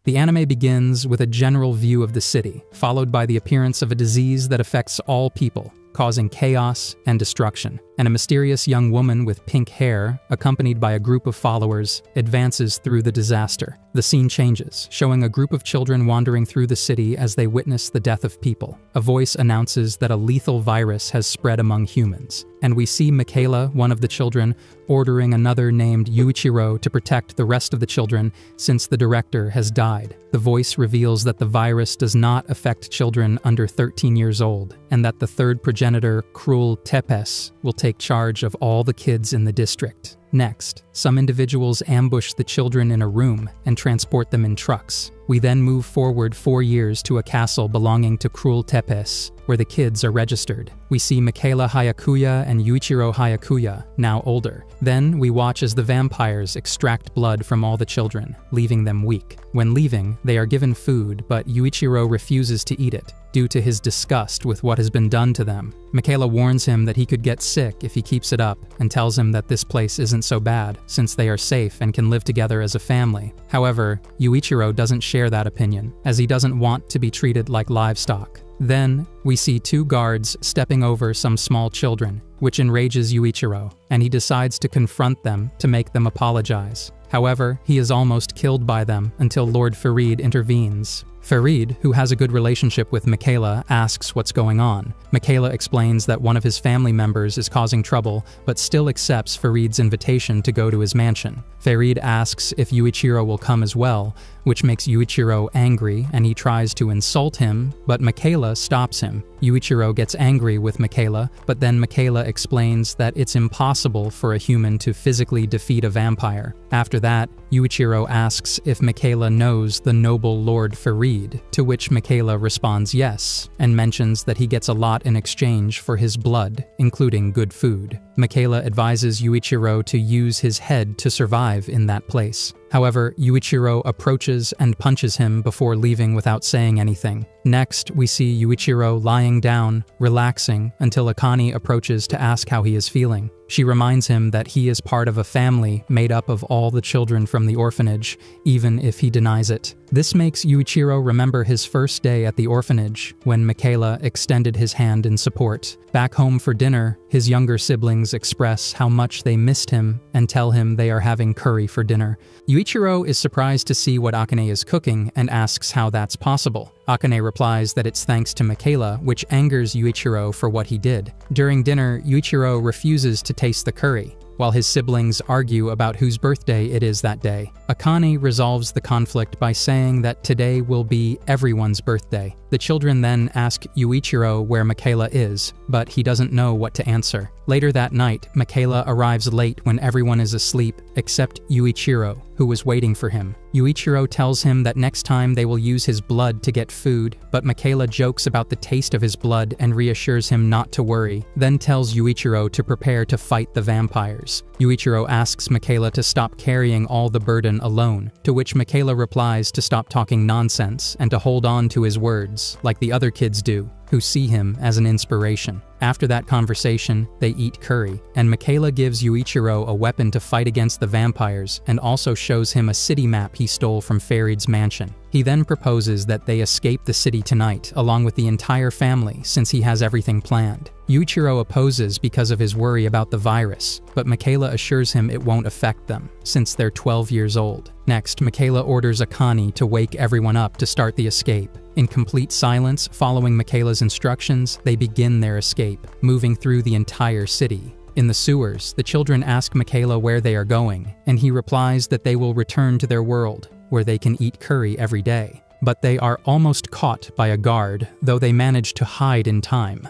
The anime begins with a general view of the city, followed by the appearance of a disease that affects all people, causing chaos and destruction. And a mysterious young woman with pink hair, accompanied by a group of followers, advances through the disaster. The scene changes, showing a group of children wandering through the city as they witness the death of people. A voice announces that a lethal virus has spread among humans, and we see Michaela, one of the children, ordering another named Yuichiro to protect the rest of the children since the director has died. The voice reveals that the virus does not affect children under 13 years old, and that the third progenitor, Cruel Tepes, will take charge of all the kids in the district. Next, some individuals ambush the children in a room and transport them in trucks. We then move forward 4 years to a castle belonging to Cruel Tepes, where the kids are registered. We see Michaela Hayakuya and Yuichiro Hayakuya, now older. Then we watch as the vampires extract blood from all the children, leaving them weak. When leaving, they are given food, but Yuichiro refuses to eat it, due to his disgust with what has been done to them. Michaela warns him that he could get sick if he keeps it up, and tells him that this place isn't so bad, since they are safe and can live together as a family. However, Yuichiro doesn't share that opinion, as he doesn't want to be treated like livestock. Then, we see 2 guards stepping over some small children, which enrages Yuichiro, and he decides to confront them to make them apologize. However, he is almost killed by them until Lord Farid intervenes. Farid, who has a good relationship with Michaela, asks what's going on. Michaela explains that one of his family members is causing trouble, but still accepts Farid's invitation to go to his mansion. Farid asks if Yuichiro will come as well, which makes Yuichiro angry, and he tries to insult him, but Michaela stops him. Yuichiro gets angry with Michaela, but then Michaela explains that it's impossible for a human to physically defeat a vampire. After that, Yuichiro asks if Michaela knows the noble Lord Farid, to which Michaela responds yes, and mentions that he gets a lot in exchange for his blood, including good food. Michaela advises Yuichiro to use his head to survive in that place. However, Yuichiro approaches and punches him before leaving without saying anything. Next, we see Yuichiro lying down, relaxing, until Akane approaches to ask how he is feeling. She reminds him that he is part of a family made up of all the children from the orphanage, even if he denies it. This makes Yuichiro remember his first day at the orphanage, when Michaela extended his hand in support. Back home for dinner, his younger siblings express how much they missed him and tell him they are having curry for dinner. Yuichiro is surprised to see what Akane is cooking and asks how that's possible. Akane replies that it's thanks to Michaela, which angers Yuichiro for what he did. During dinner, Yuichiro refuses to taste the curry, while his siblings argue about whose birthday it is that day. Akane resolves the conflict by saying that today will be everyone's birthday. The children then ask Yuichiro where Michaela is, but he doesn't know what to answer. Later that night, Michaela arrives late when everyone is asleep, except Yuichiro, who was waiting for him. Yuichiro tells him that next time they will use his blood to get food, but Michaela jokes about the taste of his blood and reassures him not to worry, then tells Yuichiro to prepare to fight the vampires. Yuichiro asks Michaela to stop carrying all the burden alone, to which Michaela replies to stop talking nonsense and to hold on to his words, like the other kids do, who see him as an inspiration. After that conversation, they eat curry, and Michaela gives Yuichiro a weapon to fight against the vampires and also shows him a city map he stole from Farid's mansion. He then proposes that they escape the city tonight along with the entire family since he has everything planned. Yuichiro opposes because of his worry about the virus, but Michaela assures him it won't affect them, since they're 12 years old. Next, Michaela orders Akane to wake everyone up to start the escape. In complete silence, following Michaela's instructions, they begin their escape, moving through the entire city. In the sewers, the children ask Michaela where they are going, and he replies that they will return to their world, where they can eat curry every day. But they are almost caught by a guard, though they manage to hide in time.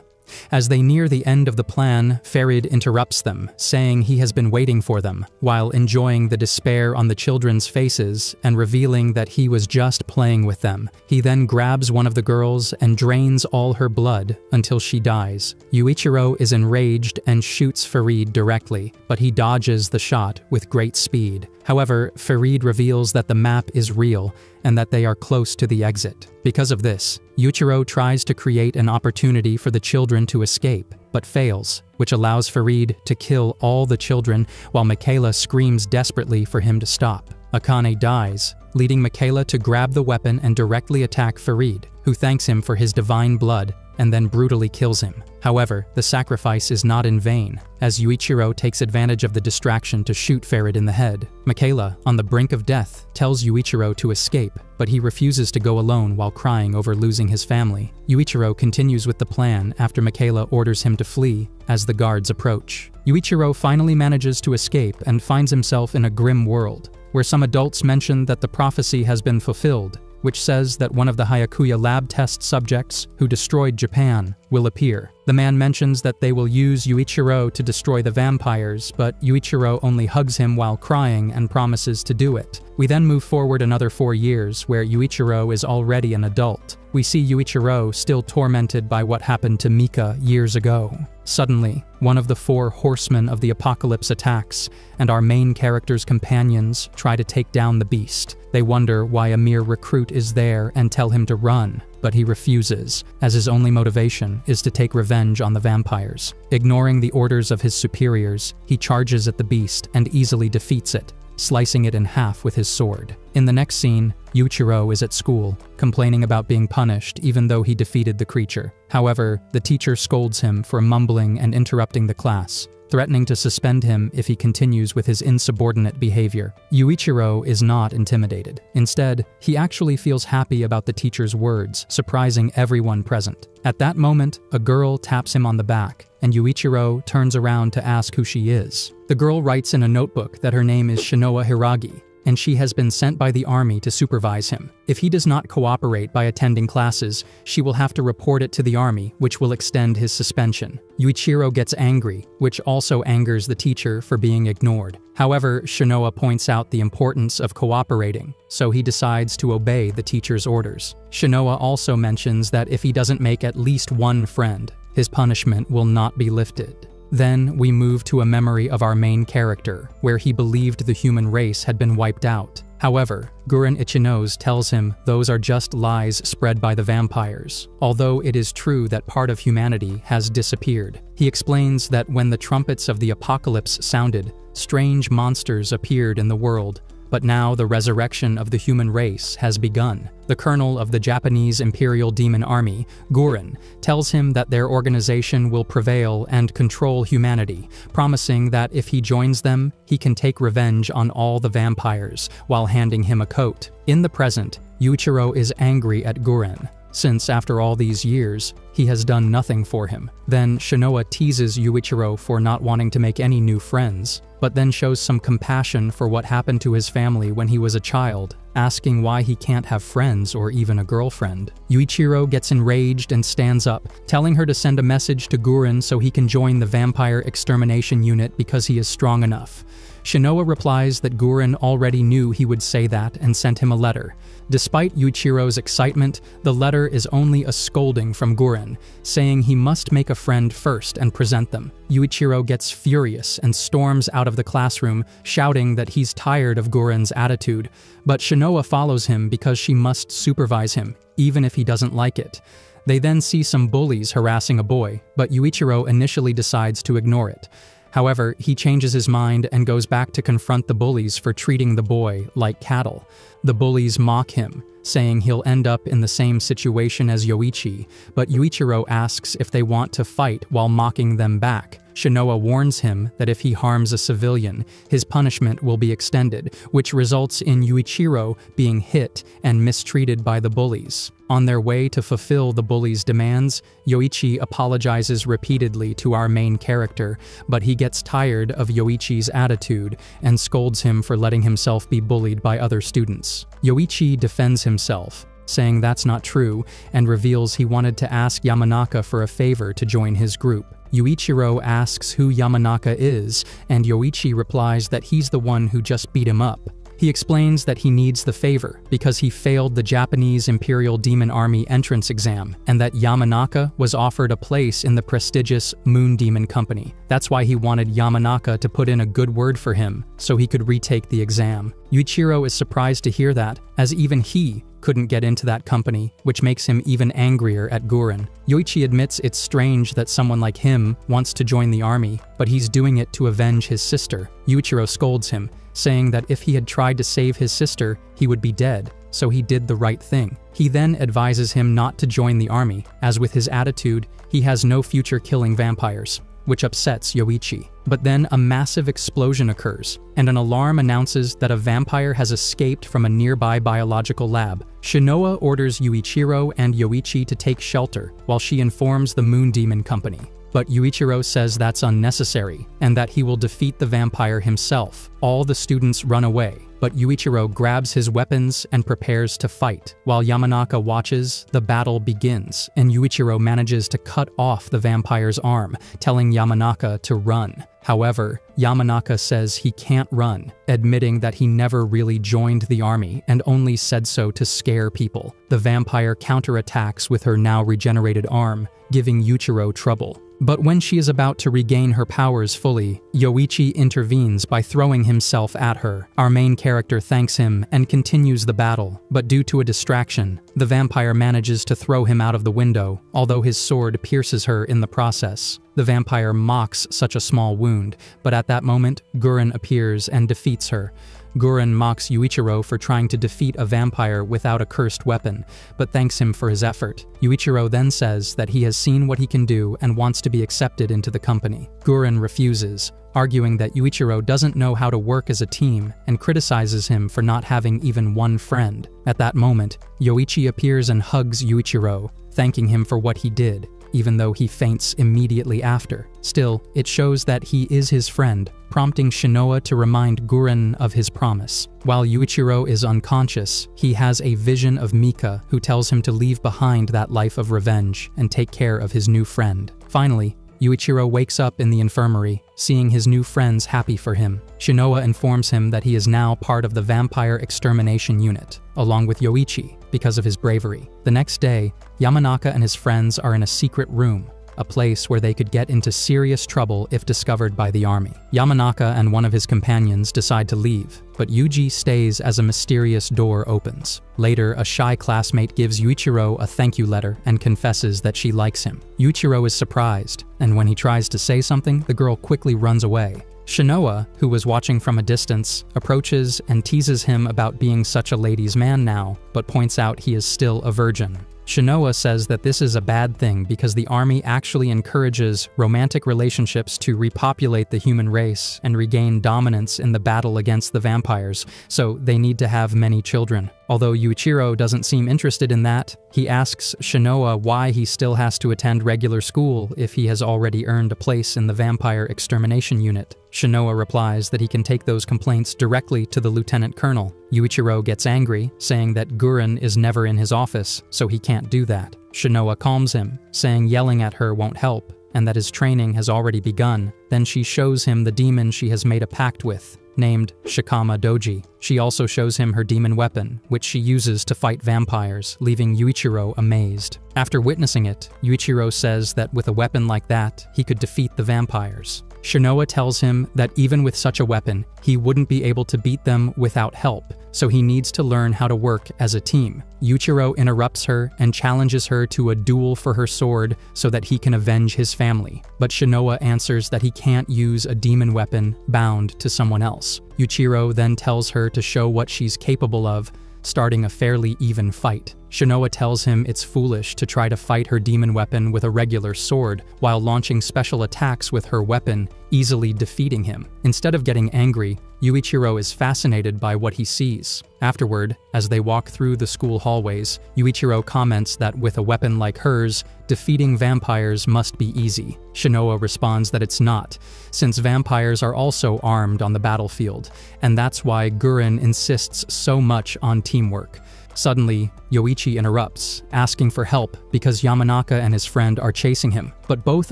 As they near the end of the plan, Farid interrupts them, saying he has been waiting for them, while enjoying the despair on the children's faces and revealing that he was just playing with them. He then grabs one of the girls and drains all her blood until she dies. Yuichiro is enraged and shoots Farid directly, but he dodges the shot with great speed. However, Farid reveals that the map is real and that they are close to the exit. Because of this, Yuichiro tries to create an opportunity for the children to escape, but fails, which allows Farid to kill all the children while Michaela screams desperately for him to stop. Akane dies, leading Michaela to grab the weapon and directly attack Farid, who thanks him for his divine blood and then brutally kills him. However, the sacrifice is not in vain, as Yuichiro takes advantage of the distraction to shoot Farid in the head. Michaela, on the brink of death, tells Yuichiro to escape, but he refuses to go alone while crying over losing his family. Yuichiro continues with the plan after Michaela orders him to flee as the guards approach. Yuichiro finally manages to escape and finds himself in a grim world, where some adults mention that the prophecy has been fulfilled, which says that one of the Hyakuya lab test subjects who destroyed Japan will appear. The man mentions that they will use Yuichiro to destroy the vampires, but Yuichiro only hugs him while crying and promises to do it. We then move forward another 4 years, where Yuichiro is already an adult. We see Yuichiro still tormented by what happened to Mika years ago. Suddenly, one of the 4 horsemen of the apocalypse attacks, and our main character's companions try to take down the beast. They wonder why a mere recruit is there and tell him to run, but he refuses, as his only motivation is to take revenge on the vampires. Ignoring the orders of his superiors, he charges at the beast and easily defeats it, slicing it in half with his sword. In the next scene, Yuichiro is at school, complaining about being punished even though he defeated the creature. However, the teacher scolds him for mumbling and interrupting the class, threatening to suspend him if he continues with his insubordinate behavior. Yuichiro is not intimidated. Instead, he actually feels happy about the teacher's words, surprising everyone present. At that moment, a girl taps him on the back, and Yuichiro turns around to ask who she is. The girl writes in a notebook that her name is Shinoa Hiragi, and she has been sent by the army to supervise him. If he does not cooperate by attending classes, she will have to report it to the army, which will extend his suspension. Yuichiro gets angry, which also angers the teacher for being ignored. However, Shinoa points out the importance of cooperating, so he decides to obey the teacher's orders. Shinoa also mentions that if he doesn't make at least one friend, his punishment will not be lifted. Then we move to a memory of our main character, where he believed the human race had been wiped out. However, Guren Ichinose tells him those are just lies spread by the vampires, although it is true that part of humanity has disappeared. He explains that when the trumpets of the apocalypse sounded, strange monsters appeared in the world, but now the resurrection of the human race has begun. The colonel of the Japanese Imperial Demon Army, Guren, tells him that their organization will prevail and control humanity, promising that if he joins them, he can take revenge on all the vampires while handing him a coat. In the present, Yuichiro is angry at Guren, since after all these years, he has done nothing for him. Then Shinoa teases Yuichiro for not wanting to make any new friends, but then shows some compassion for what happened to his family when he was a child, asking why he can't have friends or even a girlfriend. Yuichiro gets enraged and stands up, telling her to send a message to Guren so he can join the vampire extermination unit because he is strong enough. Shinoa replies that Guren already knew he would say that and sent him a letter. Despite Yuichiro's excitement, the letter is only a scolding from Guren, saying he must make a friend first and present them. Yuichiro gets furious and storms out of the classroom, shouting that he's tired of Guren's attitude, but Shinoa follows him because she must supervise him, even if he doesn't like it. They then see some bullies harassing a boy, but Yuichiro initially decides to ignore it. However, he changes his mind and goes back to confront the bullies for treating the boy like cattle. The bullies mock him, saying he'll end up in the same situation as Yoichi, but Yuichiro asks if they want to fight while mocking them back. Shinoa warns him that if he harms a civilian, his punishment will be extended, which results in Yuichiro being hit and mistreated by the bullies. On their way to fulfill the bullies' demands, Yoichi apologizes repeatedly to our main character, but he gets tired of Yoichi's attitude and scolds him for letting himself be bullied by other students. Yoichi defends himself, saying that's not true, and reveals he wanted to ask Yamanaka for a favor to join his group. Yuichiro asks who Yamanaka is, and Yoichi replies that he's the one who just beat him up. He explains that he needs the favor because he failed the Japanese Imperial Demon Army entrance exam, and that Yamanaka was offered a place in the prestigious Moon Demon Company. That's why he wanted Yamanaka to put in a good word for him, so he could retake the exam. Yuichiro is surprised to hear that, as even he couldn't get into that company, which makes him even angrier at Guren. Yoichi admits it's strange that someone like him wants to join the army, but he's doing it to avenge his sister. Yuichiro scolds him, saying that if he had tried to save his sister, he would be dead, so he did the right thing. He then advises him not to join the army, as with his attitude, he has no future killing vampires, which upsets Yoichi. But then a massive explosion occurs, and an alarm announces that a vampire has escaped from a nearby biological lab. Shinoa orders Yuichiro and Yoichi to take shelter, while she informs the Moon Demon Company. But Yuichiro says that's unnecessary, and that he will defeat the vampire himself. All the students run away, but Yuichiro grabs his weapons and prepares to fight. While Yamanaka watches, the battle begins, and Yuichiro manages to cut off the vampire's arm, telling Yamanaka to run. However, Yamanaka says he can't run, admitting that he never really joined the army and only said so to scare people. The vampire counterattacks with her now regenerated arm, giving Yuichiro trouble. But when she is about to regain her powers fully, Yoichi intervenes by throwing himself at her. Our main character thanks him and continues the battle, but due to a distraction, the vampire manages to throw him out of the window, although his sword pierces her in the process. The vampire mocks such a small wound, but at that moment, Gurren appears and defeats her. Gurren mocks Yuichiro for trying to defeat a vampire without a cursed weapon, but thanks him for his effort. Yuichiro then says that he has seen what he can do and wants to be accepted into the company. Gurren refuses, arguing that Yuichiro doesn't know how to work as a team and criticizes him for not having even one friend. At that moment, Yoichi appears and hugs Yuichiro, thanking him for what he did, even though he faints immediately after. Still, it shows that he is his friend, prompting Shinoa to remind Gurren of his promise. While Yuichiro is unconscious, he has a vision of Mika, who tells him to leave behind that life of revenge and take care of his new friend. Finally, Yuichiro wakes up in the infirmary, seeing his new friends happy for him. Shinoa informs him that he is now part of the vampire extermination unit, along with Yoichi, because of his bravery. The next day, Yamanaka and his friends are in a secret room, a place where they could get into serious trouble if discovered by the army. Yamanaka and one of his companions decide to leave, but Yuji stays as a mysterious door opens. Later, a shy classmate gives Yuichiro a thank you letter and confesses that she likes him. Yuichiro is surprised, and when he tries to say something, the girl quickly runs away. Shinoa, who was watching from a distance, approaches and teases him about being such a ladies' man now, but points out he is still a virgin. Shinoa says that this is a bad thing because the army actually encourages romantic relationships to repopulate the human race and regain dominance in the battle against the vampires, so they need to have many children. Although Yuichiro doesn't seem interested in that, he asks Shinoa why he still has to attend regular school if he has already earned a place in the vampire extermination unit. Shinoa replies that he can take those complaints directly to the lieutenant colonel. Yuichiro gets angry, saying that Gurren is never in his office, so he can't do that. Shinoa calms him, saying yelling at her won't help, and that his training has already begun. Then she shows him the demon she has made a pact with, named Shikama Doji. She also shows him her demon weapon, which she uses to fight vampires, leaving Yuichiro amazed. After witnessing it, Yuichiro says that with a weapon like that, he could defeat the vampires. Shinoa tells him that even with such a weapon, he wouldn't be able to beat them without help, so he needs to learn how to work as a team. Yuichiro interrupts her and challenges her to a duel for her sword so that he can avenge his family, but Shinoa answers that he can't use a demon weapon bound to someone else. Yuichiro then tells her to show what she's capable of, starting a fairly even fight. Shinoa tells him it's foolish to try to fight her demon weapon with a regular sword while launching special attacks with her weapon, easily defeating him. Instead of getting angry, Yuichiro is fascinated by what he sees. Afterward, as they walk through the school hallways, Yuichiro comments that with a weapon like hers, defeating vampires must be easy. Shinoa responds that it's not, since vampires are also armed on the battlefield, and that's why Gurren insists so much on teamwork. Suddenly, Yoichi interrupts, asking for help because Yamanaka and his friend are chasing him, but both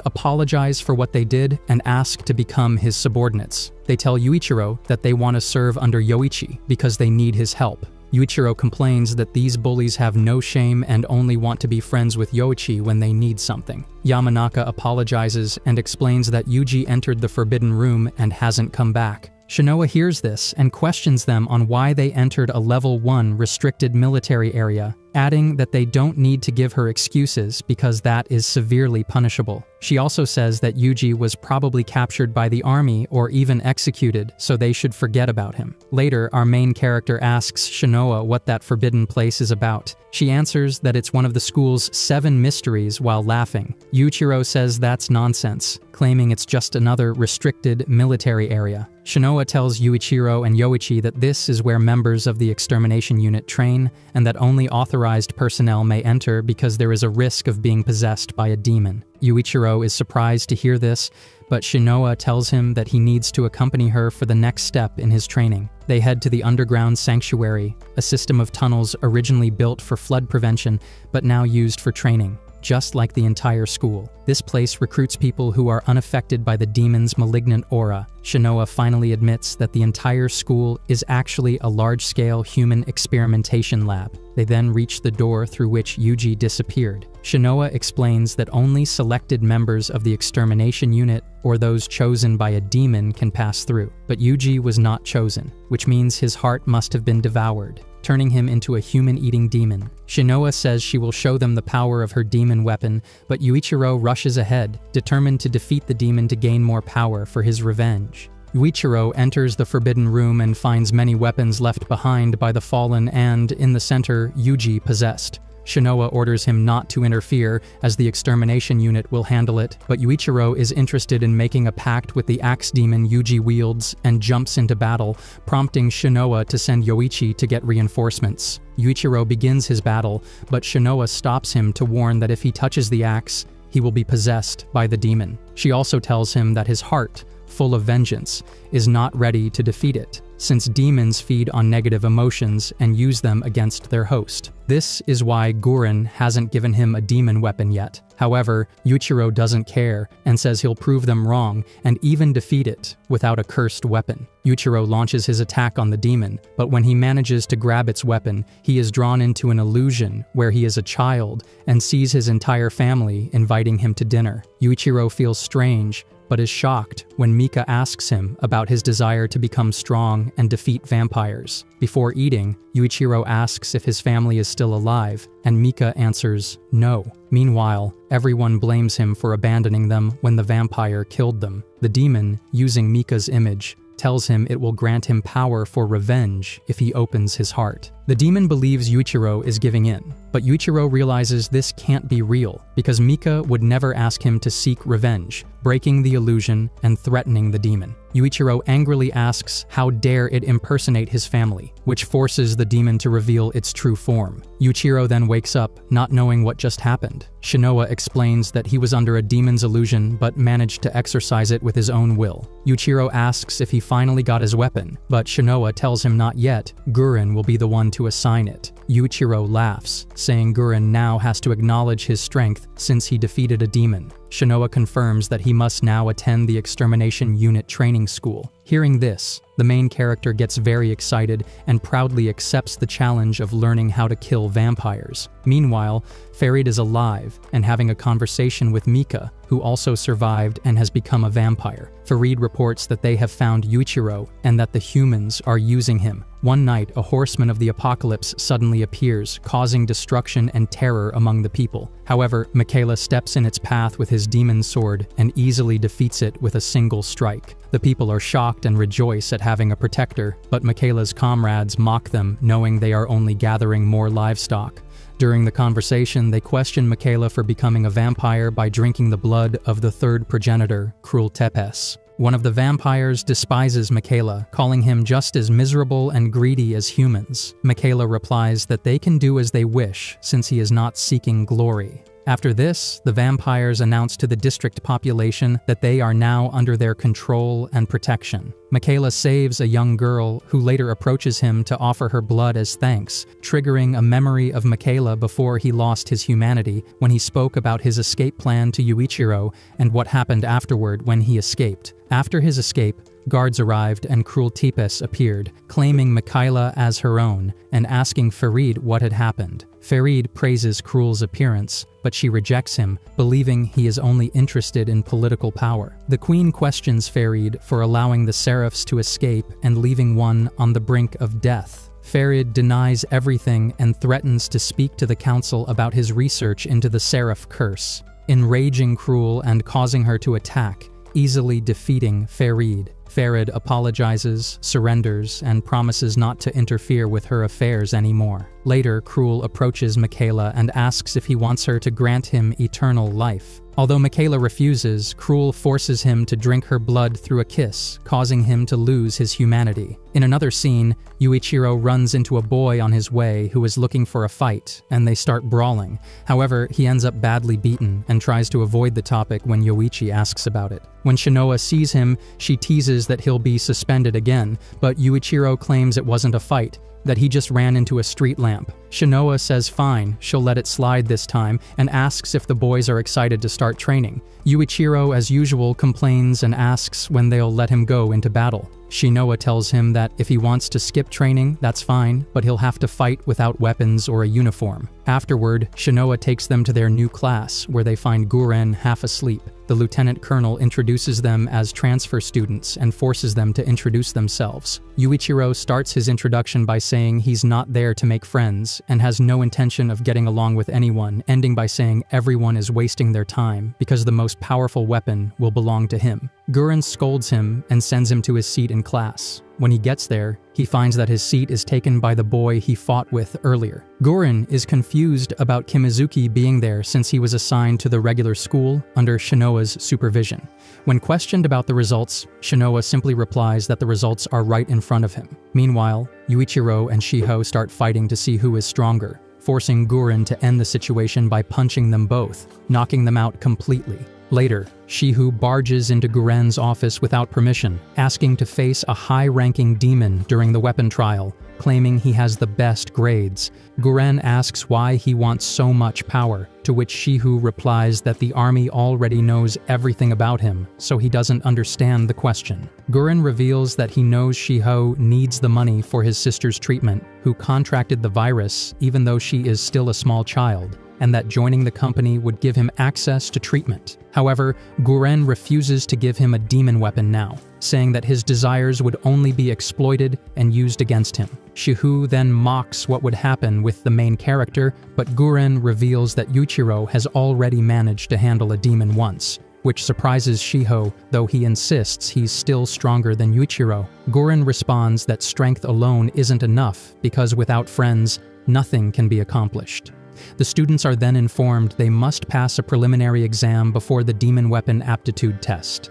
apologize for what they did and ask to become his subordinates. They tell Yuichiro that they want to serve under Yoichi because they need his help. Yuichiro complains that these bullies have no shame and only want to be friends with Yoichi when they need something. Yamanaka apologizes and explains that Yuji entered the forbidden room and hasn't come back. Shinoa hears this and questions them on why they entered a Level 1 restricted military area, adding that they don't need to give her excuses because that is severely punishable. She also says that Yuji was probably captured by the army or even executed, so they should forget about him. Later, our main character asks Shinoa what that forbidden place is about. She answers that it's one of the school's 7 mysteries while laughing. Yuichiro says that's nonsense, claiming it's just another restricted military area. Shinoa tells Yuichiro and Yoichi that this is where members of the extermination unit train, and that only authorized personnel may enter because there is a risk of being possessed by a demon. Yuichiro is surprised to hear this, but Shinoa tells him that he needs to accompany her for the next step in his training. They head to the underground sanctuary, a system of tunnels originally built for flood prevention, but now used for training, just like the entire school. This place recruits people who are unaffected by the demon's malignant aura. Shinoa finally admits that the entire school is actually a large-scale human experimentation lab. They then reach the door through which Yuji disappeared. Shinoa explains that only selected members of the extermination unit or those chosen by a demon can pass through. But Yuji was not chosen, which means his heart must have been devoured, turning him into a human-eating demon. Shinoa says she will show them the power of her demon weapon, but Yuichiro rushes ahead, determined to defeat the demon to gain more power for his revenge. Yuichiro enters the forbidden room and finds many weapons left behind by the fallen and, in the center, Yuji possessed. Shinoa orders him not to interfere, as the extermination unit will handle it, but Yuichiro is interested in making a pact with the axe demon Yuji wields and jumps into battle, prompting Shinoa to send Yoichi to get reinforcements. Yuichiro begins his battle, but Shinoa stops him to warn that if he touches the axe, he will be possessed by the demon. She also tells him that his heart, full of vengeance, is not ready to defeat it, since demons feed on negative emotions and use them against their host. This is why Gurren hasn't given him a demon weapon yet. However, Yuichiro doesn't care and says he'll prove them wrong and even defeat it without a cursed weapon. Yuichiro launches his attack on the demon, but when he manages to grab its weapon, he is drawn into an illusion where he is a child and sees his entire family inviting him to dinner. Yuichiro feels strange, but is shocked when Mika asks him about his desire to become strong and defeat vampires. Before eating, Yuichiro asks if his family is still alive, and Mika answers no. Meanwhile, everyone blames him for abandoning them when the vampire killed them. The demon, using Mika's image, tells him it will grant him power for revenge if he opens his heart. The demon believes Yuichiro is giving in, but Yuichiro realizes this can't be real because Mika would never ask him to seek revenge, breaking the illusion and threatening the demon. Yuichiro angrily asks how dare it impersonate his family, which forces the demon to reveal its true form. Yuichiro then wakes up, not knowing what just happened. Shinoa explains that he was under a demon's illusion but managed to exorcise it with his own will. Yuichiro asks if he finally got his weapon, but Shinoa tells him not yet. Gurren will be the one to assign it. Yuichiro laughs, saying Gurren now has to acknowledge his strength since he defeated a demon. Shinoa confirms that he must now attend the extermination unit training school. Hearing this, the main character gets very excited and proudly accepts the challenge of learning how to kill vampires. Meanwhile, Farid is alive and having a conversation with Mika, who also survived and has become a vampire. Farid reports that they have found Yuichiro and that the humans are using him. One night, a horseman of the apocalypse suddenly appears, causing destruction and terror among the people. However, Michaela steps in its path with his demon sword and easily defeats it with a single strike. The people are shocked and rejoice at having a protector, but Michaela's comrades mock them, knowing they are only gathering more livestock. During the conversation, they question Michaela for becoming a vampire by drinking the blood of the third progenitor, Cruel Tepes. One of the vampires despises Michaela, calling him just as miserable and greedy as humans. Michaela replies that they can do as they wish, since he is not seeking glory. After this, the vampires announce to the district population that they are now under their control and protection. Michaela saves a young girl who later approaches him to offer her blood as thanks, triggering a memory of Michaela before he lost his humanity when he spoke about his escape plan to Yuichiro and what happened afterward when he escaped. After his escape, guards arrived and cruel Tipes appeared, claiming Mikhaila as her own and asking Farid what had happened. Farid praises Cruel's appearance, but she rejects him, believing he is only interested in political power. The queen questions Farid for allowing the Seraphs to escape and leaving one on the brink of death. Farid denies everything and threatens to speak to the council about his research into the Seraph curse, enraging Cruel and causing her to attack, easily defeating Farid. Farid apologizes, surrenders, and promises not to interfere with her affairs anymore. Later, Cruel approaches Mikhaila and asks if he wants her to grant him eternal life. Although Mikhaila refuses, Cruel forces him to drink her blood through a kiss, causing him to lose his humanity. In another scene, Yuichiro runs into a boy on his way who is looking for a fight, and they start brawling. However, he ends up badly beaten and tries to avoid the topic when Yoichi asks about it. When Shinoa sees him, she teases that he'll be suspended again, but Yuichiro claims it wasn't a fight, that he just ran into a street lamp. Shinoa says fine, she'll let it slide this time, and asks if the boys are excited to start training. Yuichiro, as usual, complains and asks when they'll let him go into battle. Shinoa tells him that if he wants to skip training, that's fine, but he'll have to fight without weapons or a uniform. Afterward, Shinoa takes them to their new class, where they find Guren half asleep. The lieutenant colonel introduces them as transfer students and forces them to introduce themselves. Yuichiro starts his introduction by saying he's not there to make friends and has no intention of getting along with anyone, ending by saying everyone is wasting their time because the most powerful weapon will belong to him. Guren scolds him and sends him to his seat in class. When he gets there, he finds that his seat is taken by the boy he fought with earlier. Guren is confused about Kimizuki being there since he was assigned to the regular school under Shinoa's supervision. When questioned about the results, Shinoa simply replies that the results are right in front of him. Meanwhile, Yuichiro and Shiho start fighting to see who is stronger, forcing Guren to end the situation by punching them both, knocking them out completely. Later, Shiho barges into Guren's office without permission, asking to face a high-ranking demon during the weapon trial, claiming he has the best grades. Guren asks why he wants so much power, to which Shiho replies that the army already knows everything about him, so he doesn't understand the question. Guren reveals that he knows Shiho needs the money for his sister's treatment, who contracted the virus even though she is still a small child, and that joining the company would give him access to treatment. However, Guren refuses to give him a demon weapon now, saying that his desires would only be exploited and used against him. Shiho then mocks what would happen with the main character, but Guren reveals that Yuichiro has already managed to handle a demon once, which surprises Shiho, though he insists he's still stronger than Yuichiro. Guren responds that strength alone isn't enough because without friends, nothing can be accomplished. The students are then informed they must pass a preliminary exam before the demon weapon aptitude test.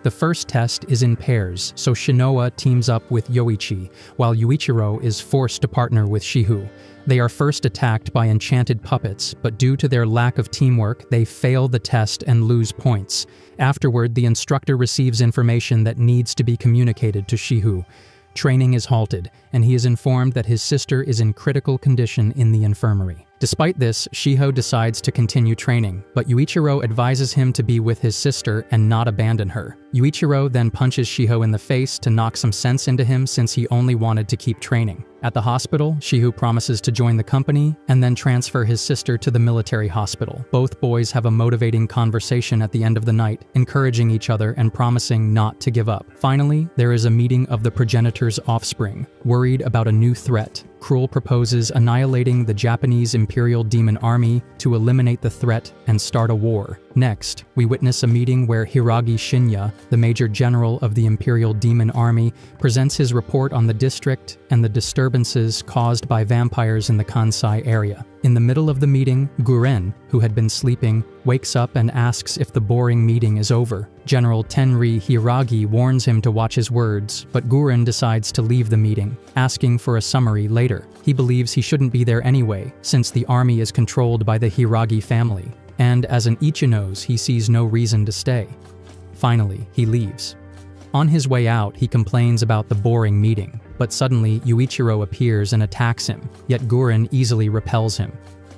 The first test is in pairs, so Shinoa teams up with Yoichi, while Yuichiro is forced to partner with Shiho. They are first attacked by enchanted puppets, but due to their lack of teamwork, they fail the test and lose points. Afterward, the instructor receives information that needs to be communicated to Shiho. Training is halted, and he is informed that his sister is in critical condition in the infirmary. Despite this, Shiho decides to continue training, but Yuichiro advises him to be with his sister and not abandon her. Yuichiro then punches Shiho in the face to knock some sense into him since he only wanted to keep training. At the hospital, Shiho promises to join the company and then transfer his sister to the military hospital. Both boys have a motivating conversation at the end of the night, encouraging each other and promising not to give up. Finally, there is a meeting of the progenitor's offspring. Worried about a new threat, Cruel proposes annihilating the Japanese Imperial Demon Army to eliminate the threat and start a war. Next, we witness a meeting where Hiragi Shinya, the Major General of the Imperial Demon Army, presents his report on the district and the disturbances caused by vampires in the Kansai area. In the middle of the meeting, Guren, who had been sleeping, wakes up and asks if the boring meeting is over. General Tenri Hiragi warns him to watch his words, but Guren decides to leave the meeting, asking for a summary later. He believes he shouldn't be there anyway, since the army is controlled by the Hiragi family, and as an Ichinos, he sees no reason to stay. Finally, he leaves. On his way out, he complains about the boring meeting, but suddenly Yuichiro appears and attacks him, yet Guren easily repels him.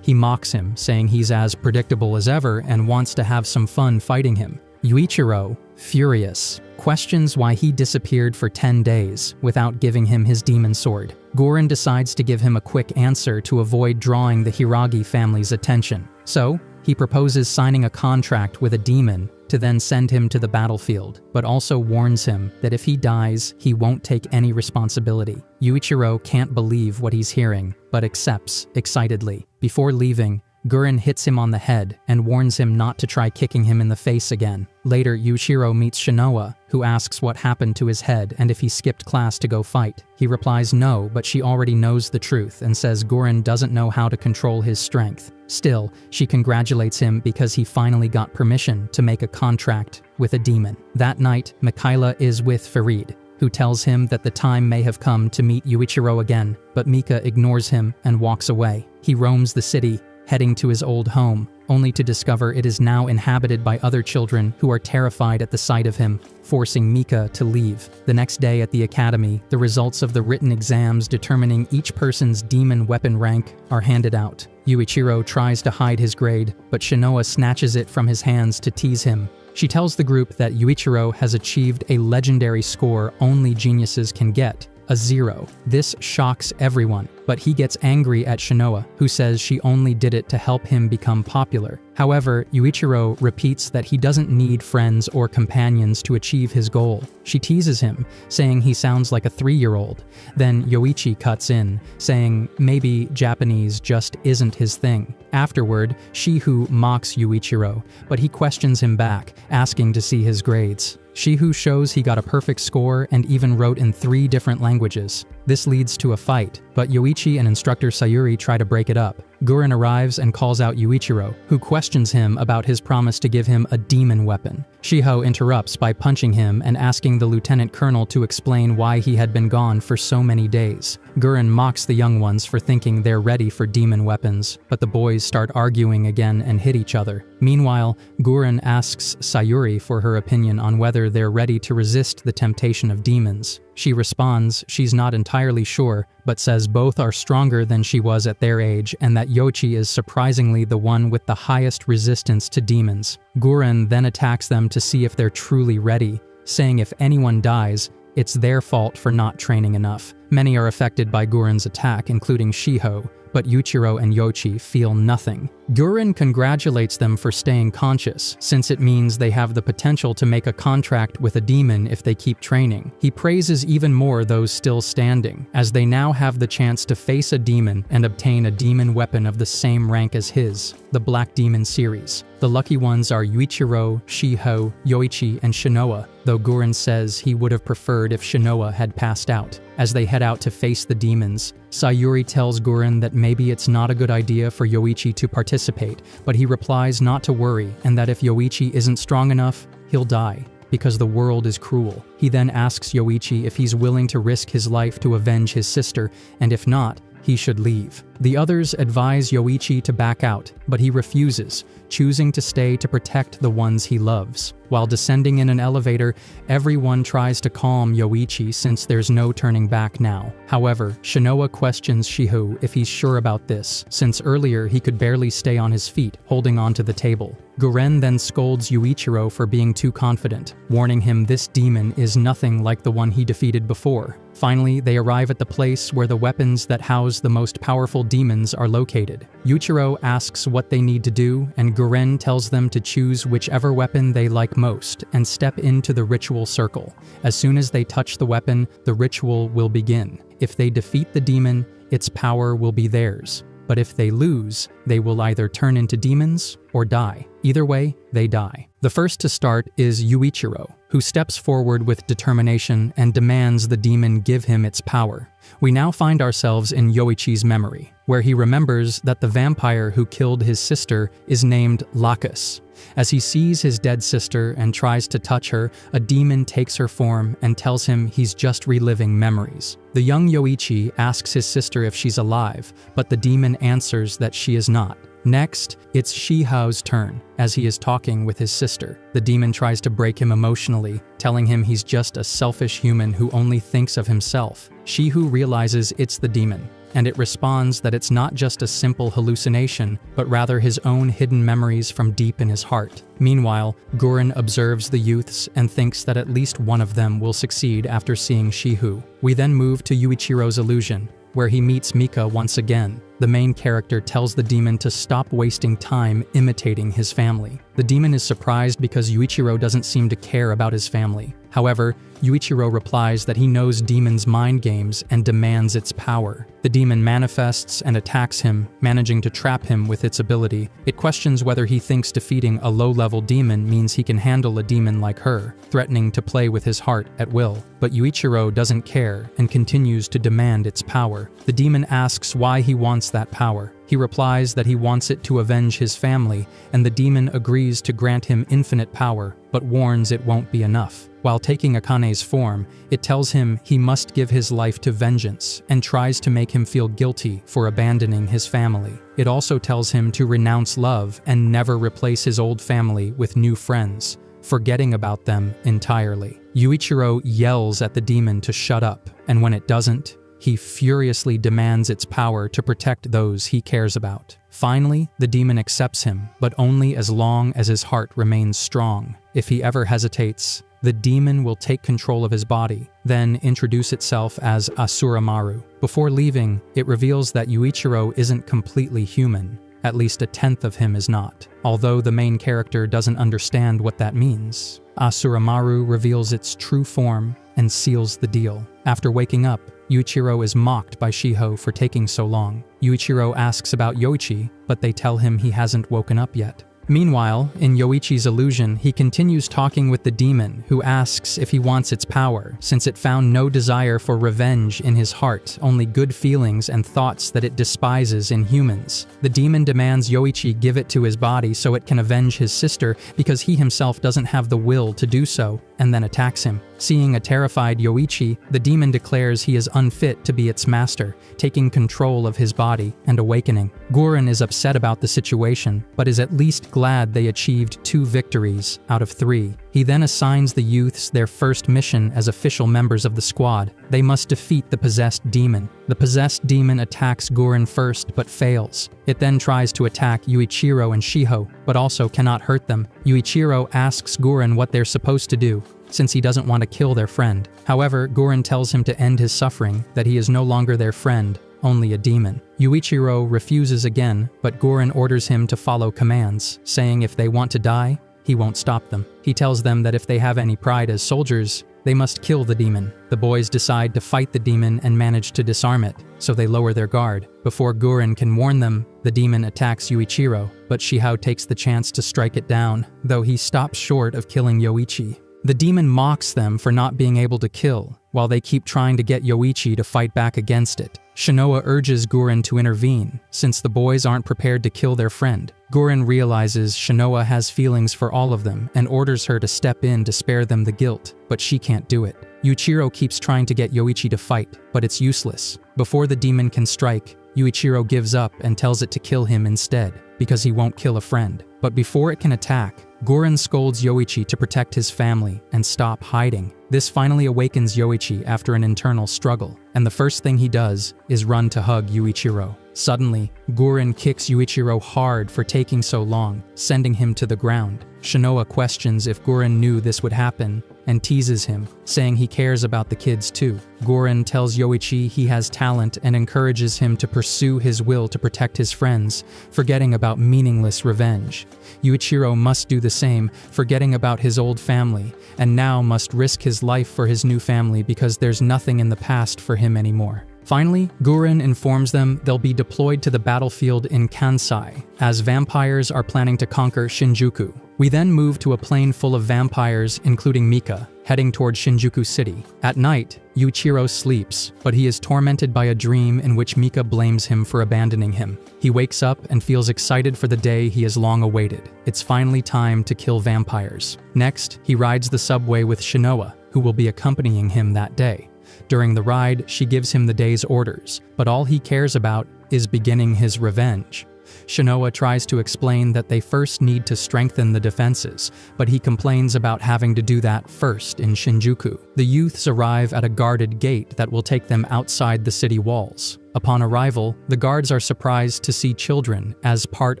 He mocks him, saying he's as predictable as ever and wants to have some fun fighting him. Yuichiro, furious, questions why he disappeared for 10 days without giving him his demon sword. Gorin decides to give him a quick answer to avoid drawing the Hiragi family's attention. So, he proposes signing a contract with a demon to then send him to the battlefield, but also warns him that if he dies, he won't take any responsibility. Yuichiro can't believe what he's hearing, but accepts excitedly. Before leaving, Gorin hits him on the head and warns him not to try kicking him in the face again. Later, Yuichiro meets Shinoa, who asks what happened to his head and if he skipped class to go fight. He replies no, but she already knows the truth and says Gorin doesn't know how to control his strength. Still, she congratulates him because he finally got permission to make a contract with a demon. That night, Mikhaila is with Farid, who tells him that the time may have come to meet Yuichiro again, but Mika ignores him and walks away. He roams the city, heading to his old home, only to discover it is now inhabited by other children who are terrified at the sight of him, forcing Mika to leave. The next day at the academy, the results of the written exams determining each person's demon weapon rank are handed out. Yuichiro tries to hide his grade, but Shinoa snatches it from his hands to tease him. She tells the group that Yuichiro has achieved a legendary score only geniuses can get, a 0. This shocks everyone, but he gets angry at Shinoa, who says she only did it to help him become popular. However, Yuichiro repeats that he doesn't need friends or companions to achieve his goal. She teases him, saying he sounds like a 3-year-old. Then Yoichi cuts in, saying maybe Japanese just isn't his thing. Afterward, Shihu mocks Yuichiro, but he questions him back, asking to see his grades. Shihu shows he got a perfect score and even wrote in 3 different languages. This leads to a fight, but Yoichi and instructor Sayuri try to break it up. Gorin arrives and calls out Yuichiro, who questions him about his promise to give him a demon weapon. Shiho interrupts by punching him and asking the lieutenant colonel to explain why he had been gone for so many days. Gorin mocks the young ones for thinking they're ready for demon weapons, but the boys start arguing again and hit each other. Meanwhile, Gorin asks Sayuri for her opinion on whether they're ready to resist the temptation of demons. She responds she's not entirely sure, but says both are stronger than she was at their age and that Yoichi is surprisingly the one with the highest resistance to demons. Gorin then attacks them to see if they're truly ready, saying if anyone dies, it's their fault for not training enough. Many are affected by Gorin's attack, including Shiho, but Yuichiro and Yoichi feel nothing. Gorin congratulates them for staying conscious, since it means they have the potential to make a contract with a demon if they keep training. He praises even more those still standing, as they now have the chance to face a demon and obtain a demon weapon of the same rank as his, the Black Demon series. The lucky ones are Yuichiro, Shiho, Yoichi, and Shinoa, though Gorin says he would have preferred if Shinoa had passed out. As they head out to face the demons, Sayuri tells Gorin that maybe it's not a good idea for Yoichi to participate, but he replies not to worry and that if Yoichi isn't strong enough, he'll die, because the world is cruel. He then asks Yoichi if he's willing to risk his life to avenge his sister, and if not, he should leave. The others advise Yoichi to back out, but he refuses, choosing to stay to protect the ones he loves. While descending in an elevator, everyone tries to calm Yoichi since there's no turning back now. However, Shinoa questions Shihu if he's sure about this, since earlier he could barely stay on his feet, holding onto the table. Goren then scolds Yuichiro for being too confident, warning him this demon is nothing like the one he defeated before. Finally, they arrive at the place where the weapons that house the most powerful demons are located. Yuichiro asks what they need to do, and Goren tells them to choose whichever weapon they like most and step into the ritual circle. As soon as they touch the weapon, the ritual will begin. If they defeat the demon, its power will be theirs. But if they lose, they will either turn into demons or die. Either way, they die. The first to start is Yuichiro, who steps forward with determination and demands the demon give him its power. We now find ourselves in Yoichi's memory, where he remembers that the vampire who killed his sister is named Lacus. As he sees his dead sister and tries to touch her, a demon takes her form and tells him he's just reliving memories. The young Yoichi asks his sister if she's alive, but the demon answers that she is not. Next, it's Shihao's turn, as he is talking with his sister. The demon tries to break him emotionally, telling him he's just a selfish human who only thinks of himself. Shihu realizes it's the demon, and it responds that it's not just a simple hallucination, but rather his own hidden memories from deep in his heart. Meanwhile, Guren observes the youths and thinks that at least one of them will succeed after seeing Shihu. We then move to Yuichiro's illusion, where he meets Mika once again. The main character tells the demon to stop wasting time imitating his family. The demon is surprised because Yuichiro doesn't seem to care about his family. However, Yuichiro replies that he knows demons' mind games and demands its power. The demon manifests and attacks him, managing to trap him with its ability. It questions whether he thinks defeating a low-level demon means he can handle a demon like her, threatening to play with his heart at will. But Yuichiro doesn't care and continues to demand its power. The demon asks why he wants that power. He replies that he wants it to avenge his family, and the demon agrees to grant him infinite power, but warns it won't be enough. While taking Akane's form, it tells him he must give his life to vengeance and tries to make him feel guilty for abandoning his family. It also tells him to renounce love and never replace his old family with new friends, forgetting about them entirely. Yuichiro yells at the demon to shut up, and when it doesn't, he furiously demands its power to protect those he cares about. Finally, the demon accepts him, but only as long as his heart remains strong. If he ever hesitates, the demon will take control of his body, then introduce itself as Asuramaru. Before leaving, it reveals that Yuichiro isn't completely human. At least a tenth of him is not, although the main character doesn't understand what that means. Asuramaru reveals its true form and seals the deal. After waking up, Yuichiro is mocked by Shiho for taking so long. Yuichiro asks about Yoichi, but they tell him he hasn't woken up yet. Meanwhile, in Yoichi's illusion, he continues talking with the demon, who asks if he wants its power, since it found no desire for revenge in his heart, only good feelings and thoughts that it despises in humans. The demon demands Yoichi give it to his body so it can avenge his sister, because he himself doesn't have the will to do so, and then attacks him. Seeing a terrified Yoichi, the demon declares he is unfit to be its master, taking control of his body and awakening. Guren is upset about the situation, but is at least glad they achieved 2 victories out of 3. He then assigns the youths their first mission as official members of the squad. They must defeat the possessed demon. The possessed demon attacks Guren first, but fails. It then tries to attack Yuichiro and Shiho, but also cannot hurt them. Yuichiro asks Guren what they're supposed to do, since he doesn't want to kill their friend. However, Guren tells him to end his suffering, that he is no longer their friend, only a demon. Yuichiro refuses again, but Guren orders him to follow commands, saying if they want to die, he won't stop them. He tells them that if they have any pride as soldiers, they must kill the demon. The boys decide to fight the demon and manage to disarm it, so they lower their guard. Before Guren can warn them, the demon attacks Yuichiro, but Shiho takes the chance to strike it down, though he stops short of killing Yoichi. The demon mocks them for not being able to kill, while they keep trying to get Yoichi to fight back against it. Shinoa urges Guren to intervene, since the boys aren't prepared to kill their friend. Guren realizes Shinoa has feelings for all of them and orders her to step in to spare them the guilt, but she can't do it. Yuichiro keeps trying to get Yoichi to fight, but it's useless. Before the demon can strike, Yuichiro gives up and tells it to kill him instead, because he won't kill a friend. But before it can attack, Guren scolds Yoichi to protect his family and stop hiding. This finally awakens Yoichi after an internal struggle, and the first thing he does is run to hug Yuichiro. Suddenly, Guren kicks Yuichiro hard for taking so long, sending him to the ground. Shinoa questions if Guren knew this would happen and teases him, saying he cares about the kids too. Guren tells Yoichi he has talent and encourages him to pursue his will to protect his friends, forgetting about meaningless revenge. Yuichiro must do the same, forgetting about his old family, and now must risk his life for his new family because there's nothing in the past for him anymore. Finally, Guren informs them they'll be deployed to the battlefield in Kansai, as vampires are planning to conquer Shinjuku. We then move to a plane full of vampires, including Mika, heading toward Shinjuku City. At night, Yuichiro sleeps, but he is tormented by a dream in which Mika blames him for abandoning him. He wakes up and feels excited for the day he has long awaited. It's finally time to kill vampires. Next, he rides the subway with Shinoa, who will be accompanying him that day. During the ride, she gives him the day's orders, but all he cares about is beginning his revenge. Shinoa tries to explain that they first need to strengthen the defenses, but he complains about having to do that first in Shinjuku. The youths arrive at a guarded gate that will take them outside the city walls. Upon arrival, the guards are surprised to see children as part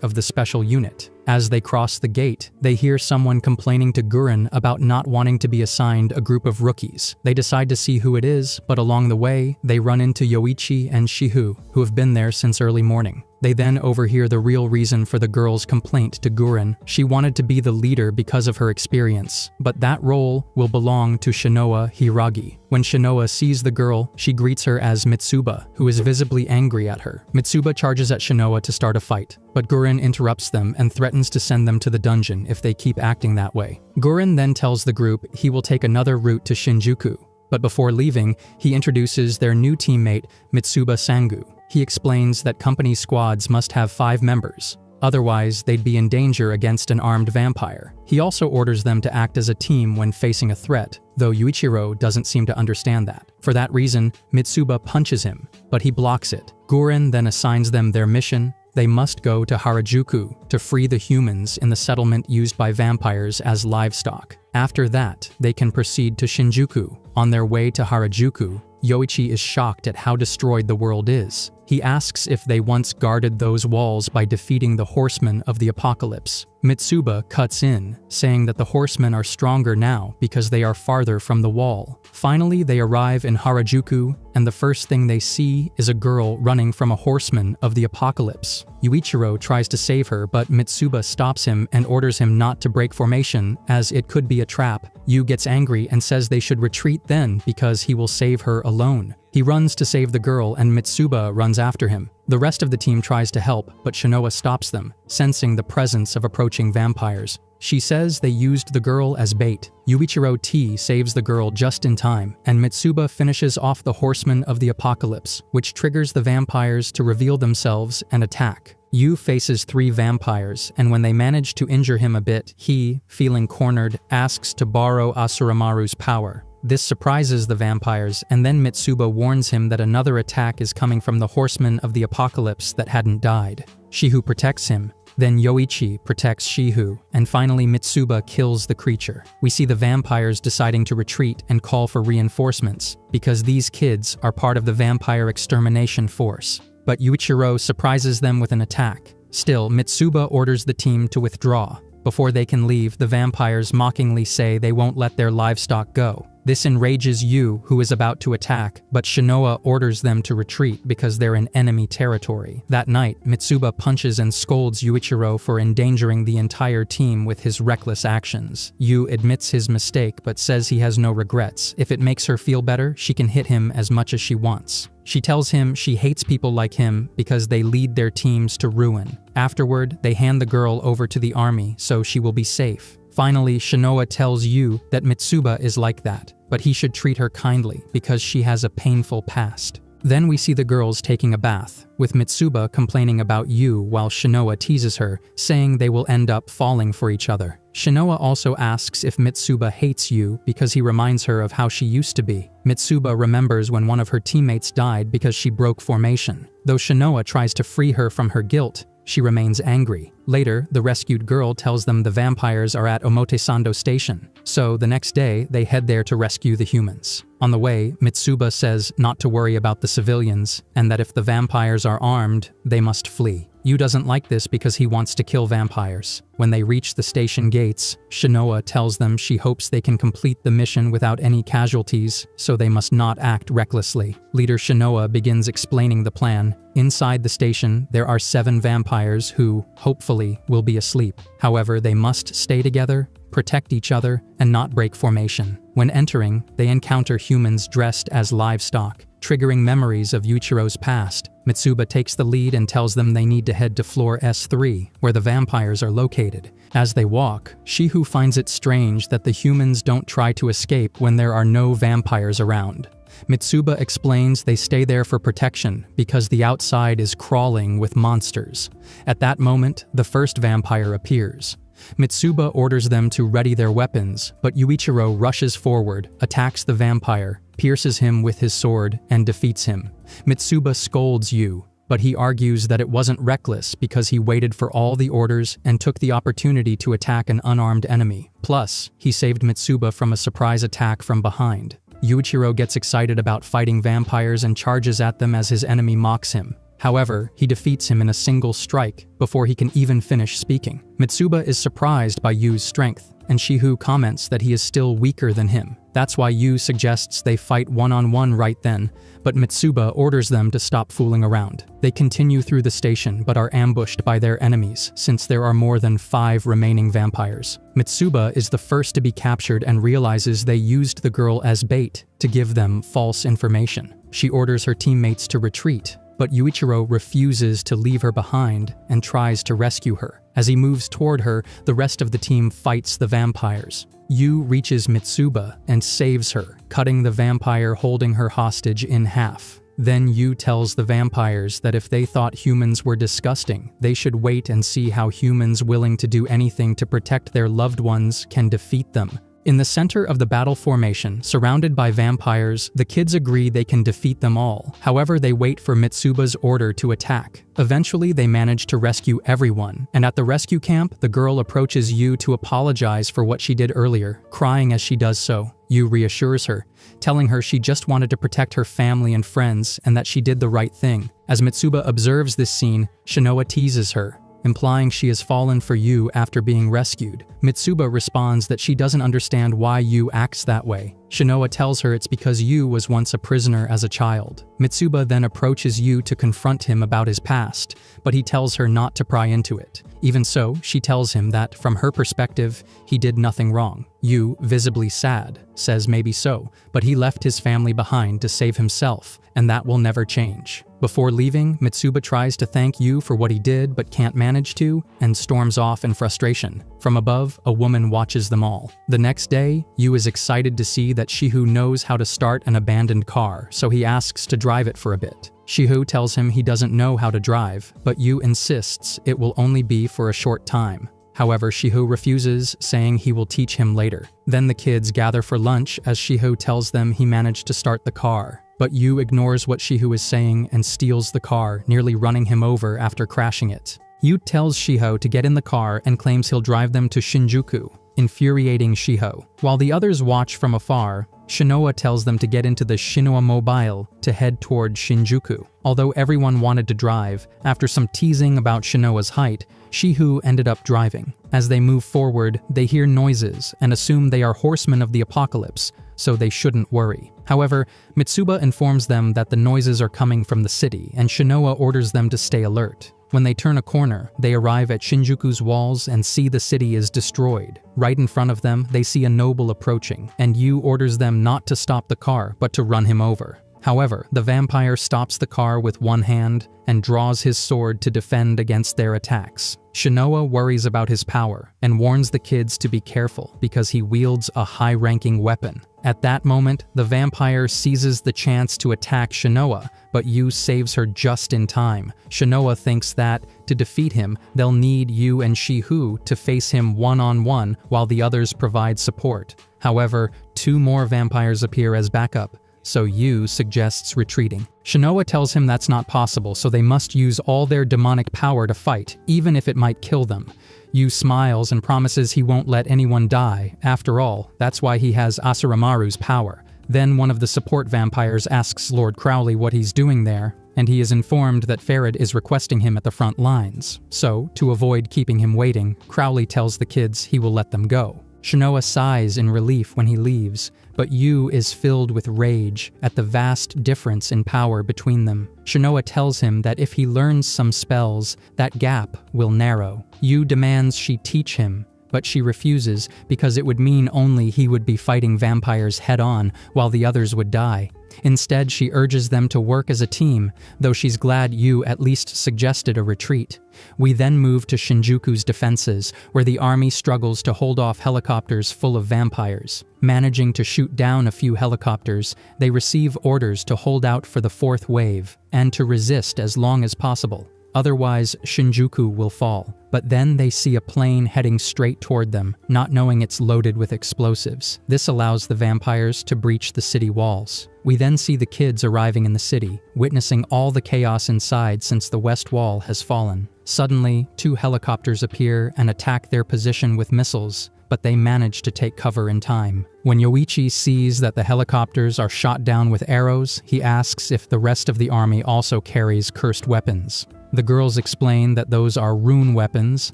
of the special unit. As they cross the gate, they hear someone complaining to Guren about not wanting to be assigned a group of rookies. They decide to see who it is, but along the way, they run into Yoichi and Shihu, who have been there since early morning. They then overhear the real reason for the girl's complaint to Guren. She wanted to be the leader because of her experience, but that role will belong to Shinoa Hiragi. When Shinoa sees the girl, she greets her as Mitsuba, who is visibly angry at her. Mitsuba charges at Shinoa to start a fight, but Guren interrupts them and threatens to send them to the dungeon if they keep acting that way. Guren then tells the group he will take another route to Shinjuku, but before leaving, he introduces their new teammate, Mitsuba Sangu. He explains that company squads must have 5 members, otherwise they'd be in danger against an armed vampire. He also orders them to act as a team when facing a threat, though Yuichiro doesn't seem to understand that. For that reason, Mitsuba punches him, but he blocks it. Guren then assigns them their mission. They must go to Harajuku to free the humans in the settlement used by vampires as livestock. After that, they can proceed to Shinjuku. On their way to Harajuku, Yoichi is shocked at how destroyed the world is. He asks if they once guarded those walls by defeating the horsemen of the apocalypse. Mitsuba cuts in, saying that the horsemen are stronger now because they are farther from the wall. Finally, they arrive in Harajuku, and the first thing they see is a girl running from a horseman of the apocalypse. Yuichiro tries to save her, but Mitsuba stops him and orders him not to break formation, as it could be a trap. Yu gets angry and says they should retreat then because he will save her alone. He runs to save the girl and Mitsuba runs after him. The rest of the team tries to help, but Shinoa stops them, sensing the presence of approaching vampires. She says they used the girl as bait. Yuichiro T saves the girl just in time, and Mitsuba finishes off the horsemen of the apocalypse, which triggers the vampires to reveal themselves and attack. Yu faces 3 vampires, and when they manage to injure him a bit, he, feeling cornered, asks to borrow Asuramaru's power. This surprises the vampires, and then Mitsuba warns him that another attack is coming from the horsemen of the apocalypse that hadn't died. Shihu protects him, then Yoichi protects Shihu, and finally Mitsuba kills the creature. We see the vampires deciding to retreat and call for reinforcements, because these kids are part of the vampire extermination force. But Yuichiro surprises them with an attack. Still, Mitsuba orders the team to withdraw. Before they can leave, the vampires mockingly say they won't let their livestock go. This enrages Yu, who is about to attack, but Shinoa orders them to retreat because they're in enemy territory. That night, Mitsuba punches and scolds Yuichiro for endangering the entire team with his reckless actions. Yu admits his mistake but says he has no regrets. If it makes her feel better, she can hit him as much as she wants. She tells him she hates people like him because they lead their teams to ruin. Afterward, they hand the girl over to the army so she will be safe. Finally, Shinoa tells Yu that Mitsuba is like that, but he should treat her kindly because she has a painful past. Then we see the girls taking a bath, with Mitsuba complaining about Yu while Shinoa teases her, saying they will end up falling for each other. Shinoa also asks if Mitsuba hates Yu because he reminds her of how she used to be. Mitsuba remembers when one of her teammates died because she broke formation. Though Shinoa tries to free her from her guilt, she remains angry. Later, the rescued girl tells them the vampires are at Omotesando Station, so the next day they head there to rescue the humans. On the way, Mitsuba says not to worry about the civilians, and that if the vampires are armed, they must flee. Yu doesn't like this because he wants to kill vampires. When they reach the station gates, Shinoa tells them she hopes they can complete the mission without any casualties, so they must not act recklessly. Leader Shinoa begins explaining the plan. Inside the station, there are 7 vampires who, hopefully, will be asleep. However, they must stay together, protect each other, and not break formation. When entering, they encounter humans dressed as livestock, triggering memories of Yuichiro's past. Mitsuba takes the lead and tells them they need to head to floor S3, where the vampires are located. As they walk, Shihu finds it strange that the humans don't try to escape when there are no vampires around. Mitsuba explains they stay there for protection because the outside is crawling with monsters. At that moment, the first vampire appears. Mitsuba orders them to ready their weapons, but Yuichiro rushes forward, attacks the vampire, pierces him with his sword, and defeats him. Mitsuba scolds Yu, but he argues that it wasn't reckless because he waited for all the orders and took the opportunity to attack an unarmed enemy. Plus, he saved Mitsuba from a surprise attack from behind. Yuichiro gets excited about fighting vampires and charges at them as his enemy mocks him. However, he defeats him in a single strike before he can even finish speaking. Mitsuba is surprised by Yu's strength, and Shihu comments that he is still weaker than him. That's why Yu suggests they fight one-on-one right then, but Mitsuba orders them to stop fooling around. They continue through the station but are ambushed by their enemies, since there are more than 5 remaining vampires. Mitsuba is the first to be captured and realizes they used the girl as bait to give them false information. She orders her teammates to retreat, but Yuichiro refuses to leave her behind and tries to rescue her. As he moves toward her, the rest of the team fights the vampires. Yu reaches Mitsuba and saves her, cutting the vampire holding her hostage in half. Then Yu tells the vampires that if they thought humans were disgusting, they should wait and see how humans willing to do anything to protect their loved ones can defeat them. In the center of the battle formation, surrounded by vampires, the kids agree they can defeat them all. However, they wait for Mitsuba's order to attack. Eventually, they manage to rescue everyone, and at the rescue camp, the girl approaches Yu to apologize for what she did earlier, crying as she does so. Yu reassures her, telling her she just wanted to protect her family and friends and that she did the right thing. As Mitsuba observes this scene, Shinoa teases her, implying she has fallen for Yu after being rescued. Mitsuba responds that she doesn't understand why Yu acts that way. Shinoa tells her it's because Yu was once a prisoner as a child. Mitsuba then approaches Yu to confront him about his past, but he tells her not to pry into it. Even so, she tells him that, from her perspective, he did nothing wrong. Yu, visibly sad, says maybe so, but he left his family behind to save himself, and that will never change. Before leaving, Mitsuba tries to thank Yu for what he did but can't manage to, and storms off in frustration. From above, a woman watches them all. The next day, Yu is excited to see that Shihu knows how to start an abandoned car, so he asks to drive it for a bit. Shihu tells him he doesn't know how to drive, but Yu insists it will only be for a short time. However, Shihu refuses, saying he will teach him later. Then the kids gather for lunch as Shihu tells them he managed to start the car. But Yu ignores what Shihu is saying and steals the car, nearly running him over after crashing it. Yu tells Shiho to get in the car and claims he'll drive them to Shinjuku, infuriating Shiho. While the others watch from afar, Shinoa tells them to get into the Shinua Mobile to head toward Shinjuku. Although everyone wanted to drive, after some teasing about Shinoa's height, Shihu ended up driving. As they move forward, they hear noises and assume they are horsemen of the apocalypse, so they shouldn't worry. However, Mitsuba informs them that the noises are coming from the city, and Shinoa orders them to stay alert. When they turn a corner, they arrive at Shinjuku's walls and see the city is destroyed. Right in front of them, they see a noble approaching, and Yu orders them not to stop the car, but to run him over. However, the vampire stops the car with one hand and draws his sword to defend against their attacks. Shinoa worries about his power and warns the kids to be careful because he wields a high-ranking weapon. At that moment, the vampire seizes the chance to attack Shinoa, but Yu saves her just in time. Shinoa thinks that, to defeat him, they'll need Yu and Shihu to face him one-on-one while the others provide support. However, 2 more vampires appear as backup, so Yu suggests retreating. Shinoa tells him that's not possible, so they must use all their demonic power to fight, even if it might kill them. Yu smiles and promises he won't let anyone die. After all, that's why he has Asuramaru's power. Then one of the support vampires asks Lord Crowley what he's doing there, and he is informed that Farid is requesting him at the front lines. So, to avoid keeping him waiting, Crowley tells the kids he will let them go. Shinoa sighs in relief when he leaves, but Yu is filled with rage at the vast difference in power between them. Shinoa tells him that if he learns some spells, that gap will narrow. Yu demands she teach him, but she refuses because it would mean only he would be fighting vampires head-on while the others would die. Instead, she urges them to work as a team, though she's glad Yu at least suggested a retreat. We then move to Shinjuku's defenses, where the army struggles to hold off helicopters full of vampires. Managing to shoot down a few helicopters, they receive orders to hold out for the 4th wave, and to resist as long as possible. Otherwise, Shinjuku will fall. But then they see a plane heading straight toward them, not knowing it's loaded with explosives. This allows the vampires to breach the city walls. We then see the kids arriving in the city, witnessing all the chaos inside since the west wall has fallen. Suddenly, 2 helicopters appear and attack their position with missiles, but but they manage to take cover in time. When Yoichi sees that the helicopters are shot down with arrows, he asks if the rest of the army also carries cursed weapons. The girls explain that those are rune weapons,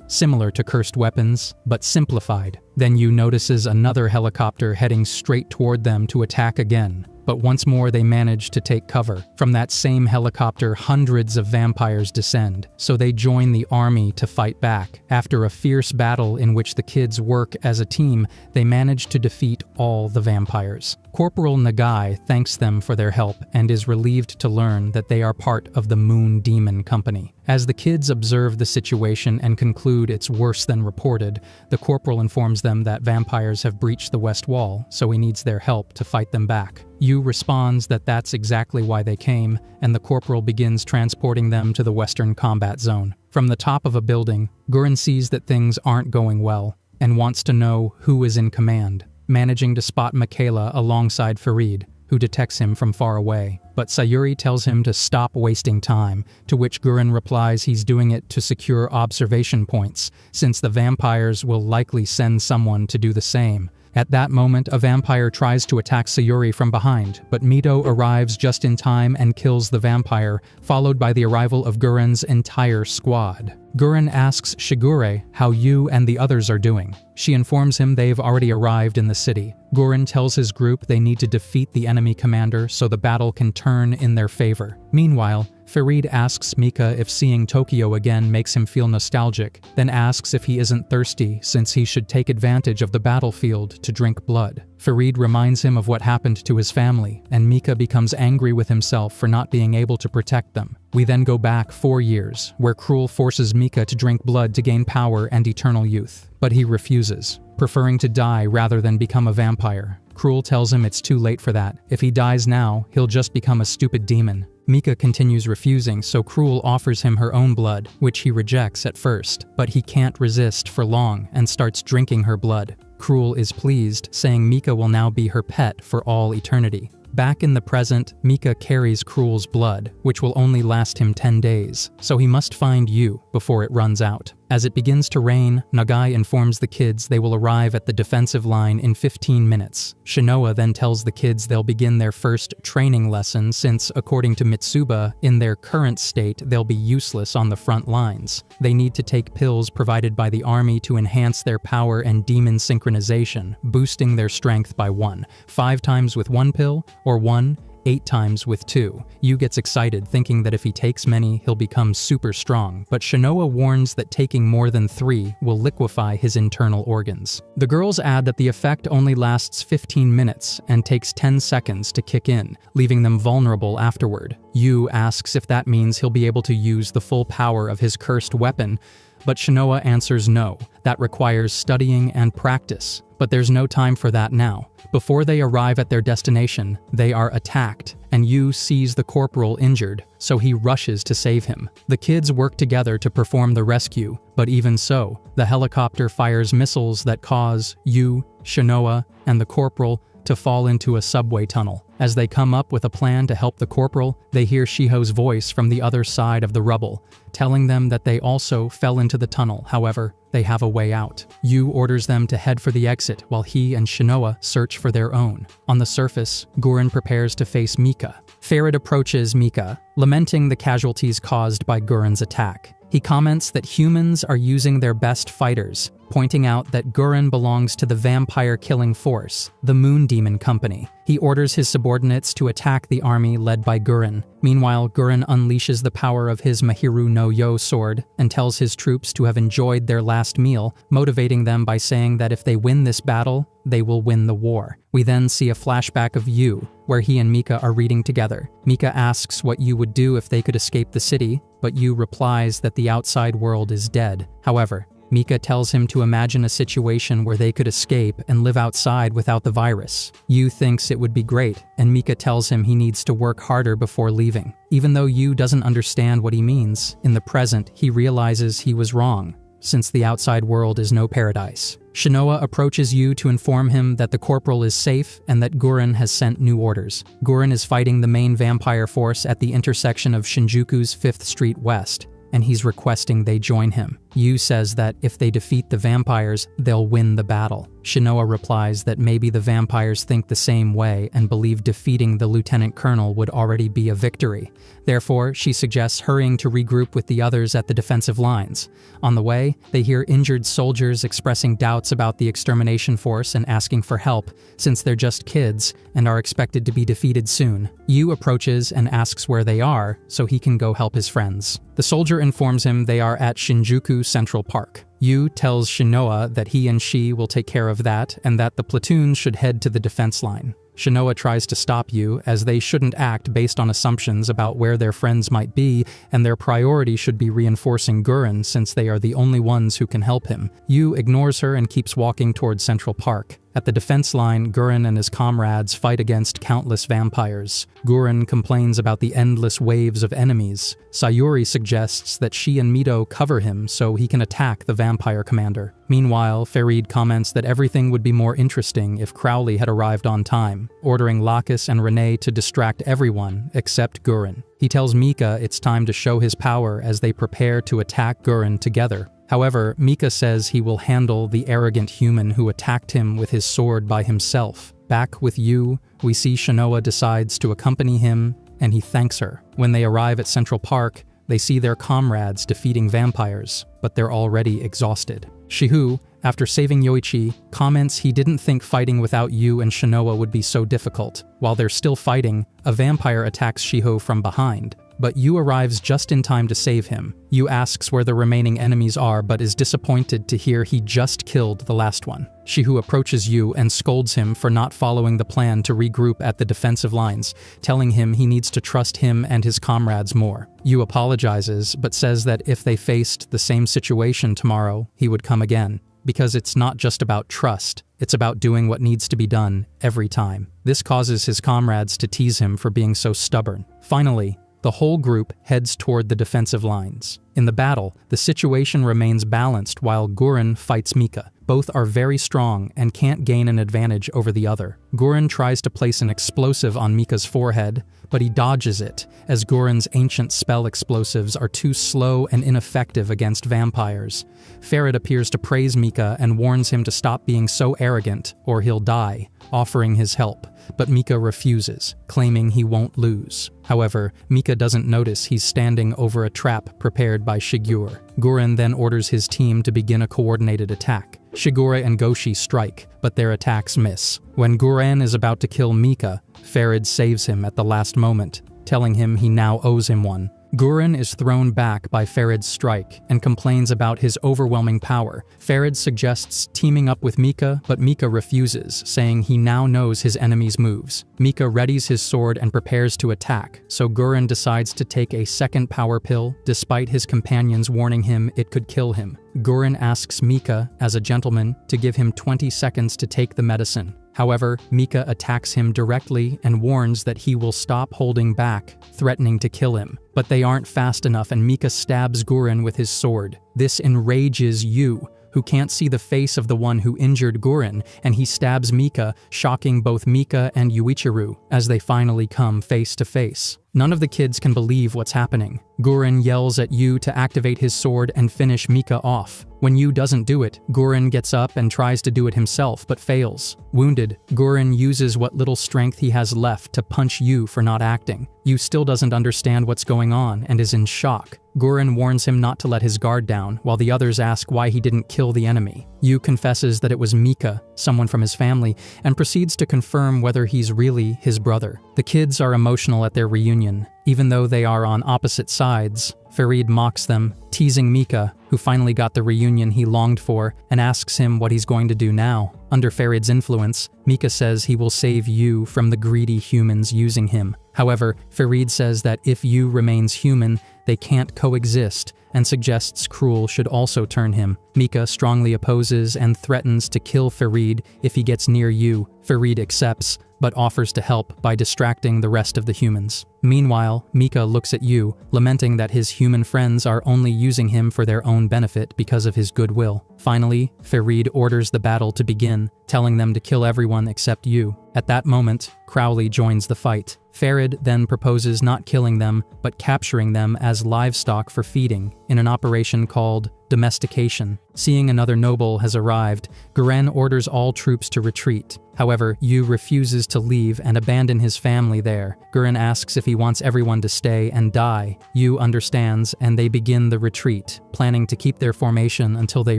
similar to cursed weapons, but simplified. Then Yu notices another helicopter heading straight toward them to attack again. But once more they manage to take cover. From that same helicopter, hundreds of vampires descend, so they join the army to fight back. After a fierce battle in which the kids work as a team, they manage to defeat all the vampires. Corporal Nagai thanks them for their help and is relieved to learn that they are part of the Moon Demon Company. As the kids observe the situation and conclude it's worse than reported, the corporal informs them that vampires have breached the West Wall, so he needs their help to fight them back. Yu responds that that's exactly why they came, and the corporal begins transporting them to the Western Combat Zone. From the top of a building, Gurren sees that things aren't going well, and wants to know who is in command, managing to spot Michaela alongside Farid, who detects him from far away. But Sayuri tells him to stop wasting time, to which Gurren replies he's doing it to secure observation points, since the vampires will likely send someone to do the same. At that moment, a vampire tries to attack Sayuri from behind, but Mito arrives just in time and kills the vampire, followed by the arrival of Gurren's entire squad. Gurren asks Shigure how Yu and the others are doing. She informs him they've already arrived in the city. Gurren tells his group they need to defeat the enemy commander so the battle can turn in their favor. Meanwhile, Farid asks Mika if seeing Tokyo again makes him feel nostalgic, then asks if he isn't thirsty since he should take advantage of the battlefield to drink blood. Farid reminds him of what happened to his family, and Mika becomes angry with himself for not being able to protect them. We then go back 4 years, where Krul forces Mika to drink blood to gain power and eternal youth. But he refuses, preferring to die rather than become a vampire. Krul tells him it's too late for that. If he dies now, he'll just become a stupid demon. Mika continues refusing, so Krul offers him her own blood, which he rejects at first, but he can't resist for long and starts drinking her blood. Krul is pleased, saying Mika will now be her pet for all eternity. Back in the present, Mika carries Krul's blood, which will only last him 10 days, so he must find Yu before it runs out. As it begins to rain, Nagai informs the kids they will arrive at the defensive line in 15 minutes. Shinoa then tells the kids they'll begin their first training lesson since, according to Mitsuba, in their current state they'll be useless on the front lines. They need to take pills provided by the army to enhance their power and demon synchronization, boosting their strength by 1, 5 times with 1 pill, or 1, 8 times with 2. Yu gets excited thinking that if he takes many, he'll become super strong, but Shinoa warns that taking more than 3 will liquefy his internal organs. The girls add that the effect only lasts 15 minutes and takes 10 seconds to kick in, leaving them vulnerable afterward. Yu asks if that means he'll be able to use the full power of his cursed weapon, but Shinoa answers no, that requires studying and practice. But there's no time for that now. Before they arrive at their destination, they are attacked, and Yu sees the corporal injured, so he rushes to save him. The kids work together to perform the rescue, but even so, the helicopter fires missiles that cause Yu, Shinoa, and the corporal to fall into a subway tunnel. As they come up with a plan to help the corporal, they hear Shiho's voice from the other side of the rubble, telling them that they also fell into the tunnel. However, they have a way out. Yu orders them to head for the exit while he and Shinoa search for their own. On the surface, Gurren prepares to face Mika. Farid approaches Mika, lamenting the casualties caused by Gurren's attack. He comments that humans are using their best fighters, pointing out that Gurren belongs to the vampire-killing force, the Moon Demon Company. He orders his subordinates to attack the army led by Gurren. Meanwhile, Gurren unleashes the power of his Mahiru no Yo sword and tells his troops to have enjoyed their last meal, motivating them by saying that if they win this battle, they will win the war. We then see a flashback of Yu, where he and Mika are reading together. Mika asks what Yu would do if they could escape the city, but Yu replies that the outside world is dead. However, Mika tells him to imagine a situation where they could escape and live outside without the virus. Yu thinks it would be great, and Mika tells him he needs to work harder before leaving. Even though Yu doesn't understand what he means, in the present he realizes he was wrong, since the outside world is no paradise. Shinoa approaches Yu to inform him that the corporal is safe and that Gurren has sent new orders. Gurren is fighting the main vampire force at the intersection of Shinjuku's 5th Street West. and he's requesting they join him. Yu says that if they defeat the vampires, they'll win the battle. Shinoa replies that maybe the vampires think the same way and believe defeating the lieutenant colonel would already be a victory. Therefore, she suggests hurrying to regroup with the others at the defensive lines. On the way, they hear injured soldiers expressing doubts about the extermination force and asking for help, since they're just kids and are expected to be defeated soon. Yu approaches and asks where they are, so he can go help his friends. The soldier informs him they are at Shinjuku Central Park. Yu tells Shinoa that he and she will take care of that and that the platoons should head to the defense line. Shinoa tries to stop Yu, as they shouldn't act based on assumptions about where their friends might be, and their priority should be reinforcing Gurren since they are the only ones who can help him. Yu ignores her and keeps walking towards Central Park. At the defense line, Gurren and his comrades fight against countless vampires. Gurren complains about the endless waves of enemies. Sayuri suggests that she and Mito cover him so he can attack the vampire commander. Meanwhile, Farid comments that everything would be more interesting if Crowley had arrived on time, ordering Lacus and Renee to distract everyone except Gurren. He tells Mika it's time to show his power as they prepare to attack Gurren together. However, Mika says he will handle the arrogant human who attacked him with his sword by himself. Back with Yu, we see Shinoa decides to accompany him, and he thanks her. When they arrive at Central Park, they see their comrades defeating vampires, but they're already exhausted. Shihu, after saving Yoichi, comments he didn't think fighting without Yu and Shinoa would be so difficult. While they're still fighting, a vampire attacks Shiho from behind, but Yu arrives just in time to save him. Yu asks where the remaining enemies are, but is disappointed to hear he just killed the last one. Shihu approaches Yu and scolds him for not following the plan to regroup at the defensive lines, telling him he needs to trust him and his comrades more. Yu apologizes, but says that if they faced the same situation tomorrow, he would come again. Because it's not just about trust, it's about doing what needs to be done every time. This causes his comrades to tease him for being so stubborn. Finally, the whole group heads toward the defensive lines. In the battle, the situation remains balanced while Gurren fights Mika. Both are very strong and can't gain an advantage over the other. Gurren tries to place an explosive on Mika's forehead, but he dodges it, as Gurren's ancient spell explosives are too slow and ineffective against vampires. Farid appears to praise Mika and warns him to stop being so arrogant, or he'll die, offering his help. But Mika refuses, claiming he won't lose. However, Mika doesn't notice he's standing over a trap prepared by Shigure. Gurren then orders his team to begin a coordinated attack. Shigure and Goshi strike, but their attacks miss. When Gurren is about to kill Mika, Farid saves him at the last moment, telling him he now owes him one. Gurren is thrown back by Farid's strike and complains about his overwhelming power. Farid suggests teaming up with Mika, but Mika refuses, saying he now knows his enemy's moves. Mika readies his sword and prepares to attack, so Gurren decides to take a second power pill, despite his companions warning him it could kill him. Gurren asks Mika, as a gentleman, to give him 20 seconds to take the medicine. However, Mika attacks him directly and warns that he will stop holding back, threatening to kill him. But they aren't fast enough and Mika stabs Gurren with his sword. This enrages Yu, who can't see the face of the one who injured Gurren, and he stabs Mika, shocking both Mika and Yuichiro as they finally come face to face. None of the kids can believe what's happening. Gurren yells at Yu to activate his sword and finish Mika off. When Yu doesn't do it, Gurren gets up and tries to do it himself, but fails. Wounded, Gurren uses what little strength he has left to punch Yu for not acting. Yu still doesn't understand what's going on and is in shock. Gurren warns him not to let his guard down, while the others ask why he didn't kill the enemy. Yu confesses that it was Mika, someone from his family, and proceeds to confirm whether he's really his brother. The kids are emotional at their reunion. Even though they are on opposite sides, Farid mocks them, teasing Mika, who finally got the reunion he longed for, and asks him what he's going to do now. Under Farid's influence, Mika says he will save Yu from the greedy humans using him. However, Farid says that if Yu remains human, they can't coexist, and suggests Krul should also turn him. Mika strongly opposes and threatens to kill Farid if he gets near Yu. Farid accepts, but offers to help by distracting the rest of the humans. Meanwhile, Mika looks at Yu, lamenting that his human friends are only using him for their own benefit because of his goodwill. Finally, Farid orders the battle to begin, telling them to kill everyone except Yu. At that moment, Crowley joins the fight. Farid then proposes not killing them, but capturing them as livestock for feeding, in an operation called domestication. Seeing another noble has arrived, Guren orders all troops to retreat. However, Yu refuses to leave and abandon his family there. Guren asks if he wants everyone to stay and die. Yu understands, and they begin the retreat, planning to keep their formation until they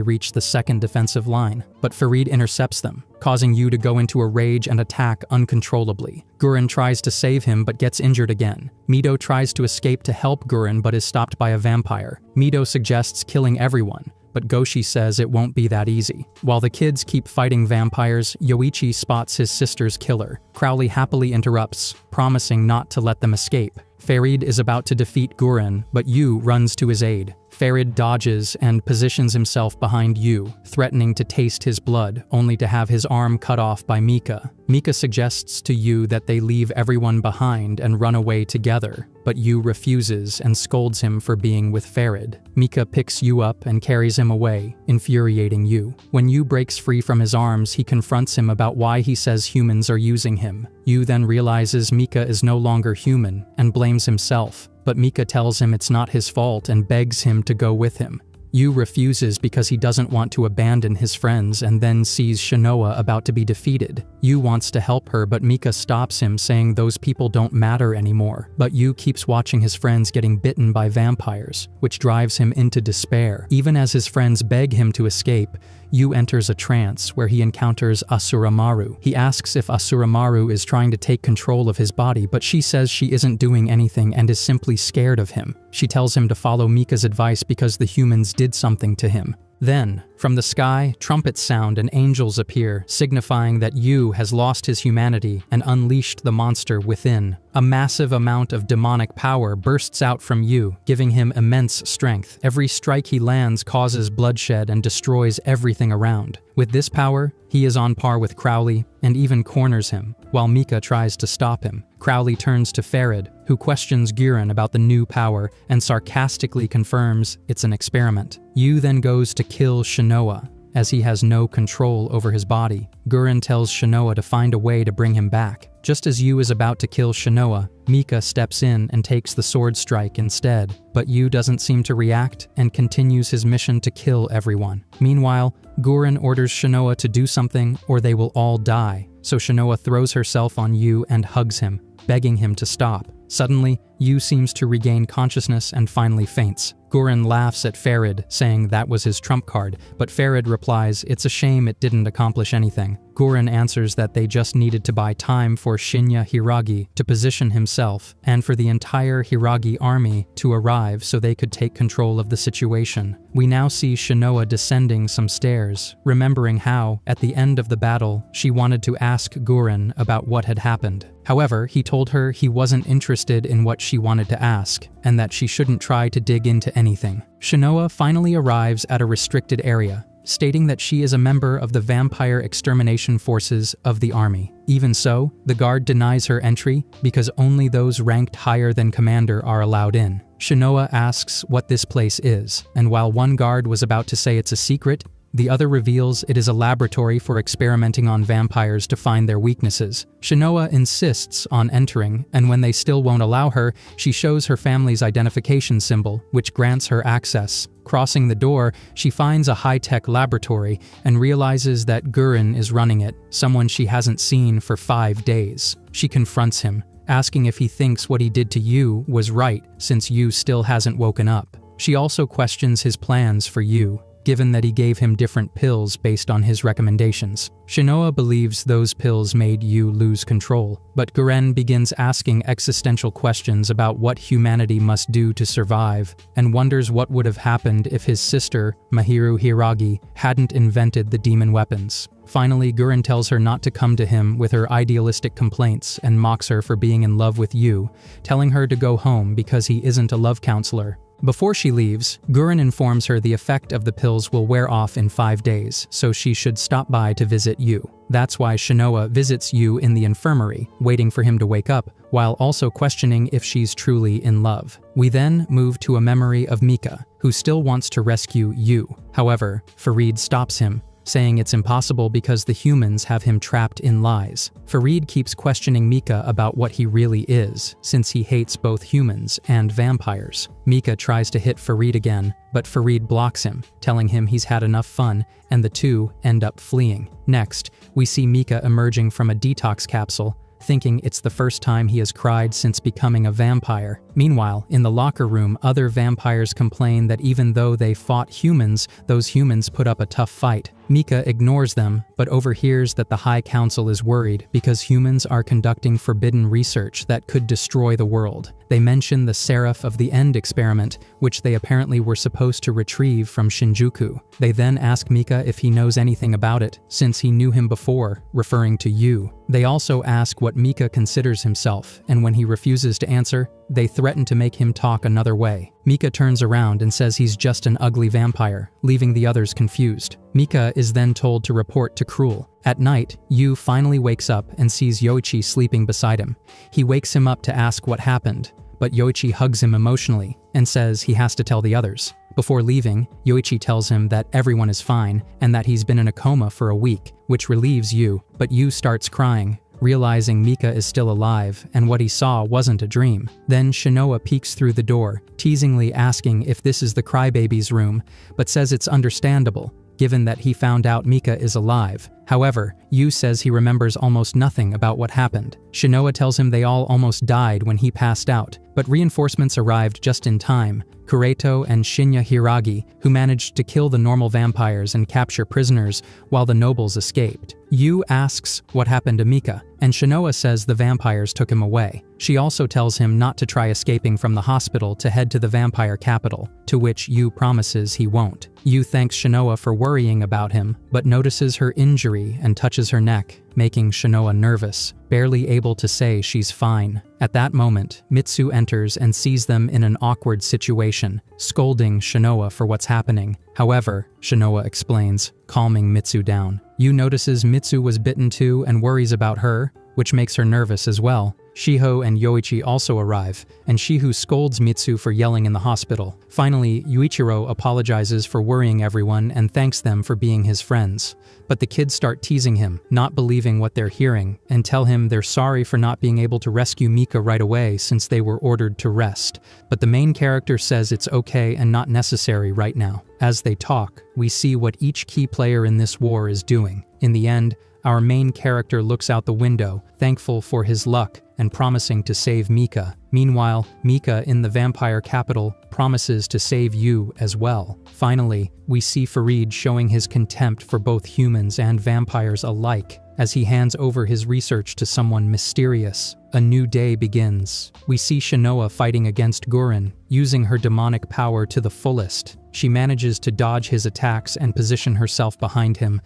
reach the second defensive line. But Farid intercepts them, causing Yu to go into a rage and attack uncontrollably. Guren tries to save him but gets injured again. Mido tries to escape to help Guren but is stopped by a vampire. Mido suggests killing everyone, but Goshi says it won't be that easy. While the kids keep fighting vampires, Yoichi spots his sister's killer. Crowley happily interrupts, promising not to let them escape. Farid is about to defeat Guren, but Yu runs to his aid. Farid dodges and positions himself behind Yu, threatening to taste his blood, only to have his arm cut off by Mika. Mika suggests to Yu that they leave everyone behind and run away together, but Yu refuses and scolds him for being with Farid. Mika picks Yu up and carries him away, infuriating Yu. When Yu breaks free from his arms, he confronts him about why he says humans are using him. Yu then realizes Mika is no longer human and blames himself, but Mika tells him it's not his fault and begs him to go with him. Yu refuses because he doesn't want to abandon his friends and then sees Shinoa about to be defeated. Yu wants to help her, but Mika stops him, saying those people don't matter anymore. But Yu keeps watching his friends getting bitten by vampires, which drives him into despair. Even as his friends beg him to escape, Yu enters a trance where he encounters Asuramaru. He asks if Asuramaru is trying to take control of his body, but she says she isn't doing anything and is simply scared of him. She tells him to follow Mika's advice because the humans did something to him. Then, from the sky, trumpets sound and angels appear, signifying that Yu has lost his humanity and unleashed the monster within. A massive amount of demonic power bursts out from Yu, giving him immense strength. Every strike he lands causes bloodshed and destroys everything around. With this power, he is on par with Crowley and even corners him, while Mika tries to stop him. Crowley turns to Farid, who questions Guren about the new power and sarcastically confirms it's an experiment. Yu then goes to kill Shinoa, as he has no control over his body. Guren tells Shinoa to find a way to bring him back. Just as Yu is about to kill Shinoa, Mika steps in and takes the sword strike instead, but Yu doesn't seem to react and continues his mission to kill everyone. Meanwhile, Guren orders Shinoa to do something or they will all die, so Shinoa throws herself on Yu and hugs him, begging him to stop. Suddenly, Yu seems to regain consciousness and finally faints. Guren laughs at Farid, saying that was his trump card, but Farid replies it's a shame it didn't accomplish anything. Guren answers that they just needed to buy time for Shinya Hiragi to position himself, and for the entire Hiragi army to arrive so they could take control of the situation. We now see Shinoa descending some stairs, remembering how, at the end of the battle, she wanted to ask Guren about what had happened. However, he told her he wasn't interested in what she wanted to ask, and that she shouldn't try to dig into anything. Shinoa finally arrives at a restricted area, stating that she is a member of the vampire extermination forces of the army. Even so, the guard denies her entry because only those ranked higher than commander are allowed in. Shinoa asks what this place is, and while one guard was about to say it's a secret, the other reveals it is a laboratory for experimenting on vampires to find their weaknesses. Shinoa insists on entering, and when they still won't allow her, she shows her family's identification symbol, which grants her access. Crossing the door, she finds a high-tech laboratory and realizes that Guren is running it, someone she hasn't seen for 5 days. She confronts him, asking if he thinks what he did to Yu was right, since Yu still hasn't woken up. She also questions his plans for Yu, given that he gave him different pills based on his recommendations. Shinoa believes those pills made Yu lose control, but Guren begins asking existential questions about what humanity must do to survive, and wonders what would have happened if his sister, Mahiru Hiragi, hadn't invented the demon weapons. Finally, Guren tells her not to come to him with her idealistic complaints and mocks her for being in love with Yu, telling her to go home because he isn't a love counselor. Before she leaves, Gurren informs her the effect of the pills will wear off in 5 days, so she should stop by to visit Yu. That's why Shinoa visits Yu in the infirmary, waiting for him to wake up, while also questioning if she's truly in love. We then move to a memory of Mika, who still wants to rescue Yu. However, Farid stops him, saying it's impossible because the humans have him trapped in lies. Farid keeps questioning Mika about what he really is, since he hates both humans and vampires. Mika tries to hit Farid again, but Farid blocks him, telling him he's had enough fun, and the two end up fleeing. Next, we see Mika emerging from a detox capsule, thinking it's the first time he has cried since becoming a vampire. Meanwhile, in the locker room, other vampires complain that even though they fought humans, those humans put up a tough fight. Mika ignores them, but overhears that the High Council is worried because humans are conducting forbidden research that could destroy the world. They mention the Seraph of the End experiment, which they apparently were supposed to retrieve from Shinjuku. They then ask Mika if he knows anything about it, since he knew him before, referring to Yu. They also ask what Mika considers himself, and when he refuses to answer, they threaten to make him talk another way. Mika turns around and says he's just an ugly vampire, leaving the others confused. Mika is then told to report to Cruel. At night, Yu finally wakes up and sees Yoichi sleeping beside him. He wakes him up to ask what happened, but Yoichi hugs him emotionally and says he has to tell the others. Before leaving, Yoichi tells him that everyone is fine and that he's been in a coma for a week, which relieves Yu, but Yu starts crying, realizing Mika is still alive and what he saw wasn't a dream. Then Shinoa peeks through the door, teasingly asking if this is the crybaby's room, but says it's understandable, given that he found out Mika is alive. However, Yu says he remembers almost nothing about what happened. Shinoa tells him they all almost died when he passed out, but reinforcements arrived just in time. Kureto and Shinya Hiragi, who managed to kill the normal vampires and capture prisoners while the nobles escaped. Yu asks what happened to Mika, and Shinoa says the vampires took him away. She also tells him not to try escaping from the hospital to head to the vampire capital, to which Yu promises he won't. Yu thanks Shinoa for worrying about him, but notices her injury and touches her neck, making Shinoa nervous, barely able to say she's fine. At that moment, Mitsu enters and sees them in an awkward situation, scolding Shinoa for what's happening. However, Shinoa explains, calming Mitsu down. Yu notices Mitsu was bitten too and worries about her, which makes her nervous as well. Shiho and Yoichi also arrive, and Shiho scolds Mitsu for yelling in the hospital. Finally, Yuichiro apologizes for worrying everyone and thanks them for being his friends. But the kids start teasing him, not believing what they're hearing, and tell him they're sorry for not being able to rescue Mika right away since they were ordered to rest. But the main character says it's okay and not necessary right now. As they talk, we see what each key player in this war is doing. In the end, our main character looks out the window, thankful for his luck and promising to save Mika. Meanwhile, Mika in the vampire capital promises to save Yu as well. Finally, we see Farid showing his contempt for both humans and vampires alike as he hands over his research to someone mysterious. A new day begins. We see Shinoa fighting against Gurren, using her demonic power to the fullest. She manages to dodge his attacks and position herself behind him.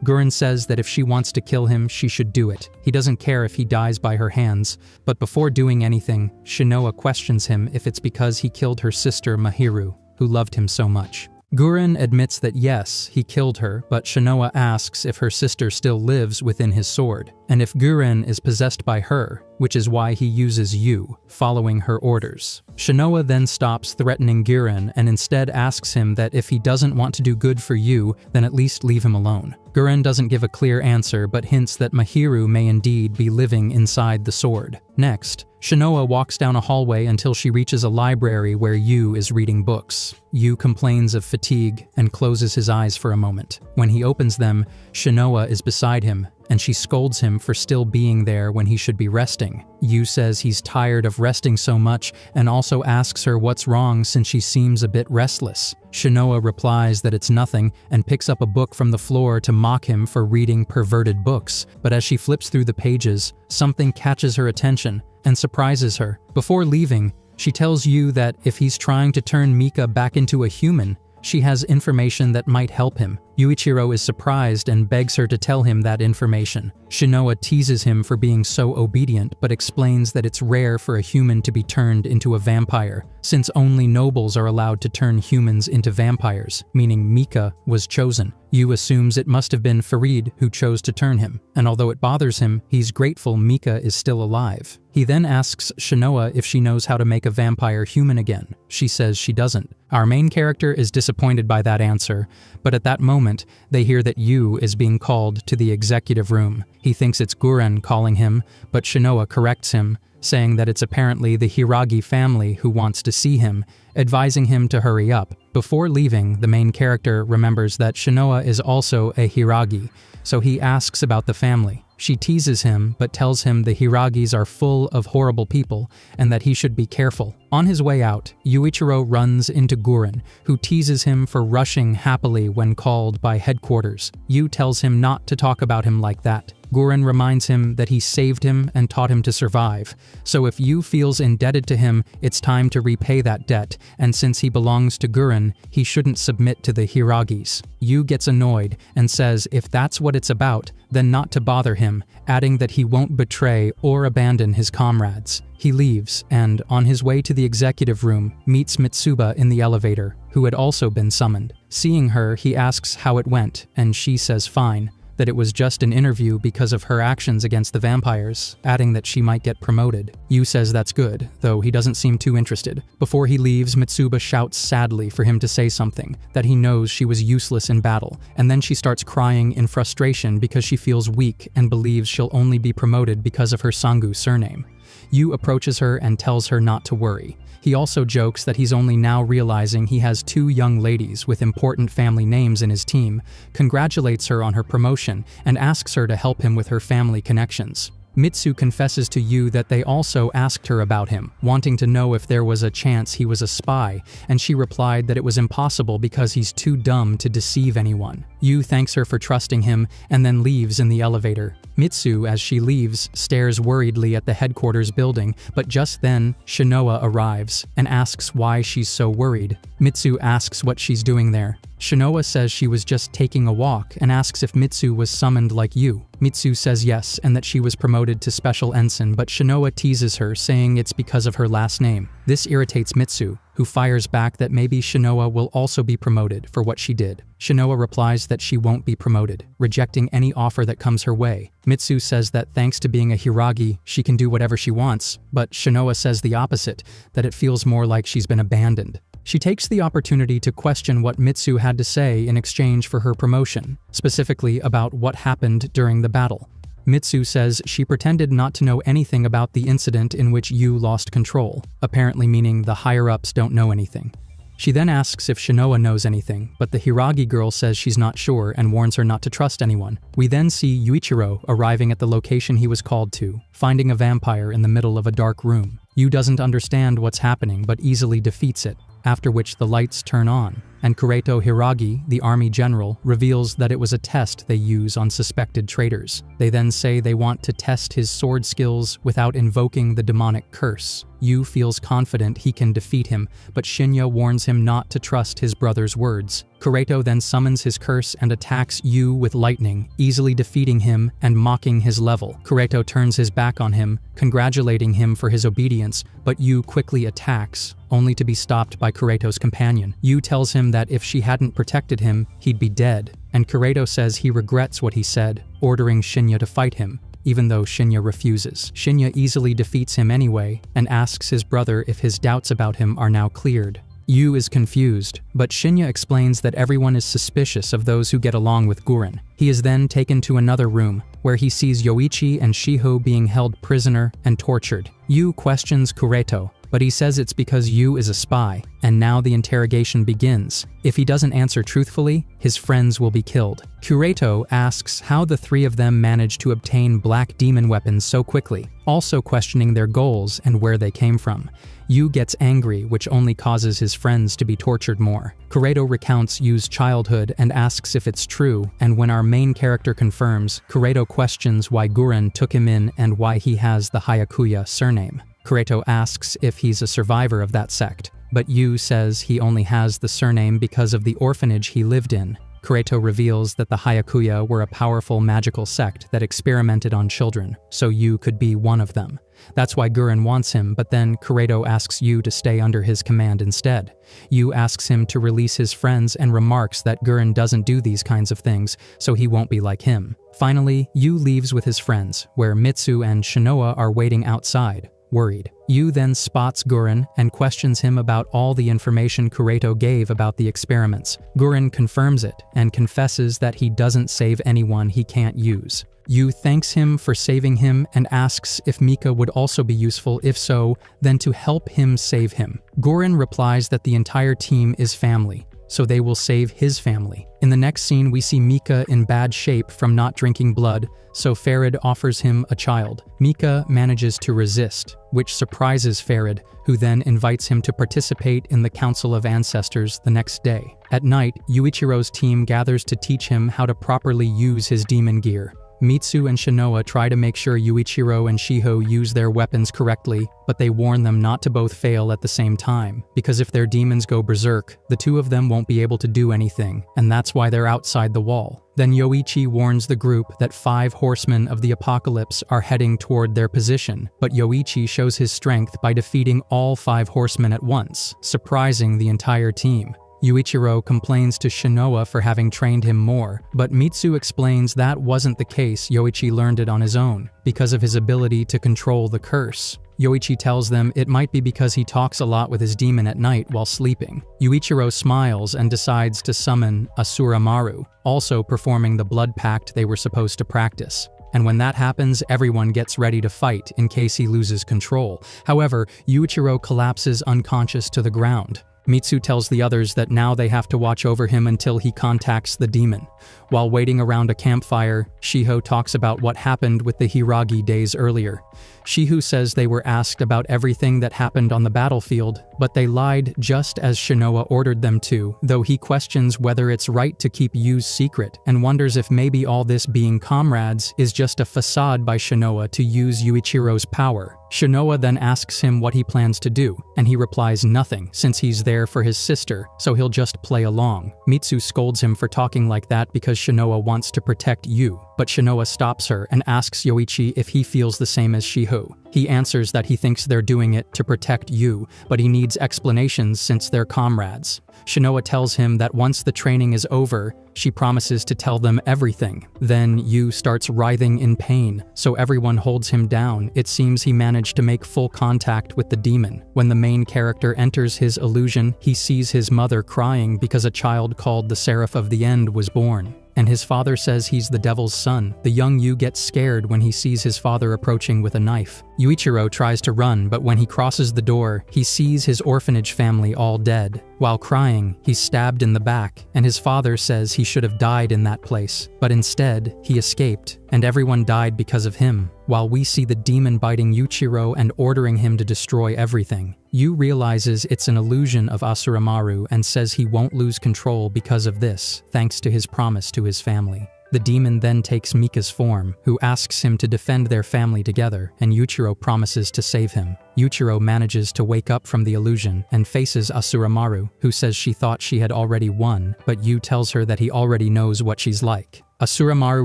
Gurren says that if she wants to kill him, she should do it. He doesn't care if he dies by her hands. But before doing anything, Shinoa questions him if it's because he killed her sister Mahiru, who loved him so much. Gurren admits that yes, he killed her, but Shinoa asks if her sister still lives within his sword, and if Gurren is possessed by her, which is why he uses Yu, following her orders. Shinoa then stops threatening Gurren and instead asks him that if he doesn't want to do good for Yu, then at least leave him alone. Gurren doesn't give a clear answer but hints that Mahiru may indeed be living inside the sword. Next, Shinoa walks down a hallway until she reaches a library where Yu is reading books. Yu complains of fatigue and closes his eyes for a moment. When he opens them, Shinoa is beside him, and she scolds him for still being there when he should be resting. Yu says he's tired of resting so much and also asks her what's wrong since she seems a bit restless. Shinoa replies that it's nothing and picks up a book from the floor to mock him for reading perverted books. But as she flips through the pages, something catches her attention and surprises her. Before leaving, she tells Yu that if he's trying to turn Mika back into a human, she has information that might help him. Yuichiro is surprised and begs her to tell him that information. Shinoa teases him for being so obedient but explains that it's rare for a human to be turned into a vampire, since only nobles are allowed to turn humans into vampires, meaning Mika was chosen. Yu assumes it must have been Farid who chose to turn him, and although it bothers him, he's grateful Mika is still alive. He then asks Shinoa if she knows how to make a vampire human again. She says she doesn't. Our main character is disappointed by that answer, but at that moment, they hear that Yu is being called to the executive room. He thinks it's Guren calling him, but Shinoa corrects him, saying that it's apparently the Hiragi family who wants to see him, advising him to hurry up. Before leaving, the main character remembers that Shinoa is also a Hiragi, so he asks about the family. She teases him, but tells him the Hiragis are full of horrible people and that he should be careful. On his way out, Yuichiro runs into Guren, who teases him for rushing happily when called by headquarters. Yu tells him not to talk about him like that. Guren reminds him that he saved him and taught him to survive, so if Yu feels indebted to him, it's time to repay that debt, and since he belongs to Guren, he shouldn't submit to the Hiragis. Yu gets annoyed and says if that's what it's about, then not to bother him, adding that he won't betray or abandon his comrades. He leaves, and on his way to the executive room, meets Mitsuba in the elevator, who had also been summoned. Seeing her, he asks how it went, and she says fine, that it was just an interview because of her actions against the vampires, adding that she might get promoted. Yu says that's good, though he doesn't seem too interested. Before he leaves, Mitsuba shouts sadly for him to say something, that he knows she was useless in battle, and then she starts crying in frustration because she feels weak and believes she'll only be promoted because of her Sangu surname. Yu approaches her and tells her not to worry. He also jokes that he's only now realizing he has 2 young ladies with important family names in his team, congratulates her on her promotion, and asks her to help him with her family connections. Mitsu confesses to Yu that they also asked her about him, wanting to know if there was a chance he was a spy, and she replied that it was impossible because he's too dumb to deceive anyone. Yu thanks her for trusting him and then leaves in the elevator. Mitsu, as she leaves, stares worriedly at the headquarters building, but just then, Shinoa arrives and asks why she's so worried. Mitsu asks what she's doing there. Shinoa says she was just taking a walk and asks if Mitsu was summoned like Yu. Mitsu says yes and that she was promoted to special ensign, but Shinoa teases her, saying it's because of her last name. This irritates Mitsu, who fires back that maybe Shinoa will also be promoted for what she did. Shinoa replies that she won't be promoted, rejecting any offer that comes her way. Mitsu says that thanks to being a Hiragi, she can do whatever she wants, but Shinoa says the opposite, that it feels more like she's been abandoned. She takes the opportunity to question what Mitsu had to say in exchange for her promotion, specifically about what happened during the battle. Mitsu says she pretended not to know anything about the incident in which Yu lost control, apparently meaning the higher-ups don't know anything. She then asks if Shinoa knows anything, but the Hiragi girl says she's not sure and warns her not to trust anyone. We then see Yuichiro arriving at the location he was called to, finding a vampire in the middle of a dark room. Yu doesn't understand what's happening but easily defeats it, after which the lights turn on, and Kureto Hiragi, the army general, reveals that it was a test they use on suspected traitors. They then say they want to test his sword skills without invoking the demonic curse. Yu feels confident he can defeat him, but Shinya warns him not to trust his brother's words. Kureto then summons his curse and attacks Yu with lightning, easily defeating him and mocking his level. Kureto turns his back on him, congratulating him for his obedience, but Yu quickly attacks, only to be stopped by Kureto's companion. Yu tells him that if she hadn't protected him, he'd be dead, and Kureto says he regrets what he said, ordering Shinya to fight him, even though Shinya refuses. Shinya easily defeats him anyway, and asks his brother if his doubts about him are now cleared. Yu is confused, but Shinya explains that everyone is suspicious of those who get along with Guren. He is then taken to another room, where he sees Yoichi and Shiho being held prisoner and tortured. Yu questions Kureto, but he says it's because Yu is a spy, and now the interrogation begins. If he doesn't answer truthfully, his friends will be killed. Kureto asks how the 3 of them managed to obtain black demon weapons so quickly, also questioning their goals and where they came from. Yu gets angry, which only causes his friends to be tortured more. Kureto recounts Yu's childhood and asks if it's true, and when our main character confirms, Kureto questions why Guren took him in and why he has the Hayakuya surname. Kureto asks if he's a survivor of that sect, but Yu says he only has the surname because of the orphanage he lived in. Kureto reveals that the Hyakuya were a powerful magical sect that experimented on children, so Yu could be one of them. That's why Gurren wants him, but then Kureto asks Yu to stay under his command instead. Yu asks him to release his friends and remarks that Gurren doesn't do these kinds of things, so he won't be like him. Finally, Yu leaves with his friends, where Mitsu and Shinoa are waiting outside, worried. Yu then spots Gurren and questions him about all the information Kureto gave about the experiments. Gurren confirms it and confesses that he doesn't save anyone he can't use. Yu thanks him for saving him and asks if Mika would also be useful. If so, then to help him save him. Gurren replies that the entire team is family, so they will save his family. In the next scene, we see Mika in bad shape from not drinking blood, so Farid offers him a child. Mika manages to resist, which surprises Farid, who then invites him to participate in the Council of Ancestors the next day. At night, Yuichiro's team gathers to teach him how to properly use his demon gear. Mitsu and Shinoa try to make sure Yuichiro and Shiho use their weapons correctly, but they warn them not to both fail at the same time, because if their demons go berserk, the two of them won't be able to do anything, and that's why they're outside the wall. Then Yoichi warns the group that 5 horsemen of the apocalypse are heading toward their position, but Yoichi shows his strength by defeating all 5 horsemen at once, surprising the entire team. Yuichiro complains to Shinoa for having trained him more, but Mitsu explains that wasn't the case. Yoichi learned it on his own, because of his ability to control the curse. Yoichi tells them it might be because he talks a lot with his demon at night while sleeping. Yuichiro smiles and decides to summon Asura Maru, also performing the blood pact they were supposed to practice. And when that happens, everyone gets ready to fight in case he loses control. However, Yuichiro collapses unconscious to the ground. Mitsu tells the others that now they have to watch over him until he contacts the demon. While waiting around a campfire, Shiho talks about what happened with the Hiragi days earlier. Shiho says they were asked about everything that happened on the battlefield, but they lied just as Shinoa ordered them to, though he questions whether it's right to keep Yu's secret and wonders if maybe all this being comrades is just a facade by Shinoa to use Yuichiro's power. Shinoa then asks him what he plans to do, and he replies nothing since he's there for his sister, so he'll just play along. Mitsu scolds him for talking like that because Shinoa wants to protect Yu, but Shinoa stops her and asks Yoichi if he feels the same as Shiho. He answers that he thinks they're doing it to protect Yu, but he needs explanations since they're comrades. Shinoa tells him that once the training is over, she promises to tell them everything. Then Yu starts writhing in pain, so everyone holds him down. It seems he managed to make full contact with the demon. When the main character enters his illusion, he sees his mother crying because a child called the Seraph of the End was born. And his father says he's the devil's son. The young Yu gets scared when he sees his father approaching with a knife. Yuichiro tries to run, but when he crosses the door, he sees his orphanage family all dead. While crying, he's stabbed in the back, and his father says he should have died in that place. But instead, he escaped, and everyone died because of him. While we see the demon biting Yuichiro and ordering him to destroy everything, Yu realizes it's an illusion of Asura Maru and says he won't lose control because of this, thanks to his promise to his family. The demon then takes Mika's form, who asks him to defend their family together, and Yuichiro promises to save him. Yuichiro manages to wake up from the illusion and faces Asura Maru, who says she thought she had already won, but Yu tells her that he already knows what she's like. Asura Maru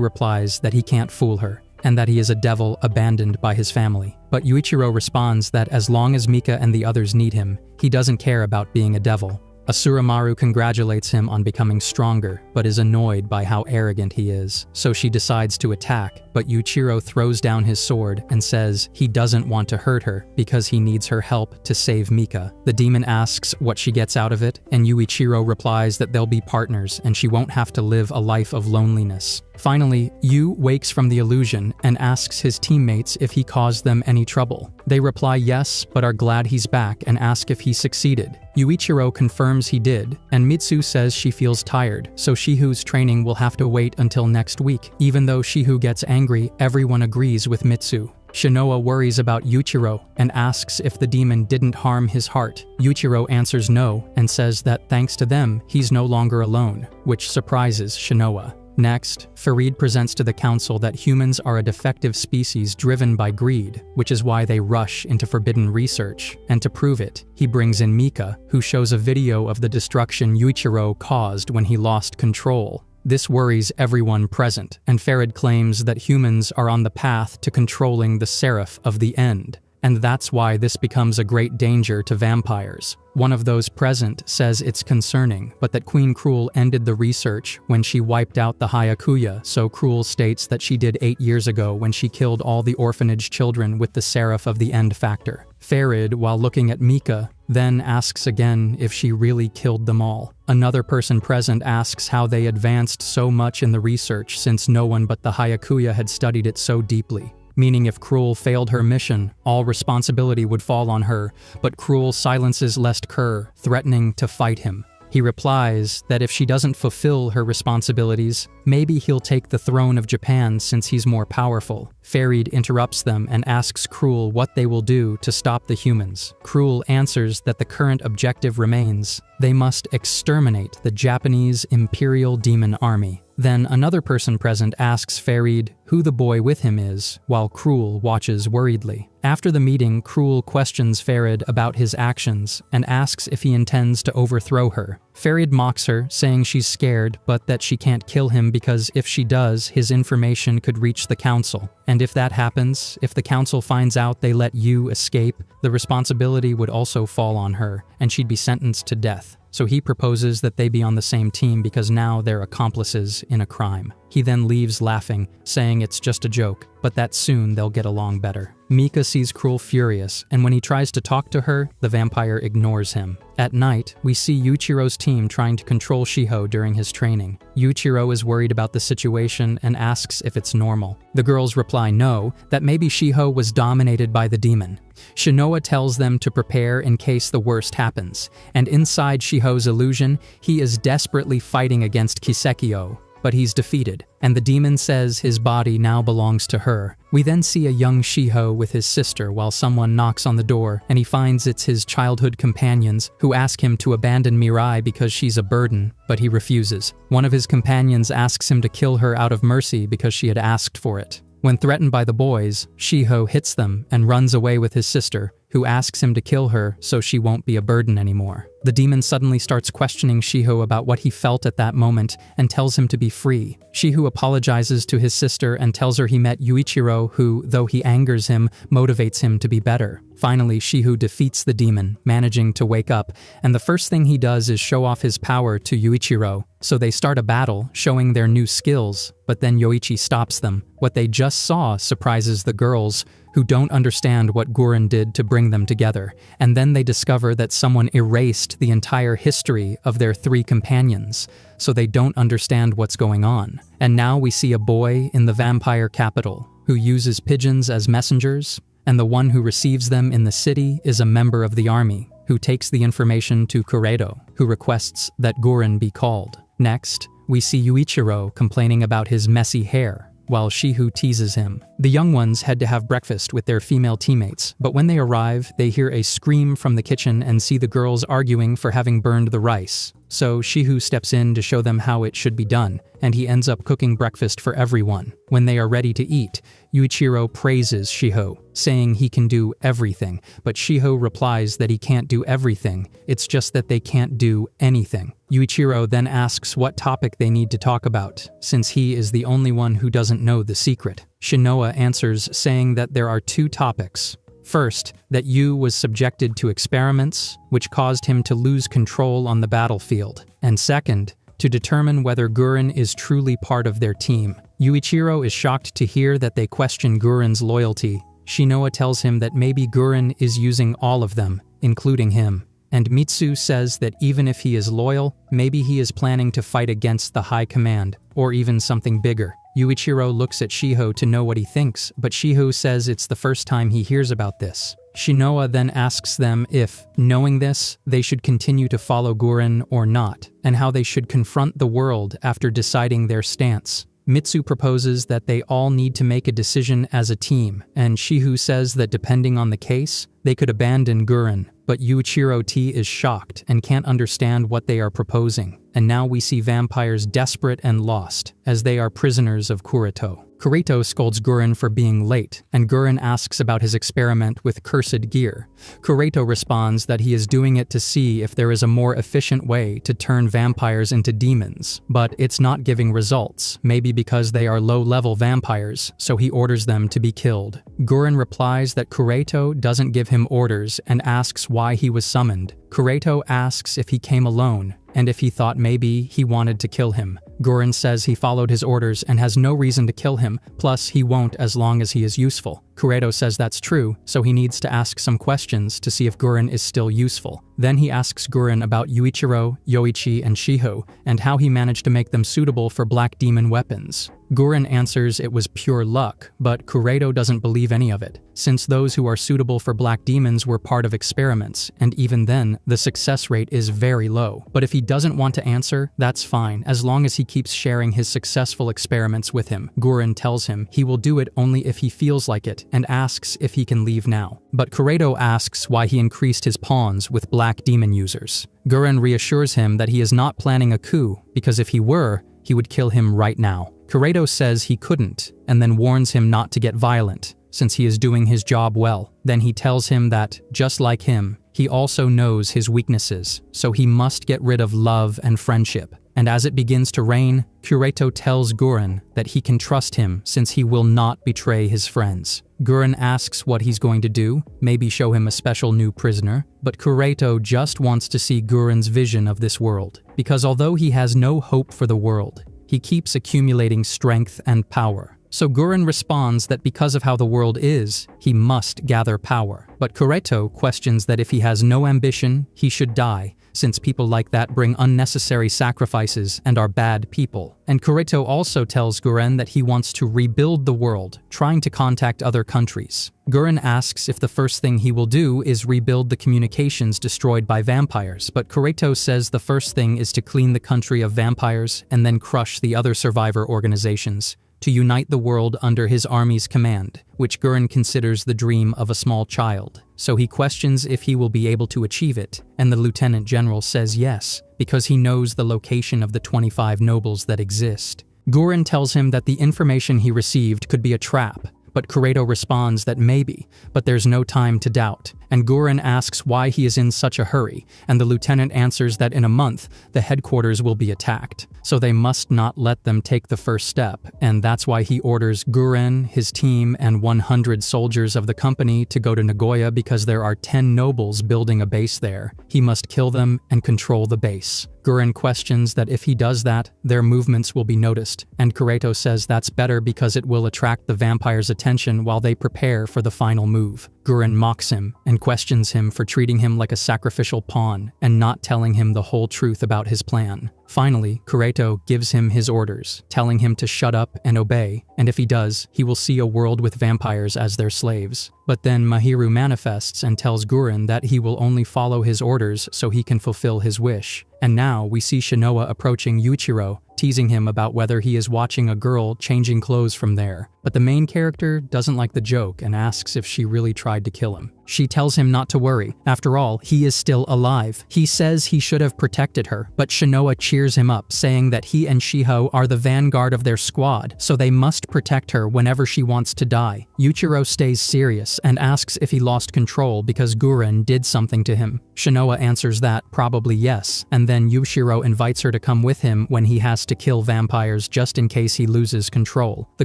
replies that he can't fool her, and that he is a devil abandoned by his family. But Yuichiro responds that as long as Mika and the others need him, he doesn't care about being a devil. Asura Maru congratulates him on becoming stronger, but is annoyed by how arrogant he is, so she decides to attack, but Yuichiro throws down his sword and says he doesn't want to hurt her because he needs her help to save Mika. The demon asks what she gets out of it, and Yuichiro replies that they'll be partners and she won't have to live a life of loneliness. Finally, Yu wakes from the illusion and asks his teammates if he caused them any trouble. They reply yes, but are glad he's back and ask if he succeeded. Yuichiro confirms he did, and Mitsu says she feels tired, so Shihu's training will have to wait until next week. Even though Shihu gets angry, everyone agrees with Mitsu. Shinoa worries about Yuichiro and asks if the demon didn't harm his heart. Yuichiro answers no and says that thanks to them, he's no longer alone, which surprises Shinoa. Next, Farid presents to the council that humans are a defective species driven by greed, which is why they rush into forbidden research. And to prove it, he brings in Mika, who shows a video of the destruction Yuichiro caused when he lost control. This worries everyone present, and Farid claims that humans are on the path to controlling the Seraph of the End, and that's why this becomes a great danger to vampires. One of those present says it's concerning, but that Queen Cruel ended the research when she wiped out the Hayakuya, so Cruel states that she did 8 years ago when she killed all the orphanage children with the Seraph of the End factor. Farid, while looking at Mika, then asks again if she really killed them all. Another person present asks how they advanced so much in the research since no one but the Hayakuya had studied it so deeply. Meaning if Cruel failed her mission, all responsibility would fall on her, but Cruel silences Lest Kerr, threatening to fight him. He replies that if she doesn't fulfill her responsibilities, maybe he'll take the throne of Japan since he's more powerful. Farid interrupts them and asks Cruel what they will do to stop the humans. Cruel answers that the current objective remains. They must exterminate the Japanese Imperial Demon Army. Then another person present asks Farid who the boy with him is, while Cruel watches worriedly. After the meeting, Cruel questions Farid about his actions and asks if he intends to overthrow her. Farid mocks her, saying she's scared, but that she can't kill him because if she does, his information could reach the council. And if that happens, if the council finds out they let you escape, the responsibility would also fall on her, and she'd be sentenced to death. So he proposes that they be on the same team because now they're accomplices in a crime. He then leaves laughing, saying it's just a joke, but that soon they'll get along better. Mika sees Cruel furious, and when he tries to talk to her, the vampire ignores him. At night, we see Yuichiro's team trying to control Shiho during his training. Yuichiro is worried about the situation and asks if it's normal. The girls reply no, that maybe Shiho was dominated by the demon. Shinoa tells them to prepare in case the worst happens, and inside Shiho's illusion, he is desperately fighting against Kisekio, but he's defeated, and the demon says his body now belongs to her. We then see a young Shiho with his sister while someone knocks on the door, and he finds it's his childhood companions who ask him to abandon Mirai because she's a burden, but he refuses. One of his companions asks him to kill her out of mercy because she had asked for it. When threatened by the boys, Shiho hits them and runs away with his sister, who asks him to kill her so she won't be a burden anymore. The demon suddenly starts questioning Shiho about what he felt at that moment and tells him to be free. Shiho apologizes to his sister and tells her he met Yuichiro who, though he angers him, motivates him to be better. Finally, Shiho defeats the demon, managing to wake up, and the first thing he does is show off his power to Yuichiro. So they start a battle, showing their new skills, but then Yoichi stops them. What they just saw surprises the girls, who don't understand what Gurren did to bring them together, and then they discover that someone erased the entire history of their 3 companions, so they don't understand what's going on. And now we see a boy in the vampire capital, who uses pigeons as messengers, and the one who receives them in the city is a member of the army, who takes the information to Kuredo, who requests that Gurren be called. Next, we see Yuichiro complaining about his messy hair, while Shiho teases him. The young ones head to have breakfast with their female teammates, but when they arrive, they hear a scream from the kitchen and see the girls arguing for having burned the rice. So Shiho steps in to show them how it should be done, and he ends up cooking breakfast for everyone. When they are ready to eat, Yuichiro praises Shiho, saying he can do everything, but Shiho replies that he can't do everything, it's just that they can't do anything. Yuichiro then asks what topic they need to talk about, since he is the only one who doesn't know the secret. Shinoa answers saying that there are 2 topics. First, that Yu was subjected to experiments, which caused him to lose control on the battlefield. And second, to determine whether Gurren is truly part of their team. Yuichiro is shocked to hear that they question Gurren's loyalty. Shinoa tells him that maybe Gurren is using all of them, including him. And Mitsu says that even if he is loyal, maybe he is planning to fight against the High Command, or even something bigger. Yuichiro looks at Shiho to know what he thinks, but Shiho says it's the first time he hears about this. Shinoa then asks them if, knowing this, they should continue to follow Gurren or not, and how they should confront the world after deciding their stance. Mitsu proposes that they all need to make a decision as a team, and Shiho says that depending on the case, they could abandon Gurren, but Yuichiro T is shocked and can't understand what they are proposing. And now we see vampires desperate and lost, as they are prisoners of Kurito. Kurito scolds Gurren for being late, and Gurren asks about his experiment with cursed gear. Kurito responds that he is doing it to see if there is a more efficient way to turn vampires into demons, but it's not giving results, maybe because they are low-level vampires, so he orders them to be killed. Gurren replies that Kurito doesn't give him orders and asks why he was summoned. Kurito asks if he came alone, and if he thought maybe he wanted to kill him. Gurren says he followed his orders and has no reason to kill him, plus he won't as long as he is useful. Kurito says that's true, so he needs to ask some questions to see if Gurren is still useful. Then he asks Gurren about Yuichiro, Yoichi, and Shiho, and how he managed to make them suitable for black demon weapons. Gurren answers it was pure luck, but Kurito doesn't believe any of it, since those who are suitable for black demons were part of experiments, and even then, the success rate is very low. But if he doesn't want to answer, that's fine, as long as he keeps sharing his successful experiments with him. Gurren tells him he will do it only if he feels like it, and asks if he can leave now. But Kurito asks why he increased his pawns with black demon users. Gurren reassures him that he is not planning a coup, because if he were, he would kill him right now. Kurito says he couldn't, and then warns him not to get violent, since he is doing his job well. Then he tells him that, just like him, he also knows his weaknesses, so he must get rid of love and friendship. And as it begins to rain, Kurito tells Gurren that he can trust him since he will not betray his friends. Gurren asks what he's going to do, maybe show him a special new prisoner, but Kurito just wants to see Gurren's vision of this world, because although he has no hope for the world, he keeps accumulating strength and power. So Gurren responds that because of how the world is, he must gather power. But Kurito questions that if he has no ambition, he should die, since people like that bring unnecessary sacrifices and are bad people. And Kurito also tells Gurren that he wants to rebuild the world, trying to contact other countries. Gurren asks if the first thing he will do is rebuild the communications destroyed by vampires, but Kurito says the first thing is to clean the country of vampires and then crush the other survivor organizations, to unite the world under his army's command, which Gurren considers the dream of a small child. So he questions if he will be able to achieve it, and the lieutenant general says yes, because he knows the location of the 25 nobles that exist. Gurren tells him that the information he received could be a trap, but Kurito responds that maybe, but there's no time to doubt. And Gurren asks why he is in such a hurry, and the lieutenant answers that in a month, the headquarters will be attacked. So they must not let them take the first step, and that's why he orders Gurren, his team, and 100 soldiers of the company to go to Nagoya because there are 10 nobles building a base there. He must kill them and control the base. Gurren questions that if he does that, their movements will be noticed, and Kurito says that's better because it will attract the vampires' attention while they prepare for the final move. Gurren mocks him and questions him for treating him like a sacrificial pawn and not telling him the whole truth about his plan. Finally, Kurito gives him his orders, telling him to shut up and obey, and if he does, he will see a world with vampires as their slaves. But then Mahiru manifests and tells Gurren that he will only follow his orders so he can fulfill his wish. And now we see Shinoa approaching Yuichiro, teasing him about whether he is watching a girl changing clothes from there. But the main character doesn't like the joke and asks if she really tried to kill him. She tells him not to worry. After all, he is still alive. He says he should have protected her, but Shinoa cheers him up, saying that he and Shiho are the vanguard of their squad, so they must protect her whenever she wants to die. Yuichiro stays serious and asks if he lost control because Gurren did something to him. Shinoa answers that probably yes, and then Yuichiro invites her to come with him when he has to kill vampires just in case he loses control. The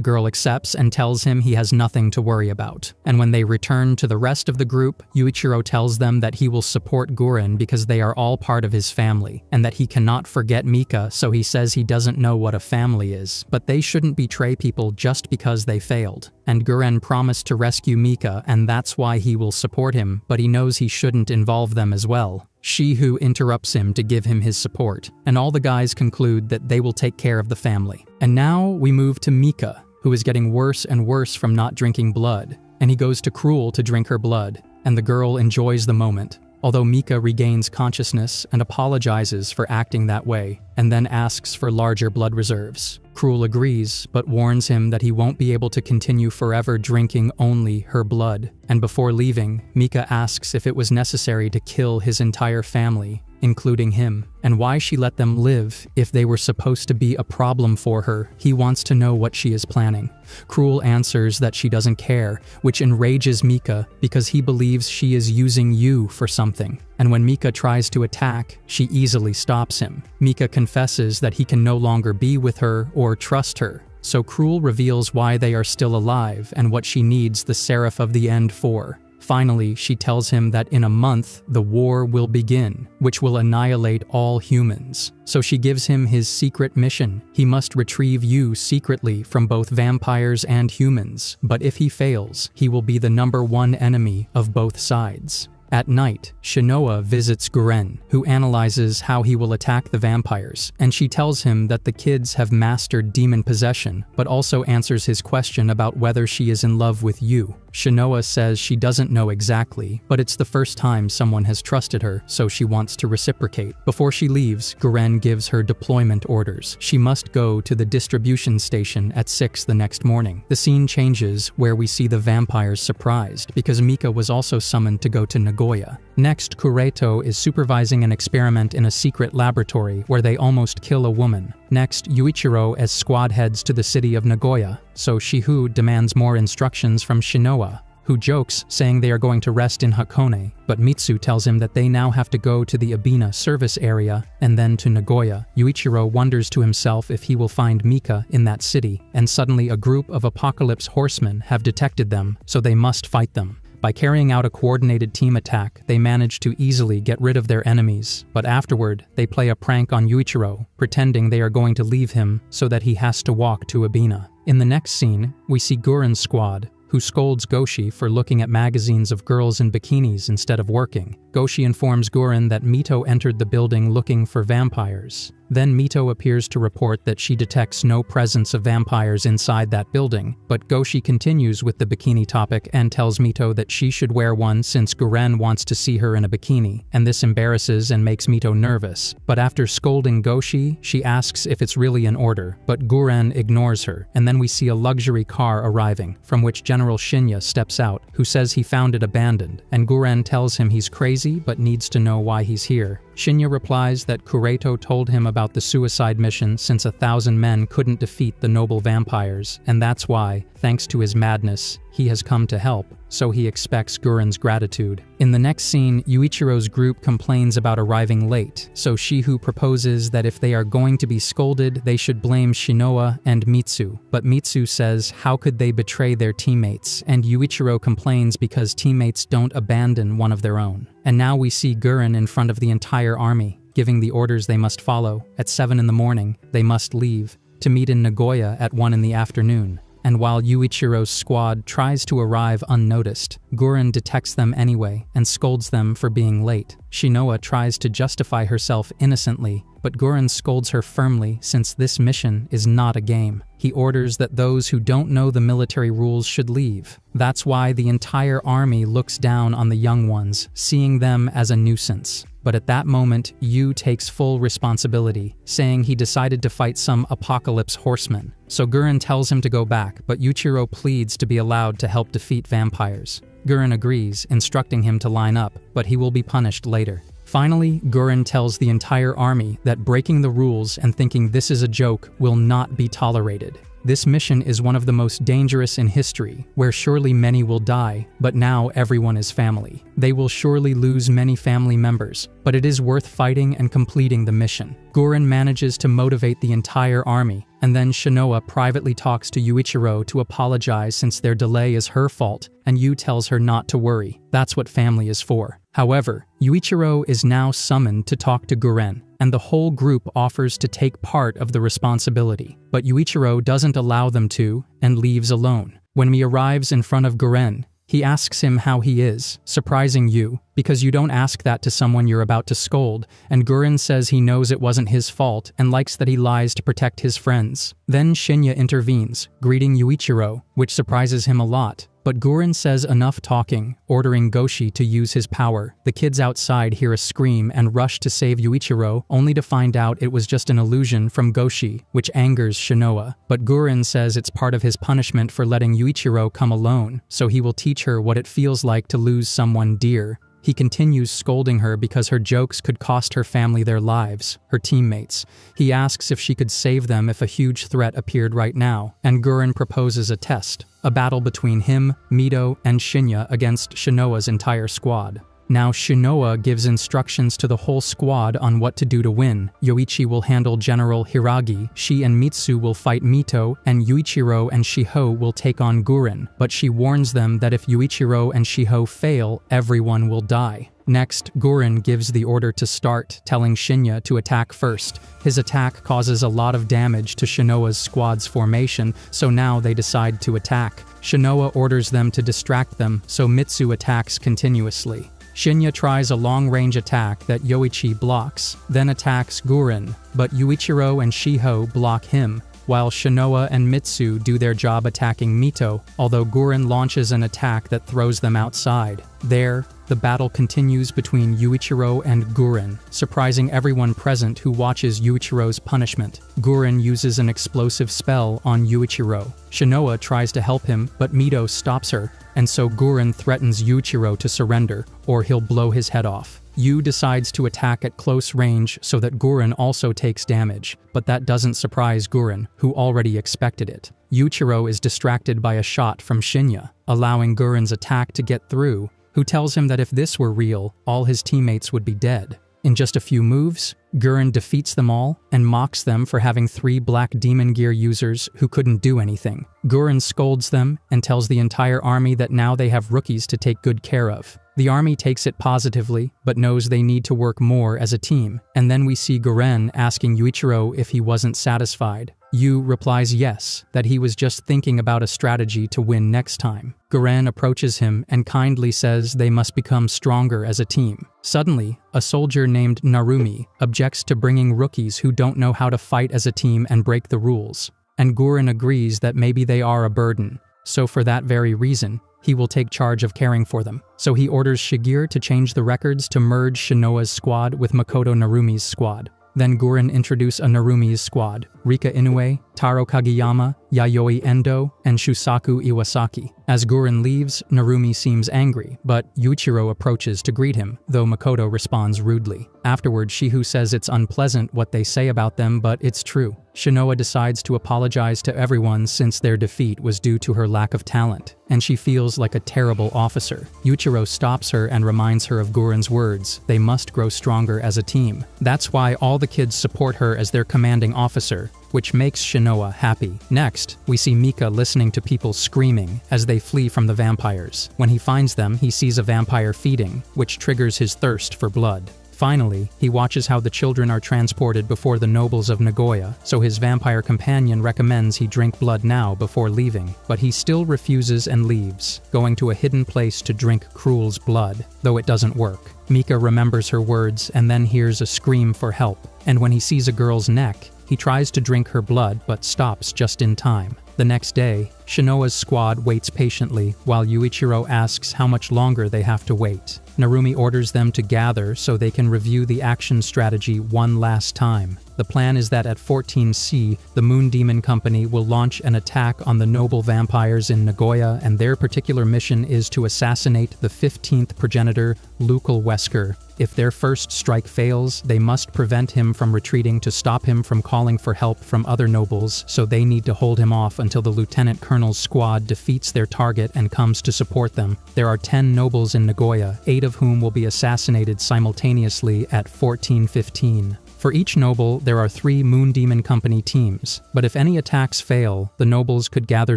girl accepts and tells him he has nothing to worry about. And when they return to the rest of the group, Yuichiro tells them that he will support Gurren because they are all part of his family, and that he cannot forget Mika, so he says he doesn't know what a family is, but they shouldn't betray people just because they failed. And Gurren promised to rescue Mika, and that's why he will support him, but he knows he shouldn't involve them as well. Shiho interrupts him to give him his support, and all the guys conclude that they will take care of the family. And now we move to Mika, who is getting worse and worse from not drinking blood, and he goes to Cruel to drink her blood, and the girl enjoys the moment. although Mika regains consciousness and apologizes for acting that way, and then asks for larger blood reserves. Cruel agrees, but warns him that he won't be able to continue forever drinking only her blood. And before leaving, Mika asks if it was necessary to kill his entire family, including him, and why she let them live if they were supposed to be a problem for her. He wants to know what she is planning. Cruel answers that she doesn't care, which enrages Mika because he believes she is using you for something. And when Mika tries to attack, she easily stops him. Mika confesses that he can no longer be with her or trust her. So Cruel reveals why they are still alive and what she needs the Seraph of the End for. Finally, she tells him that in a month, the war will begin, which will annihilate all humans. So she gives him his secret mission. He must retrieve you secretly from both vampires and humans, but if he fails, he will be the #1 enemy of both sides. At night, Shinoa visits Guren, who analyzes how he will attack the vampires, and she tells him that the kids have mastered demon possession, but also answers his question about whether she is in love with you. Shinoa says she doesn't know exactly, but it's the first time someone has trusted her, so she wants to reciprocate. Before she leaves, Guren gives her deployment orders. She must go to the distribution station at 6 the next morning. The scene changes, where we see the vampires surprised, because Mika was also summoned to go to Nagoya. Next, Kureto is supervising an experiment in a secret laboratory where they almost kill a woman. Next, Yuichiro as squad heads to the city of Nagoya, so Shihu demands more instructions from Shinoa, who jokes, saying they are going to rest in Hakone, but Mitsu tells him that they now have to go to the Abina service area and then to Nagoya. Yuichiro wonders to himself if he will find Mika in that city, and suddenly a group of Apocalypse horsemen have detected them, so they must fight them. By carrying out a coordinated team attack, they manage to easily get rid of their enemies, but afterward, they play a prank on Yuichiro, pretending they are going to leave him so that he has to walk to Abina. In the next scene, we see Guren's squad, who scolds Goshi for looking at magazines of girls in bikinis instead of working. Goshi informs Guren that Mito entered the building looking for vampires. Then Mito appears to report that she detects no presence of vampires inside that building, but Goshi continues with the bikini topic and tells Mito that she should wear one since Guren wants to see her in a bikini, and this embarrasses and makes Mito nervous. But after scolding Goshi, she asks if it's really an order, but Guren ignores her, and then we see a luxury car arriving, from which General Shinya steps out, who says he found it abandoned, and Guren tells him he's crazy but needs to know why he's here. Shinya replies that Kureto told him about the suicide mission since 1,000 men couldn't defeat the noble vampires, and that's why, thanks to his madness, he has come to help, so he expects Guren's gratitude. In the next scene, Yuichiro's group complains about arriving late, so Shihu proposes that if they are going to be scolded, they should blame Shinoa and Mitsu. But Mitsu says how could they betray their teammates, and Yuichiro complains because teammates don't abandon one of their own. And now we see Guren in front of the entire army, giving the orders they must follow. At 7 in the morning, they must leave, to meet in Nagoya at 1 in the afternoon. And while Yuichiro's squad tries to arrive unnoticed, Guren detects them anyway and scolds them for being late. Shinoa tries to justify herself innocently, but Guren scolds her firmly since this mission is not a game. He orders that those who don't know the military rules should leave. That's why the entire army looks down on the young ones, seeing them as a nuisance. But at that moment, Yu takes full responsibility, saying he decided to fight some Apocalypse horsemen. So Guren tells him to go back, but Yuichiro pleads to be allowed to help defeat vampires. Guren agrees, instructing him to line up, but he will be punished later. Finally, Guren tells the entire army that breaking the rules and thinking this is a joke will not be tolerated. This mission is one of the most dangerous in history, where surely many will die, but now everyone is family. They will surely lose many family members, but it is worth fighting and completing the mission. Guren manages to motivate the entire army, and then Shinoa privately talks to Yuichiro to apologize since their delay is her fault, and Yu tells her not to worry. That's what family is for. However, Yuichiro is now summoned to talk to Guren, and the whole group offers to take part of the responsibility. But Yuichiro doesn't allow them to, and leaves alone. When he arrives in front of Guren, he asks him how he is, surprising Yu, because you don't ask that to someone you're about to scold, and Guren says he knows it wasn't his fault and likes that he lies to protect his friends. Then Shinya intervenes, greeting Yuichiro, which surprises him a lot. But Guren says enough talking, ordering Goshi to use his power. The kids outside hear a scream and rush to save Yuichiro, only to find out it was just an illusion from Goshi, which angers Shinoa. But Guren says it's part of his punishment for letting Yuichiro come alone, so he will teach her what it feels like to lose someone dear. He continues scolding her because her jokes could cost her family their lives, her teammates. He asks if she could save them if a huge threat appeared right now, and Guren proposes a test, a battle between him, Mito, and Shinya against Shinoa's entire squad. Now Shinoa gives instructions to the whole squad on what to do to win. Yoichi will handle General Hiragi, she and Mitsu will fight Mito, and Yuichiro and Shiho will take on Guren, but she warns them that if Yuichiro and Shiho fail, everyone will die. Next, Guren gives the order to start, telling Shinya to attack first. His attack causes a lot of damage to Shinoa's squad's formation, so now they decide to attack. Shinoa orders them to distract them, so Mitsu attacks continuously. Shinya tries a long-range attack that Yoichi blocks, then attacks Guren, but Yuichiro and Shiho block him, while Shinoa and Mitsu do their job attacking Mito, although Guren launches an attack that throws them outside. There, the battle continues between Yuichiro and Guren, surprising everyone present who watches Yuichiro's punishment. Guren uses an explosive spell on Yuichiro. Shinoa tries to help him, but Mito stops her, and so Guren threatens Yuichiro to surrender, or he'll blow his head off. Yu decides to attack at close range so that Guren also takes damage, but that doesn't surprise Guren, who already expected it. Yuichiro is distracted by a shot from Shinya, allowing Guren's attack to get through, who tells him that if this were real, all his teammates would be dead. In just a few moves, Guren defeats them all and mocks them for having 3 Black Demon Gear users who couldn't do anything. Guren scolds them and tells the entire army that now they have rookies to take good care of. The army takes it positively, but knows they need to work more as a team. And then we see Guren asking Yuichiro if he wasn't satisfied. Yu replies yes, that he was just thinking about a strategy to win next time. Guren approaches him and kindly says they must become stronger as a team. Suddenly, a soldier named Narumi objects to bringing rookies who don't know how to fight as a team and break the rules. And Guren agrees that maybe they are a burden. So for that very reason, he will take charge of caring for them. So he orders Shigure to change the records to merge Shinoa's squad with Makoto Narumi's squad. Then Guren introduce a Narumi's squad, Rika Inoue, Taro Kageyama, Yayoi Endo, and Shusaku Iwasaki. As Guren leaves, Narumi seems angry, but Yuichiro approaches to greet him, though Makoto responds rudely. Afterwards, Shihu says it's unpleasant what they say about them, but it's true. Shinoa decides to apologize to everyone since their defeat was due to her lack of talent, and she feels like a terrible officer. Yuichiro stops her and reminds her of Guren's words, they must grow stronger as a team. That's why all the kids support her as their commanding officer, which makes Shinoa happy. Next, we see Mika listening to people screaming as they flee from the vampires. When he finds them, he sees a vampire feeding, which triggers his thirst for blood. Finally, he watches how the children are transported before the nobles of Nagoya, so his vampire companion recommends he drink blood now before leaving, but he still refuses and leaves, going to a hidden place to drink Cruel's blood, though it doesn't work. Mika remembers her words and then hears a scream for help, and when he sees a girl's neck, he tries to drink her blood but stops just in time. The next day, Shinoa's squad waits patiently while Yuichiro asks how much longer they have to wait. Narumi orders them to gather so they can review the action strategy one last time. The plan is that at 14C, the Moon Demon Company will launch an attack on the noble vampires in Nagoya, and their particular mission is to assassinate the 15th progenitor, Lukal Wesker. If their first strike fails, they must prevent him from retreating to stop him from calling for help from other nobles, so they need to hold him off until the Lieutenant Colonel's squad defeats their target and comes to support them. There are 10 nobles in Nagoya, 8 of whom will be assassinated simultaneously at 1415. For each noble, there are 3 Moon Demon Company teams, but if any attacks fail, the nobles could gather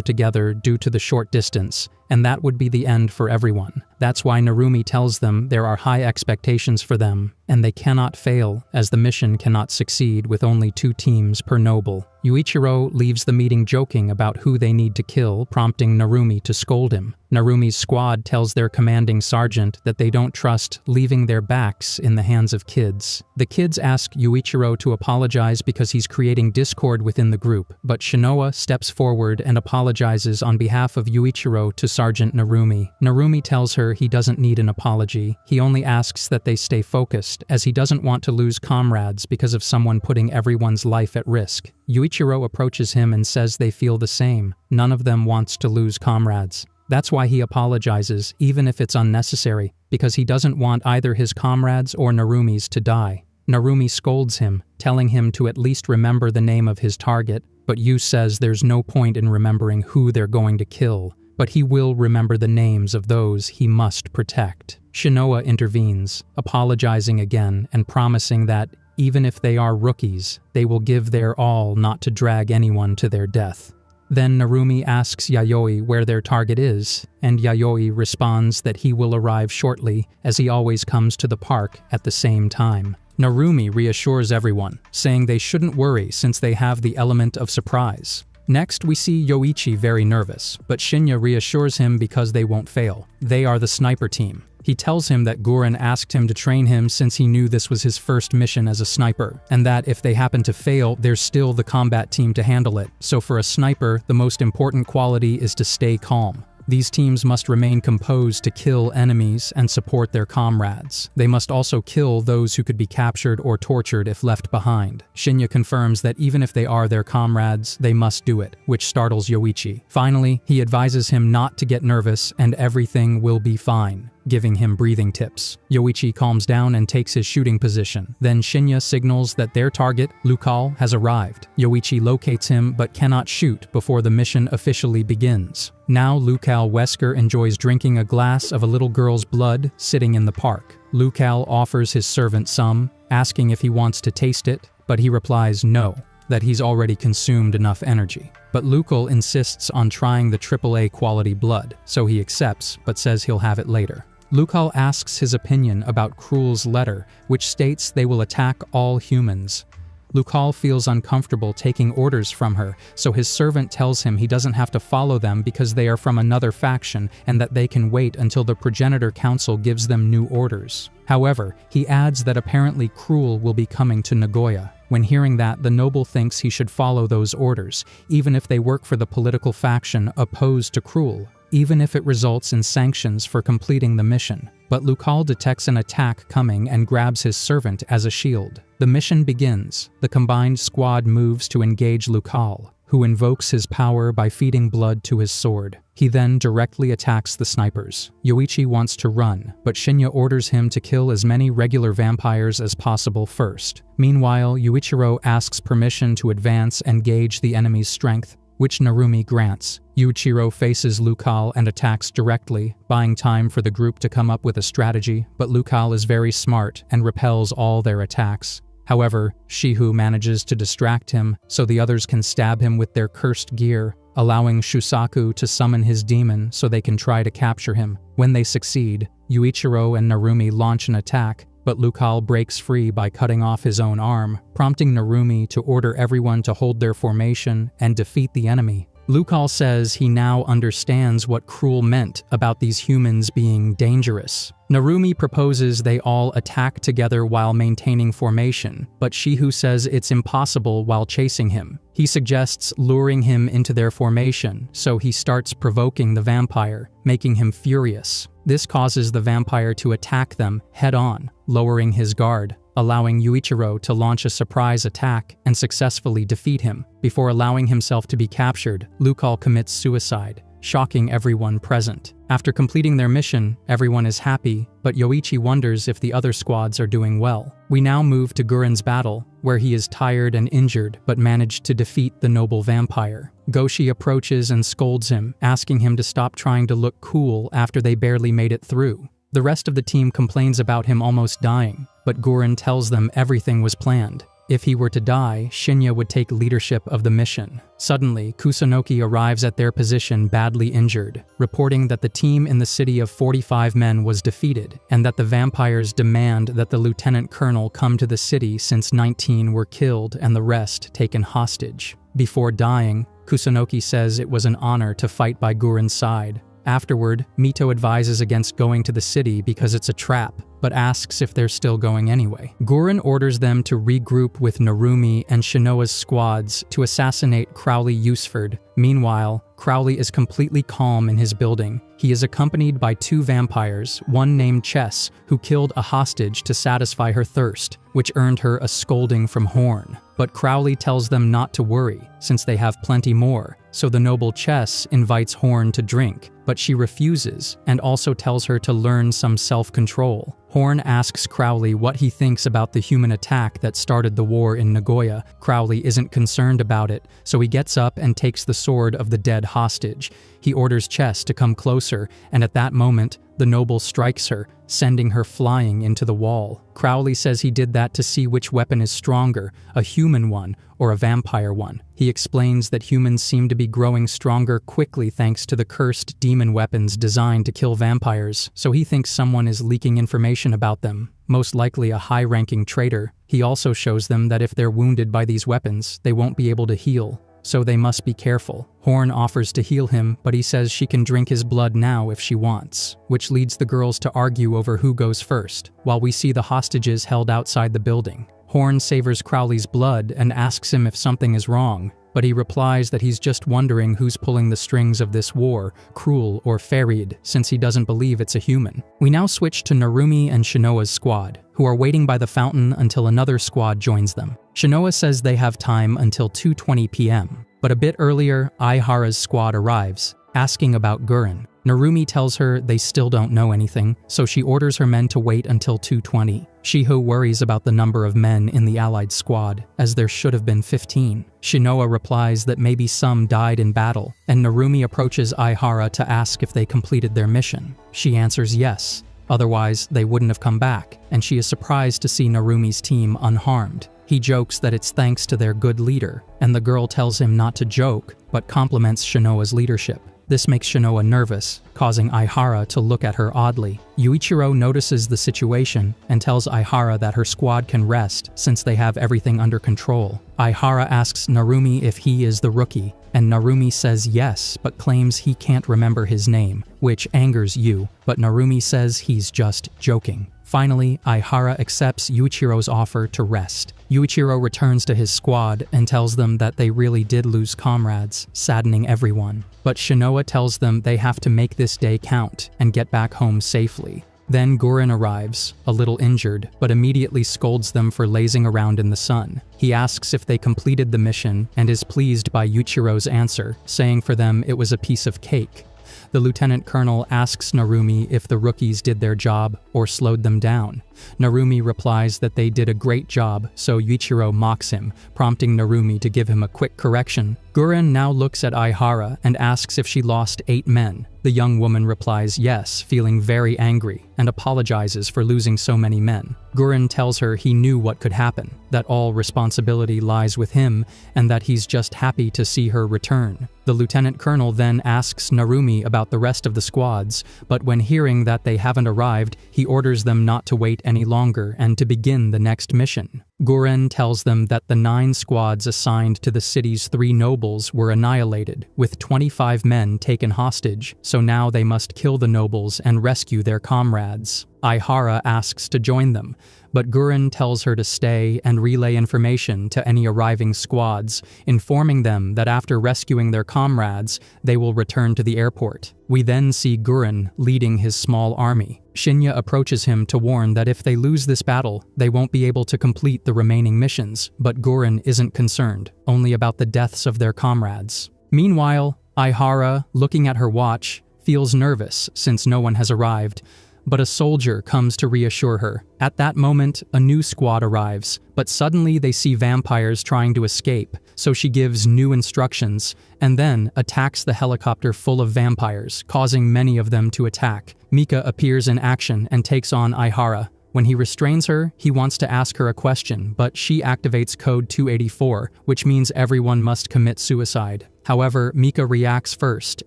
together due to the short distance, and that would be the end for everyone. That's why Narumi tells them there are high expectations for them, and they cannot fail, as the mission cannot succeed with only 2 teams per noble. Yuichiro leaves the meeting joking about who they need to kill, prompting Narumi to scold him. Narumi's squad tells their commanding sergeant that they don't trust leaving their backs in the hands of kids. The kids ask Yuichiro to apologize because he's creating discord within the group, but Shinoa steps forward and apologizes on behalf of Yuichiro to Sergeant Narumi. Narumi tells her he doesn't need an apology. He only asks that they stay focused, as he doesn't want to lose comrades because of someone putting everyone's life at risk. Yuichiro approaches him and says they feel the same. None of them wants to lose comrades. That's why he apologizes, even if it's unnecessary, because he doesn't want either his comrades or Narumi's to die. Narumi scolds him, telling him to at least remember the name of his target, but Yu says there's no point in remembering who they're going to kill, but he will remember the names of those he must protect. Shinoa intervenes, apologizing again and promising that, even if they are rookies, they will give their all not to drag anyone to their death. Then Narumi asks Yayoi where their target is, and Yayoi responds that he will arrive shortly, as he always comes to the park at the same time. Narumi reassures everyone, saying they shouldn't worry since they have the element of surprise. Next, we see Yoichi very nervous, but Shinya reassures him because they won't fail. They are the sniper team. He tells him that Guren asked him to train him since he knew this was his first mission as a sniper, and that if they happen to fail, there's still the combat team to handle it. So for a sniper, the most important quality is to stay calm. These teams must remain composed to kill enemies and support their comrades. They must also kill those who could be captured or tortured if left behind. Shinya confirms that even if they are their comrades, they must do it, which startles Yoichi. Finally, he advises him not to get nervous and everything will be fine, giving him breathing tips. Yoichi calms down and takes his shooting position. Then Shinya signals that their target, Lukal, has arrived. Yoichi locates him but cannot shoot before the mission officially begins. Now Lukal Wesker enjoys drinking a glass of a little girl's blood sitting in the park. Lukal offers his servant some, asking if he wants to taste it, but he replies no, that he's already consumed enough energy. But Lukal insists on trying the AAA quality blood, so he accepts but says he'll have it later. Lukal asks his opinion about Krul's letter, which states they will attack all humans. Lukal feels uncomfortable taking orders from her, so his servant tells him he doesn't have to follow them because they are from another faction and that they can wait until the Progenitor Council gives them new orders. However, he adds that apparently Krul will be coming to Nagoya. When hearing that, the noble thinks he should follow those orders, even if they work for the political faction opposed to Krul, even if it results in sanctions for completing the mission. But Lukal detects an attack coming and grabs his servant as a shield. The mission begins. The combined squad moves to engage Lukal, who invokes his power by feeding blood to his sword. He then directly attacks the snipers. Yoichi wants to run, but Shinya orders him to kill as many regular vampires as possible first. Meanwhile, Yuichiro asks permission to advance and gauge the enemy's strength, which Narumi grants. Yuichiro faces Lukal and attacks directly, buying time for the group to come up with a strategy, but Lukal is very smart and repels all their attacks. However, Shihu manages to distract him so the others can stab him with their cursed gear, allowing Shusaku to summon his demon so they can try to capture him. When they succeed, Yuichiro and Narumi launch an attack, but Lukal breaks free by cutting off his own arm, prompting Narumi to order everyone to hold their formation and defeat the enemy. Lukal says he now understands what Krul meant about these humans being dangerous. Narumi proposes they all attack together while maintaining formation, but Shihu says it's impossible while chasing him. He suggests luring him into their formation, so he starts provoking the vampire, making him furious. This causes the vampire to attack them head-on, lowering his guard, allowing Yuichiro to launch a surprise attack and successfully defeat him. Before allowing himself to be captured, Lukal commits suicide, shocking everyone present. After completing their mission, everyone is happy, but Yoichi wonders if the other squads are doing well. We now move to Guren's battle, where he is tired and injured but managed to defeat the noble vampire. Goshi approaches and scolds him, asking him to stop trying to look cool after they barely made it through. The rest of the team complains about him almost dying, but Guren tells them everything was planned. If he were to die, Shinya would take leadership of the mission. Suddenly, Kusunoki arrives at their position badly injured, reporting that the team in the city of 45 men was defeated, and that the vampires demand that the lieutenant colonel come to the city since 19 were killed and the rest taken hostage. Before dying, Kusunoki says it was an honor to fight by Guren's side. Afterward, Mito advises against going to the city because it's a trap, but asks if they're still going anyway. Guren orders them to regroup with Narumi and Shinoa's squads to assassinate Crowley Usford. Meanwhile, Crowley is completely calm in his building. He is accompanied by 2 vampires, one named Chess, who killed a hostage to satisfy her thirst, which earned her a scolding from Horn. But Crowley tells them not to worry, since they have plenty more, so the noble Chess invites Horn to drink, but she refuses and also tells her to learn some self-control. Horn asks Crowley what he thinks about the human attack that started the war in Nagoya. Crowley isn't concerned about it, so he gets up and takes the sword of the dead hostage. He orders Chess to come closer, and at that moment, the noble strikes her, sending her flying into the wall. Crowley says he did that to see which weapon is stronger, a human one or a vampire one. He explains that humans seem to be growing stronger quickly thanks to the cursed demon weapons designed to kill vampires, so he thinks someone is leaking information about them, most likely a high-ranking traitor. He also shows them that if they're wounded by these weapons, they won't be able to heal, so they must be careful. Horn offers to heal him, but he says she can drink his blood now if she wants, which leads the girls to argue over who goes first, while we see the hostages held outside the building. Horn savors Crowley's blood and asks him if something is wrong, but he replies that he's just wondering who's pulling the strings of this war, Cruel or Farid, since he doesn't believe it's a human. We now switch to Narumi and Shinoa's squad, who are waiting by the fountain until another squad joins them. Shinoa says they have time until 2:20 p.m., but a bit earlier, Aihara's squad arrives, asking about Guren. Narumi tells her they still don't know anything, so she orders her men to wait until 2:20. Shiho worries about the number of men in the allied squad, as there should have been 15. Shinoa replies that maybe some died in battle, and Narumi approaches Aihara to ask if they completed their mission. She answers yes, otherwise they wouldn't have come back, and she is surprised to see Narumi's team unharmed. He jokes that it's thanks to their good leader, and the girl tells him not to joke, but compliments Shinoa's leadership. This makes Shinoa nervous, causing Aihara to look at her oddly. Yuichiro notices the situation and tells Aihara that her squad can rest since they have everything under control. Aihara asks Narumi if he is the rookie, and Narumi says yes, but claims he can't remember his name, which angers Yu, but Narumi says he's just joking. Finally, Aihara accepts Yuichiro's offer to rest. Yuichiro returns to his squad and tells them that they really did lose comrades, saddening everyone. But Shinoa tells them they have to make this day count and get back home safely. Then Guren arrives, a little injured, but immediately scolds them for lazing around in the sun. He asks if they completed the mission and is pleased by Yuichiro's answer, saying for them it was a piece of cake. The lieutenant colonel asks Narumi if the rookies did their job or slowed them down. Narumi replies that they did a great job, so Yuichiro mocks him, prompting Narumi to give him a quick correction. Guren now looks at Aihara and asks if she lost 8 men. The young woman replies yes, feeling very angry, and apologizes for losing so many men. Guren tells her he knew what could happen, that all responsibility lies with him, and that he's just happy to see her return. The lieutenant colonel then asks Narumi about the rest of the squads, but when hearing that they haven't arrived, he orders them not to wait any longer and to begin the next mission. Guren tells them that the 9 squads assigned to the city's 3 nobles were annihilated, with 25 men taken hostage, so now they must kill the nobles and rescue their comrades. Aihara asks to join them, but Guren tells her to stay and relay information to any arriving squads, informing them that after rescuing their comrades, they will return to the airport. We then see Guren leading his small army. Shinya approaches him to warn that if they lose this battle, they won't be able to complete the remaining missions, but Guren isn't concerned, only about the deaths of their comrades. Meanwhile, Aihara, looking at her watch, feels nervous since no one has arrived, but a soldier comes to reassure her. At that moment, a new squad arrives, but suddenly they see vampires trying to escape, so she gives new instructions, and then attacks the helicopter full of vampires, causing many of them to attack. Mika appears in action and takes on Aihara, When he restrains her, he wants to ask her a question, but she activates Code 284, which means everyone must commit suicide. However, Mika reacts first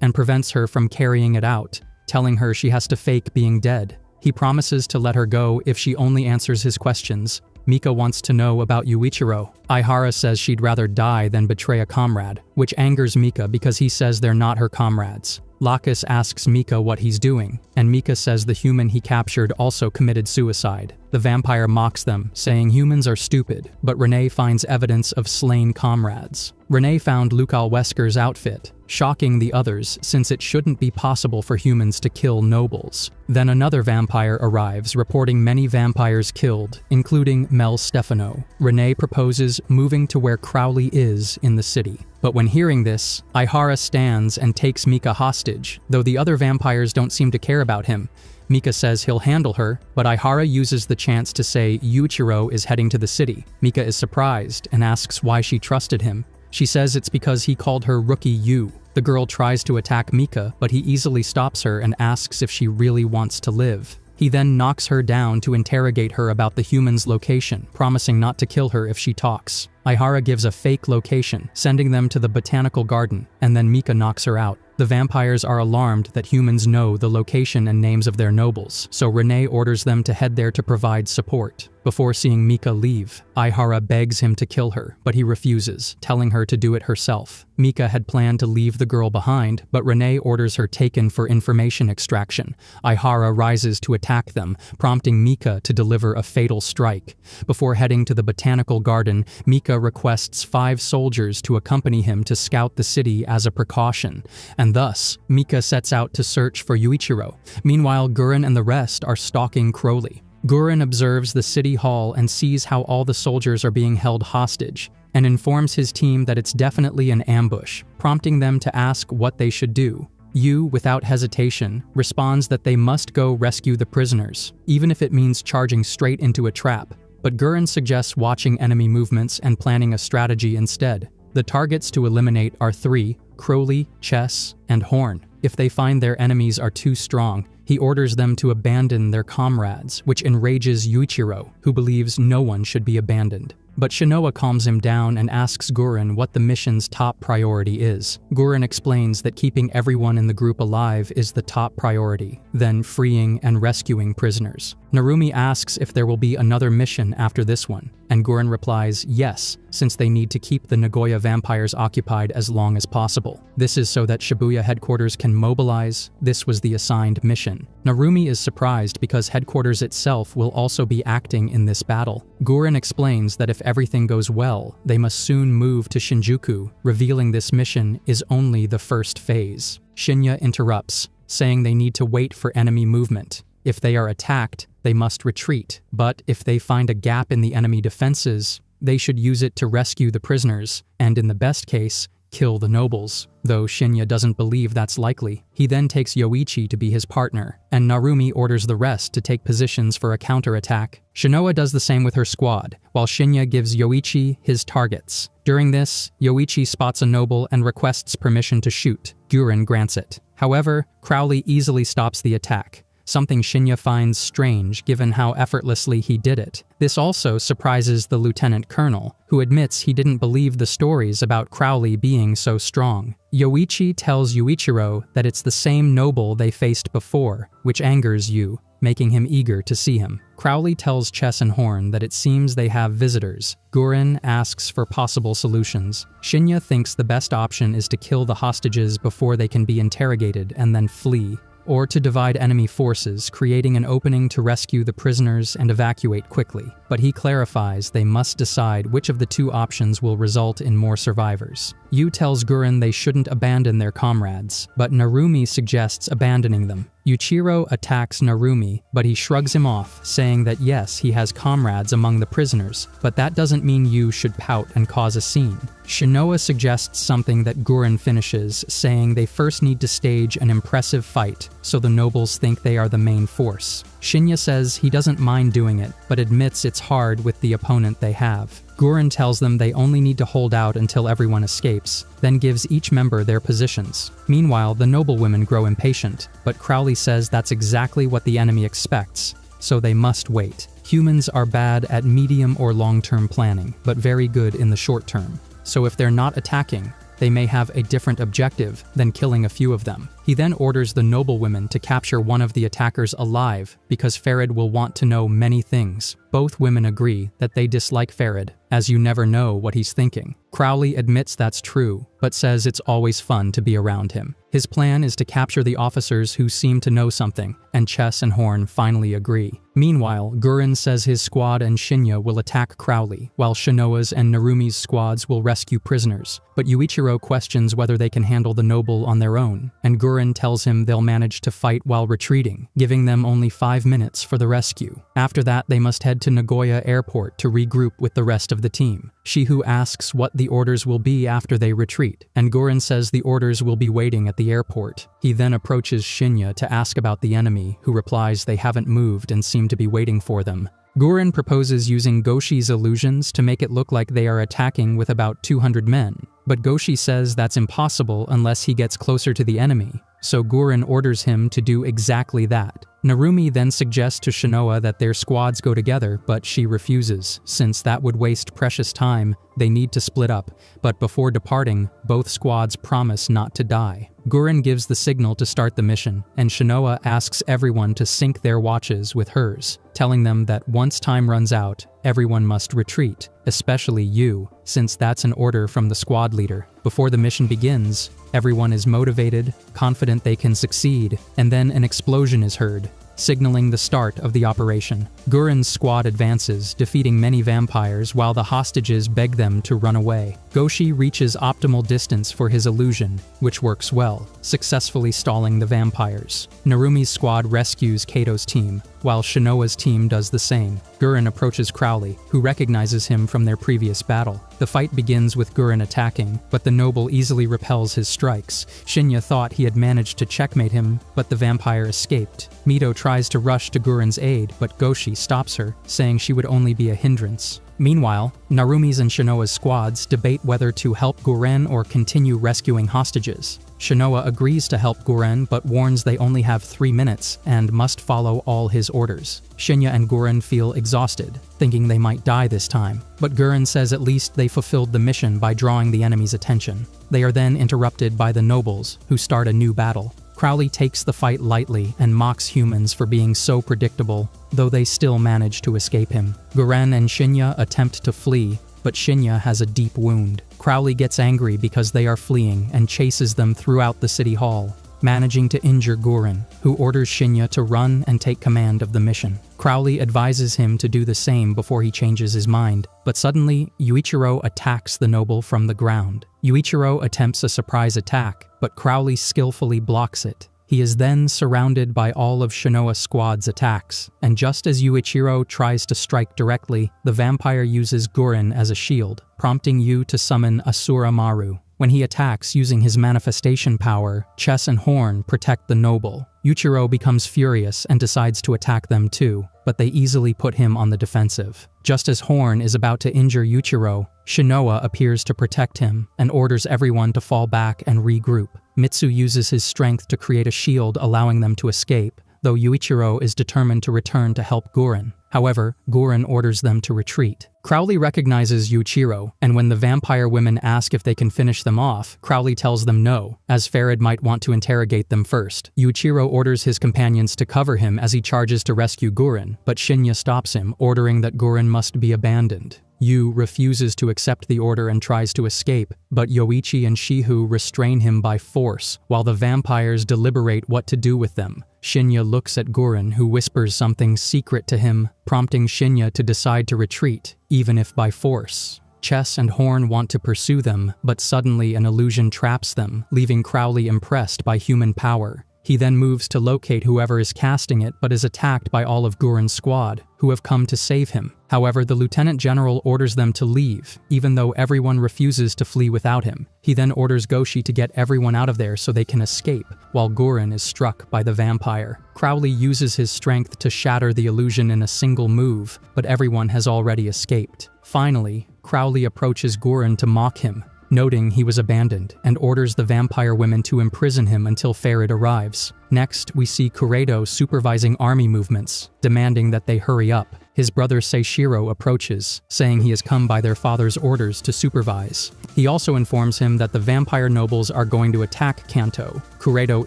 and prevents her from carrying it out, telling her she has to fake being dead. He promises to let her go if she only answers his questions. Mika wants to know about Yuichiro. Aihara says she'd rather die than betray a comrade, which angers Mika because he says they're not her comrades. Lacus asks Mika what he's doing, and Mika says the human he captured also committed suicide. The vampire mocks them, saying humans are stupid, but Renee finds evidence of slain comrades. Renee found Lucal Wesker's outfit, shocking the others since it shouldn't be possible for humans to kill nobles. Then another vampire arrives, reporting many vampires killed, including Mel Stefano. Renee proposes moving to where Crowley is in the city. But when hearing this, Aihara stands and takes Mika hostage, though the other vampires don't seem to care about him. Mika says he'll handle her, but Aihara uses the chance to say Yuichiro is heading to the city. Mika is surprised and asks why she trusted him. She says it's because he called her Rookie Yu. The girl tries to attack Mika, but he easily stops her and asks if she really wants to live. He then knocks her down to interrogate her about the human's location, promising not to kill her if she talks. Aihara gives a fake location, sending them to the botanical garden, and then Mika knocks her out. The vampires are alarmed that humans know the location and names of their nobles, so Renee orders them to head there to provide support. Before seeing Mika leave, Aihara begs him to kill her, but he refuses, telling her to do it herself. Mika had planned to leave the girl behind, but Renee orders her taken for information extraction. Aihara rises to attack them, prompting Mika to deliver a fatal strike. Before heading to the botanical garden, Mika requests 5 soldiers to accompany him to scout the city as a precaution, and thus, Mika sets out to search for Yuichiro. Meanwhile, Gurren and the rest are stalking Crowley. Gurren observes the city hall and sees how all the soldiers are being held hostage, and informs his team that it's definitely an ambush, prompting them to ask what they should do. Yu, without hesitation, responds that they must go rescue the prisoners, even if it means charging straight into a trap. But Gurren suggests watching enemy movements and planning a strategy instead. The targets to eliminate are 3, Crowley, Chess, and Horn. If they find their enemies are too strong, he orders them to abandon their comrades, which enrages Yuichiro, who believes no one should be abandoned. But Shinoa calms him down and asks Gurren what the mission's top priority is. Gurren explains that keeping everyone in the group alive is the top priority, then freeing and rescuing prisoners. Narumi asks if there will be another mission after this one, and Gurren replies yes, since they need to keep the Nagoya vampires occupied as long as possible. This is so that Shibuya headquarters can mobilize. This was the assigned mission. Narumi is surprised because headquarters itself will also be acting in this battle. Gurren explains that if everything goes well, they must soon move to Shinjuku, revealing this mission is only the first phase. Shinya interrupts, saying they need to wait for enemy movement. If they are attacked, they must retreat, but if they find a gap in the enemy defenses, they should use it to rescue the prisoners, and in the best case, kill the nobles. Though Shinya doesn't believe that's likely, he then takes Yoichi to be his partner, and Narumi orders the rest to take positions for a counterattack. Shinoa does the same with her squad, while Shinya gives Yoichi his targets. During this, Yoichi spots a noble and requests permission to shoot. Gurren grants it. However, Crowley easily stops the attack, something Shinya finds strange given how effortlessly he did it. This also surprises the lieutenant colonel, who admits he didn't believe the stories about Crowley being so strong. Yoichi tells Yuichiro that it's the same noble they faced before, which angers Yu, making him eager to see him. Crowley tells Chess and Horn that it seems they have visitors. Gurren asks for possible solutions. Shinya thinks the best option is to kill the hostages before they can be interrogated and then flee, or to divide enemy forces, creating an opening to rescue the prisoners and evacuate quickly. But he clarifies they must decide which of the 2 options will result in more survivors. Yu tells Gurren they shouldn't abandon their comrades, but Narumi suggests abandoning them. Yuichiro attacks Narumi, but he shrugs him off, saying that yes, he has comrades among the prisoners, but that doesn't mean Yu should pout and cause a scene. Shinoa suggests something that Gurren finishes, saying they first need to stage an impressive fight, so the nobles think they are the main force. Shinya says he doesn't mind doing it, but admits it's hard with the opponent they have. Gurren tells them they only need to hold out until everyone escapes, then gives each member their positions. Meanwhile, the noblewomen grow impatient, but Crowley says that's exactly what the enemy expects. so they must wait. Humans are bad at medium or long-term planning, but very good in the short term. So if they're not attacking, they may have a different objective than killing a few of them. He then orders the noblewomen to capture one of the attackers alive because Farid will want to know many things. Both women agree that they dislike Farid, as you never know what he's thinking. Crowley admits that's true, but says it's always fun to be around him. His plan is to capture the officers who seem to know something, and Chess and Horn finally agree. Meanwhile, Gurren says his squad and Shinya will attack Crowley, while Shinoa's and Narumi's squads will rescue prisoners. But Yuichiro questions whether they can handle the noble on their own, and Gurren tells him they'll manage to fight while retreating, giving them only 5 minutes for the rescue. After that, they must head to Nagoya Airport to regroup with the rest of the team. Shihu asks what the orders will be after they retreat, and Gurren says the orders will be waiting at the airport. He then approaches Shinya to ask about the enemy, who replies they haven't moved and seem to be waiting for them. Gurren proposes using Goshi's illusions to make it look like they are attacking with about 200 men, but Goshi says that's impossible unless he gets closer to the enemy, so Gurren orders him to do exactly that. Narumi then suggests to Shinoa that their squads go together, but she refuses, since that would waste precious time. They need to split up, but before departing, both squads promise not to die. Gurren gives the signal to start the mission, and Shinoa asks everyone to sync their watches with hers, telling them that once time runs out, everyone must retreat, especially you, since that's an order from the squad leader. Before the mission begins, everyone is motivated, confident they can succeed, and then an explosion is heard, signaling the start of the operation. Gurren's squad advances, defeating many vampires while the hostages beg them to run away. Goshi reaches optimal distance for his illusion, which works well, successfully stalling the vampires. Narumi's squad rescues Kato's team, while Shinoa's team does the same. Gurren approaches Crowley, who recognizes him from their previous battle. The fight begins with Gurren attacking, but the noble easily repels his strikes. Shinya thought he had managed to checkmate him, but the vampire escaped. Mito tries to rush to Gurren's aid, but Goshi stops her, saying she would only be a hindrance. Meanwhile, Narumi's and Shinoa's squads debate whether to help Gurren or continue rescuing hostages. Shinoa agrees to help Gurren but warns they only have 3 minutes and must follow all his orders. Shinya and Gurren feel exhausted, thinking they might die this time, but Gurren says at least they fulfilled the mission by drawing the enemy's attention. They are then interrupted by the nobles, who start a new battle. Crowley takes the fight lightly and mocks humans for being so predictable, though they still manage to escape him. Gurren and Shinya attempt to flee, but Shinya has a deep wound. Crowley gets angry because they are fleeing and chases them throughout the city hall, managing to injure Gurren, who orders Shinya to run and take command of the mission. Crowley advises him to do the same before he changes his mind, but suddenly Yuichiro attacks the noble from the ground. Yuichiro attempts a surprise attack, but Crowley skillfully blocks it. He is then surrounded by all of Shinoa's squad's attacks, and just as Yuichiro tries to strike directly, the vampire uses Gurren as a shield, prompting Yu to summon Asura Maru. When he attacks using his manifestation power, Chess and Horn protect the noble. Yuichiro becomes furious and decides to attack them too, but they easily put him on the defensive. Just as Horn is about to injure Yuichiro, Shinoa appears to protect him and orders everyone to fall back and regroup. Mitsu uses his strength to create a shield allowing them to escape, though Yuichiro is determined to return to help Gurren. However, Gurren orders them to retreat. Crowley recognizes Yuichiro, and when the vampire women ask if they can finish them off, Crowley tells them no, as Farid might want to interrogate them first. Yuichiro orders his companions to cover him as he charges to rescue Gurren, but Shinya stops him, ordering that Gurren must be abandoned. Yu refuses to accept the order and tries to escape, but Yoichi and Shihu restrain him by force, while the vampires deliberate what to do with them. Shinya looks at Gurren, who whispers something secret to him, prompting Shinya to decide to retreat, even if by force. Chess and Horn want to pursue them, but suddenly an illusion traps them, leaving Crowley impressed by human power. He then moves to locate whoever is casting it, but is attacked by all of Gurren's squad, who have come to save him. However, the Lieutenant General orders them to leave, even though everyone refuses to flee without him. He then orders Goshi to get everyone out of there so they can escape, while Gurren is struck by the vampire. Crowley uses his strength to shatter the illusion in a single move, but everyone has already escaped. Finally, Crowley approaches Gurren to mock him, noting he was abandoned, and orders the vampire women to imprison him until Farid arrives. Next, we see Kuredo supervising army movements, demanding that they hurry up. His brother Seishiro approaches, saying he has come by their father's orders to supervise. He also informs him that the vampire nobles are going to attack Kanto. Kuredo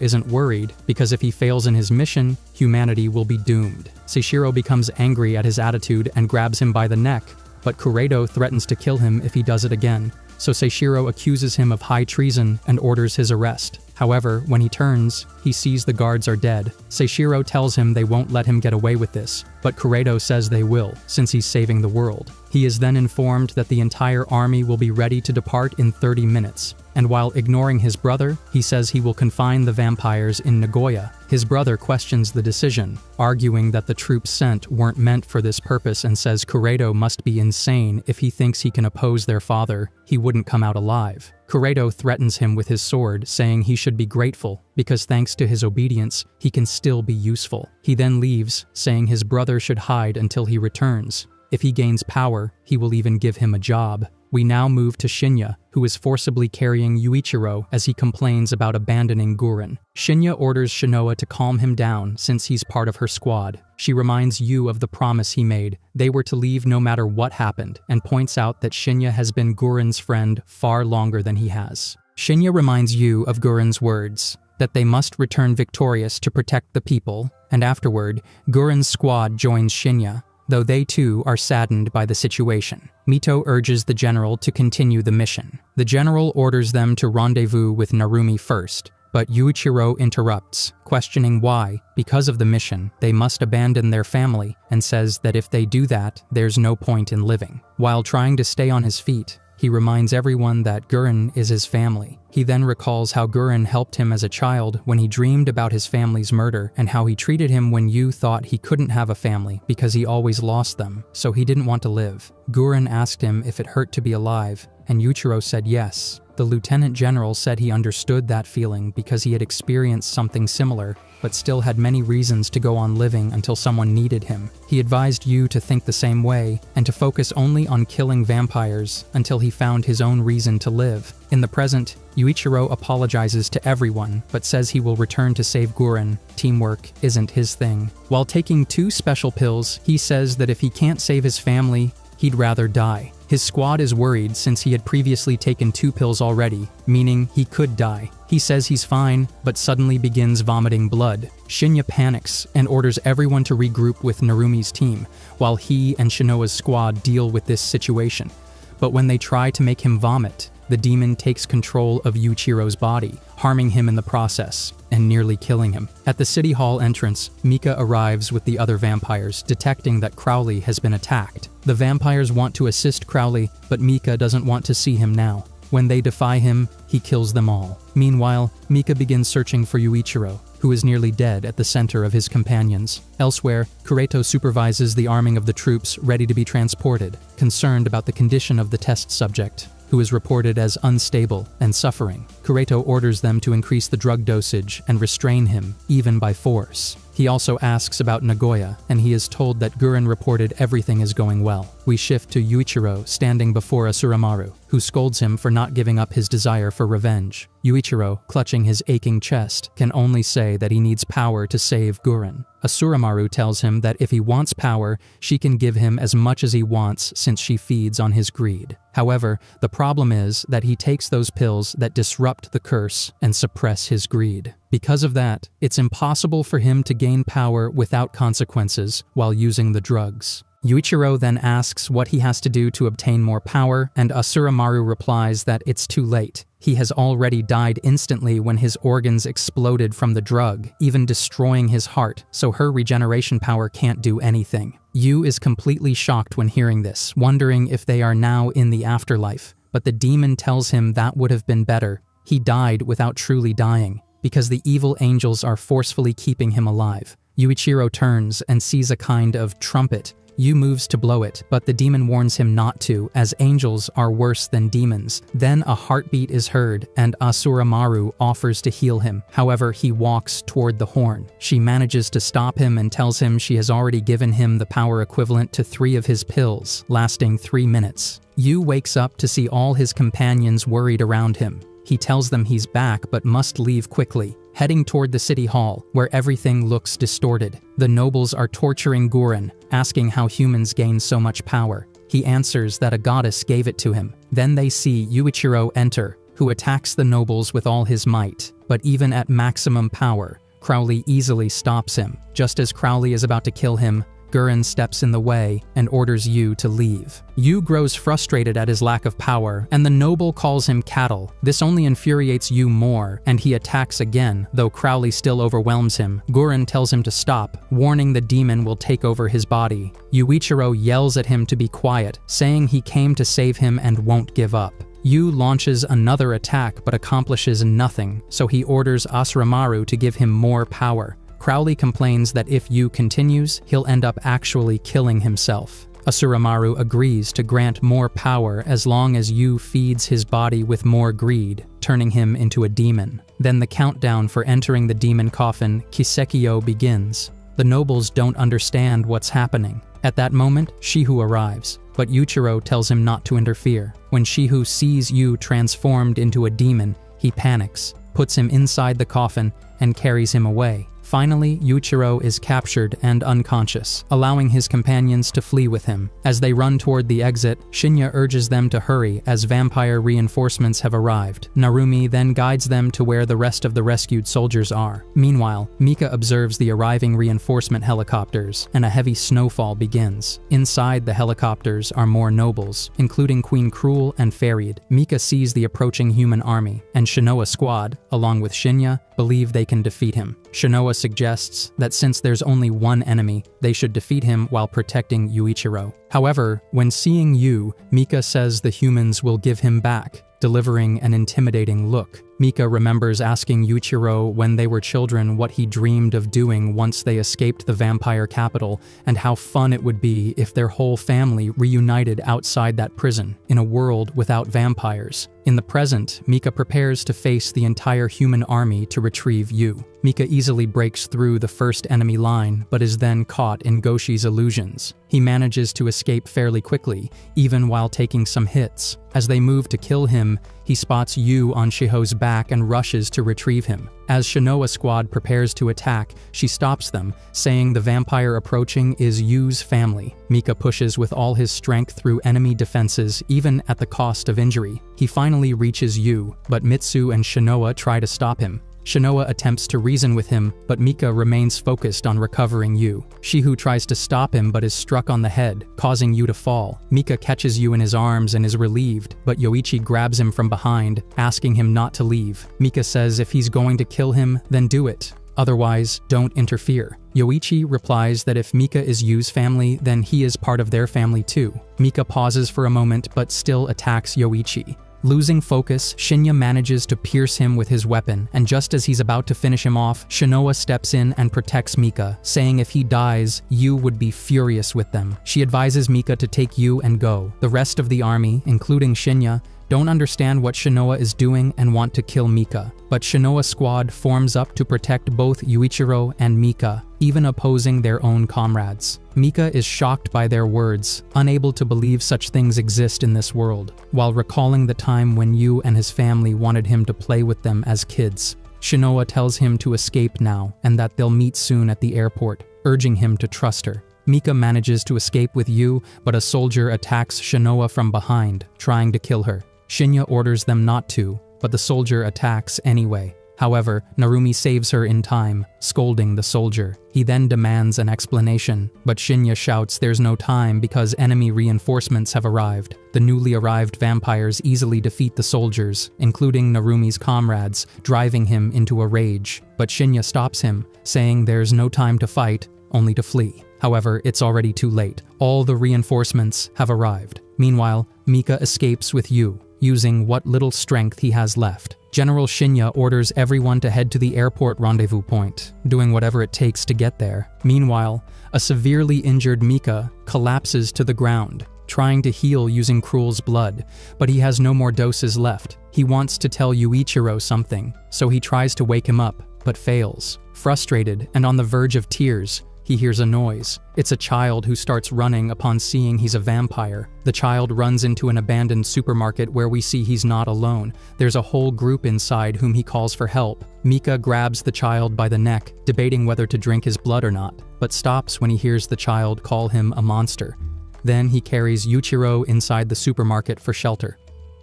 isn't worried, because if he fails in his mission, humanity will be doomed. Seishiro becomes angry at his attitude and grabs him by the neck, but Kuredo threatens to kill him if he does it again. So Seishiro accuses him of high treason and orders his arrest. However, when he turns, he sees the guards are dead. Seishiro tells him they won't let him get away with this, but Kuredo says they will, since he's saving the world. He is then informed that the entire army will be ready to depart in 30 minutes. And while ignoring his brother, he says he will confine the vampires in Nagoya. His brother questions the decision, arguing that the troops sent weren't meant for this purpose and says Kuredo must be insane if he thinks he can oppose their father. He wouldn't come out alive. Kuredo threatens him with his sword, saying he should be grateful, because thanks to his obedience, he can still be useful. He then leaves, saying his brother should hide until he returns. If he gains power, he will even give him a job. We now move to Shinya, who is forcibly carrying Yuichiro as he complains about abandoning Guren. Shinya orders Shinoa to calm him down since he's part of her squad. She reminds Yu of the promise he made. They were to leave no matter what happened, and points out that Shinya has been Guren's friend far longer than he has. Shinya reminds Yu of Guren's words, that they must return victorious to protect the people, and afterward, Guren's squad joins Shinya, though they too are saddened by the situation. Mito urges the general to continue the mission. The general orders them to rendezvous with Narumi first, but Yuichiro interrupts, questioning why, because of the mission, they must abandon their family, and says that if they do that, there's no point in living. While trying to stay on his feet, he reminds everyone that Guren is his family. He then recalls how Guren helped him as a child when he dreamed about his family's murder and how he treated him when Yu thought he couldn't have a family because he always lost them, so he didn't want to live. Guren asked him if it hurt to be alive, and Yuichiro said yes. The lieutenant general said he understood that feeling because he had experienced something similar, but still had many reasons to go on living until someone needed him. He advised Yu to think the same way, and to focus only on killing vampires until he found his own reason to live. In the present, Yuichiro apologizes to everyone, but says he will return to save Guren. Teamwork isn't his thing. While taking 2 special pills, he says that if he can't save his family, he'd rather die. His squad is worried since he had previously taken 2 pills already, meaning he could die. He says he's fine, but suddenly begins vomiting blood. Shinya panics and orders everyone to regroup with Narumi's team, while he and Shinoa's squad deal with this situation. But when they try to make him vomit, the demon takes control of Yuichiro's body, harming him in the process, and nearly killing him. At the city hall entrance, Mika arrives with the other vampires, detecting that Crowley has been attacked. The vampires want to assist Crowley, but Mika doesn't want to see him now. When they defy him, he kills them all. Meanwhile, Mika begins searching for Yuichiro, who is nearly dead at the center of his companions. Elsewhere, Kureto supervises the arming of the troops ready to be transported, concerned about the condition of the test subject, who is reported as unstable and suffering. Kureto orders them to increase the drug dosage and restrain him, even by force. He also asks about Nagoya, and he is told that Guren reported everything is going well. We shift to Yuichiro standing before Asuramaru, who scolds him for not giving up his desire for revenge. Yuichiro, clutching his aching chest, can only say that he needs power to save Guren. Asuramaru tells him that if he wants power, she can give him as much as he wants since she feeds on his greed. However, the problem is that he takes those pills that disrupt the curse and suppress his greed. Because of that, it's impossible for him to gain power without consequences while using the drugs. Yuichiro then asks what he has to do to obtain more power, and Asuramaru replies that it's too late. He has already died instantly when his organs exploded from the drug, even destroying his heart, so her regeneration power can't do anything. Yu is completely shocked when hearing this, wondering if they are now in the afterlife, but the demon tells him that would have been better. He died without truly dying, because the evil angels are forcefully keeping him alive. Yuichiro turns and sees a kind of trumpet. Yu moves to blow it, but the demon warns him not to, as angels are worse than demons. Then a heartbeat is heard, and Asuramaru offers to heal him. However, he walks toward the horn. She manages to stop him and tells him she has already given him the power equivalent to 3 of his pills, lasting 3 minutes. Yu wakes up to see all his companions worried around him. He tells them he's back but must leave quickly, heading toward the city hall, where everything looks distorted. The nobles are torturing Gurren, asking how humans gain so much power. He answers that a goddess gave it to him. Then they see Yuichiro enter, who attacks the nobles with all his might. But even at maximum power, Crowley easily stops him. Just as Crowley is about to kill him, Gurren steps in the way and orders Yu to leave. Yu grows frustrated at his lack of power, and the noble calls him cattle. This only infuriates Yu more, and he attacks again, though Crowley still overwhelms him. Gurren tells him to stop, warning the demon will take over his body. Yuichiro yells at him to be quiet, saying he came to save him and won't give up. Yu launches another attack but accomplishes nothing, so he orders Asuramaru to give him more power. Crowley complains that if Yu continues, he'll end up actually killing himself. Asuramaru agrees to grant more power as long as Yu feeds his body with more greed, turning him into a demon. Then the countdown for entering the demon coffin, Kisekio, begins. The nobles don't understand what's happening. At that moment, Shihu arrives, but Yuichiro tells him not to interfere. When Shihu sees Yu transformed into a demon, he panics, puts him inside the coffin, and carries him away. Finally, Yuichiro is captured and unconscious, allowing his companions to flee with him. As they run toward the exit, Shinya urges them to hurry as vampire reinforcements have arrived. Narumi then guides them to where the rest of the rescued soldiers are. Meanwhile, Mika observes the arriving reinforcement helicopters, and a heavy snowfall begins. Inside the helicopters are more nobles, including Queen Cruel and Farid. Mika sees the approaching human army, and Shinoa Squad, along with Shinya, believe they can defeat him. Shinoa suggests that since there's only one enemy, they should defeat him while protecting Yuichiro. However, when seeing Yu, Mika says the humans will give him back, delivering an intimidating look. Mika remembers asking Yuichiro when they were children what he dreamed of doing once they escaped the vampire capital, and how fun it would be if their whole family reunited outside that prison, in a world without vampires. In the present, Mika prepares to face the entire human army to retrieve Yu. Mika easily breaks through the first enemy line, but is then caught in Goshi's illusions. He manages to escape fairly quickly, even while taking some hits. As they move to kill him, he spots Yu on Shiho's back and rushes to retrieve him. As Shinoa Squad prepares to attack, she stops them, saying the vampire approaching is Yu's family. Mika pushes with all his strength through enemy defenses, even at the cost of injury. He finally reaches Yu, but Mitsu and Shinoa try to stop him. Shinoa attempts to reason with him, but Mika remains focused on recovering Yu. Shihu tries to stop him but is struck on the head, causing Yu to fall. Mika catches Yu in his arms and is relieved, but Yoichi grabs him from behind, asking him not to leave. Mika says if he's going to kill him, then do it. Otherwise, don't interfere. Yoichi replies that if Mika is Yu's family, then he is part of their family too. Mika pauses for a moment but still attacks Yoichi. Losing focus, Shinya manages to pierce him with his weapon, and just as he's about to finish him off, Shinoa steps in and protects Mika, saying if he dies, Yu would be furious with them. She advises Mika to take Yu and go. The rest of the army, including Shinya, don't understand what Shinoa is doing and want to kill Mika, but Shinoa Squad forms up to protect both Yuichiro and Mika, even opposing their own comrades. Mika is shocked by their words, unable to believe such things exist in this world, while recalling the time when Yu and his family wanted him to play with them as kids. Shinoa tells him to escape now and that they'll meet soon at the airport, urging him to trust her. Mika manages to escape with Yu, but a soldier attacks Shinoa from behind, trying to kill her. Shinya orders them not to, but the soldier attacks anyway. However, Narumi saves her in time, scolding the soldier. He then demands an explanation, but Shinya shouts there's no time because enemy reinforcements have arrived. The newly arrived vampires easily defeat the soldiers, including Narumi's comrades, driving him into a rage. But Shinya stops him, saying there's no time to fight, only to flee. However, it's already too late. All the reinforcements have arrived. Meanwhile, Mika escapes with Yu, using what little strength he has left. General Shinya orders everyone to head to the airport rendezvous point, doing whatever it takes to get there. Meanwhile, a severely injured Mika collapses to the ground, trying to heal using Cruel's blood, but he has no more doses left. He wants to tell Yuichiro something, so he tries to wake him up, but fails. Frustrated and on the verge of tears, he hears a noise. It's a child who starts running upon seeing he's a vampire. The child runs into an abandoned supermarket where we see he's not alone. There's a whole group inside whom he calls for help. Mika grabs the child by the neck, debating whether to drink his blood or not, but stops when he hears the child call him a monster. Then he carries Yuichiro inside the supermarket for shelter.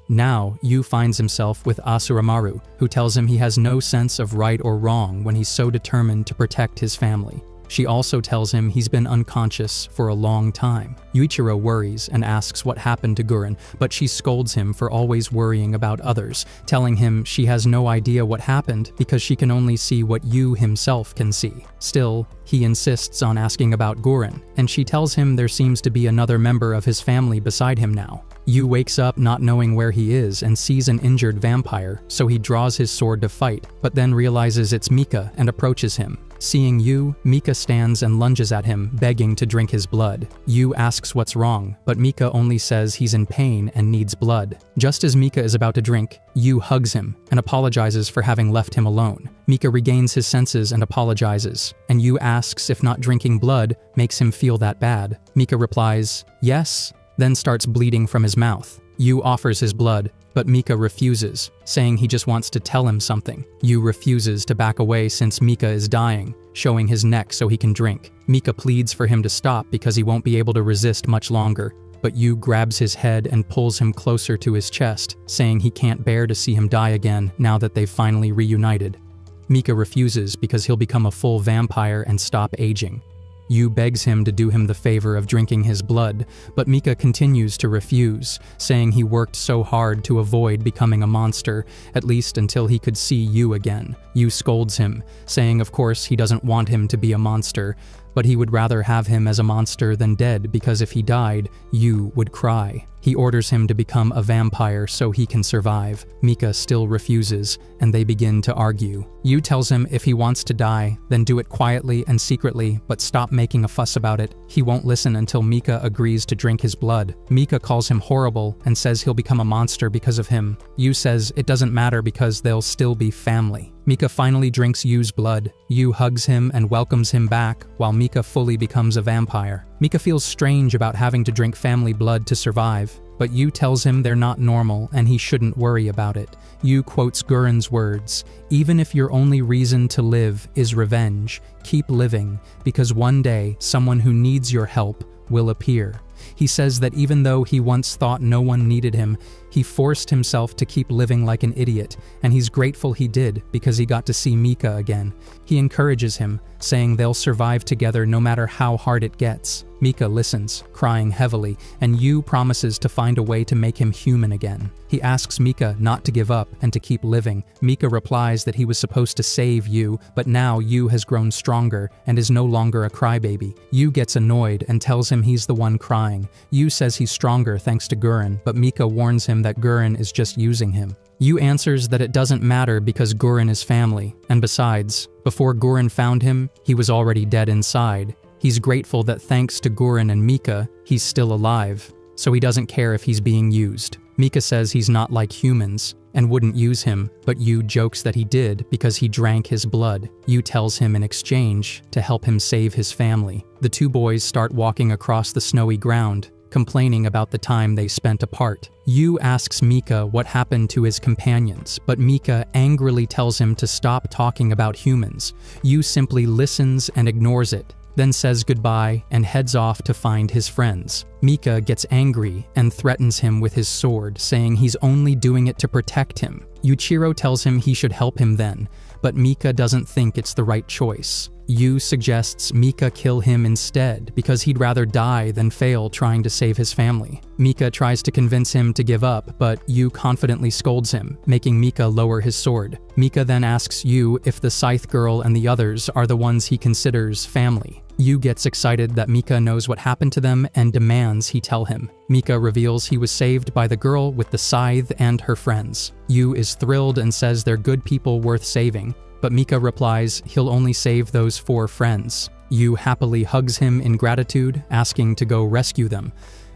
Now, Yu finds himself with Asuramaru, who tells him he has no sense of right or wrong when he's so determined to protect his family. She also tells him he's been unconscious for a long time. Yuichiro worries and asks what happened to Guren, but she scolds him for always worrying about others, telling him she has no idea what happened because she can only see what Yu himself can see. Still, he insists on asking about Guren, and she tells him there seems to be another member of his family beside him now. Yu wakes up not knowing where he is and sees an injured vampire, so he draws his sword to fight, but then realizes it's Mika and approaches him. Seeing Yu, Mika stands and lunges at him, begging to drink his blood. Yu asks what's wrong, but Mika only says he's in pain and needs blood. Just as Mika is about to drink, Yu hugs him and apologizes for having left him alone. Mika regains his senses and apologizes, and Yu asks if not drinking blood makes him feel that bad. Mika replies, "Yes," then starts bleeding from his mouth. Yu offers his blood, but Mika refuses, saying he just wants to tell him something. Yu refuses to back away since Mika is dying, showing his neck so he can drink. Mika pleads for him to stop because he won't be able to resist much longer, but Yu grabs his head and pulls him closer to his chest, saying he can't bear to see him die again now that they've finally reunited. Mika refuses because he'll become a full vampire and stop aging. Yu begs him to do him the favor of drinking his blood, but Mika continues to refuse, saying he worked so hard to avoid becoming a monster, at least until he could see Yu again. Yu scolds him, saying of course he doesn't want him to be a monster, but he would rather have him as a monster than dead because if he died, Yu would cry. He orders him to become a vampire so he can survive. Mika still refuses, and they begin to argue. Yu tells him if he wants to die, then do it quietly and secretly, but stop making a fuss about it. He won't listen until Mika agrees to drink his blood. Mika calls him horrible and says he'll become a monster because of him. Yu says it doesn't matter because they'll still be family. Mika finally drinks Yu's blood. Yu hugs him and welcomes him back, while Mika fully becomes a vampire. Mika feels strange about having to drink family blood to survive, but Yu tells him they're not normal and he shouldn't worry about it. Yu quotes Guren's words, "Even if your only reason to live is revenge, keep living, because one day someone who needs your help will appear." He says that even though he once thought no one needed him, he forced himself to keep living like an idiot, and he's grateful he did because he got to see Mika again. He encourages him, saying they'll survive together no matter how hard it gets. Mika listens, crying heavily, and Yu promises to find a way to make him human again. He asks Mika not to give up and to keep living. Mika replies that he was supposed to save Yu, but now Yu has grown stronger and is no longer a crybaby. Yu gets annoyed and tells him he's the one crying. Yu says he's stronger thanks to Guren, but Mika warns him that Guren is just using him. Yu answers that it doesn't matter because Guren is family, and besides, before Guren found him, he was already dead inside. He's grateful that thanks to Guren and Mika, he's still alive, so he doesn't care if he's being used. Mika says he's not like humans and wouldn't use him, but Yu jokes that he did because he drank his blood. Yu tells him in exchange to help him save his family. The two boys start walking across the snowy ground, complaining about the time they spent apart. Yu asks Mika what happened to his companions, but Mika angrily tells him to stop talking about humans. Yu simply listens and ignores it, then says goodbye and heads off to find his friends. Mika gets angry and threatens him with his sword, saying he's only doing it to protect him. Yuichiro tells him he should help him then, but Mika doesn't think it's the right choice. Yu suggests Mika kill him instead because he'd rather die than fail trying to save his family. Mika tries to convince him to give up, but Yu confidently scolds him, making Mika lower his sword. Mika then asks Yu if the Scythe Girl and the others are the ones he considers family. Yu gets excited that Mika knows what happened to them and demands he tell him. Mika reveals he was saved by the girl with the scythe and her friends. Yu is thrilled and says they're good people worth saving, but Mika replies he'll only save those 4 friends. Yu happily hugs him in gratitude, asking to go rescue them.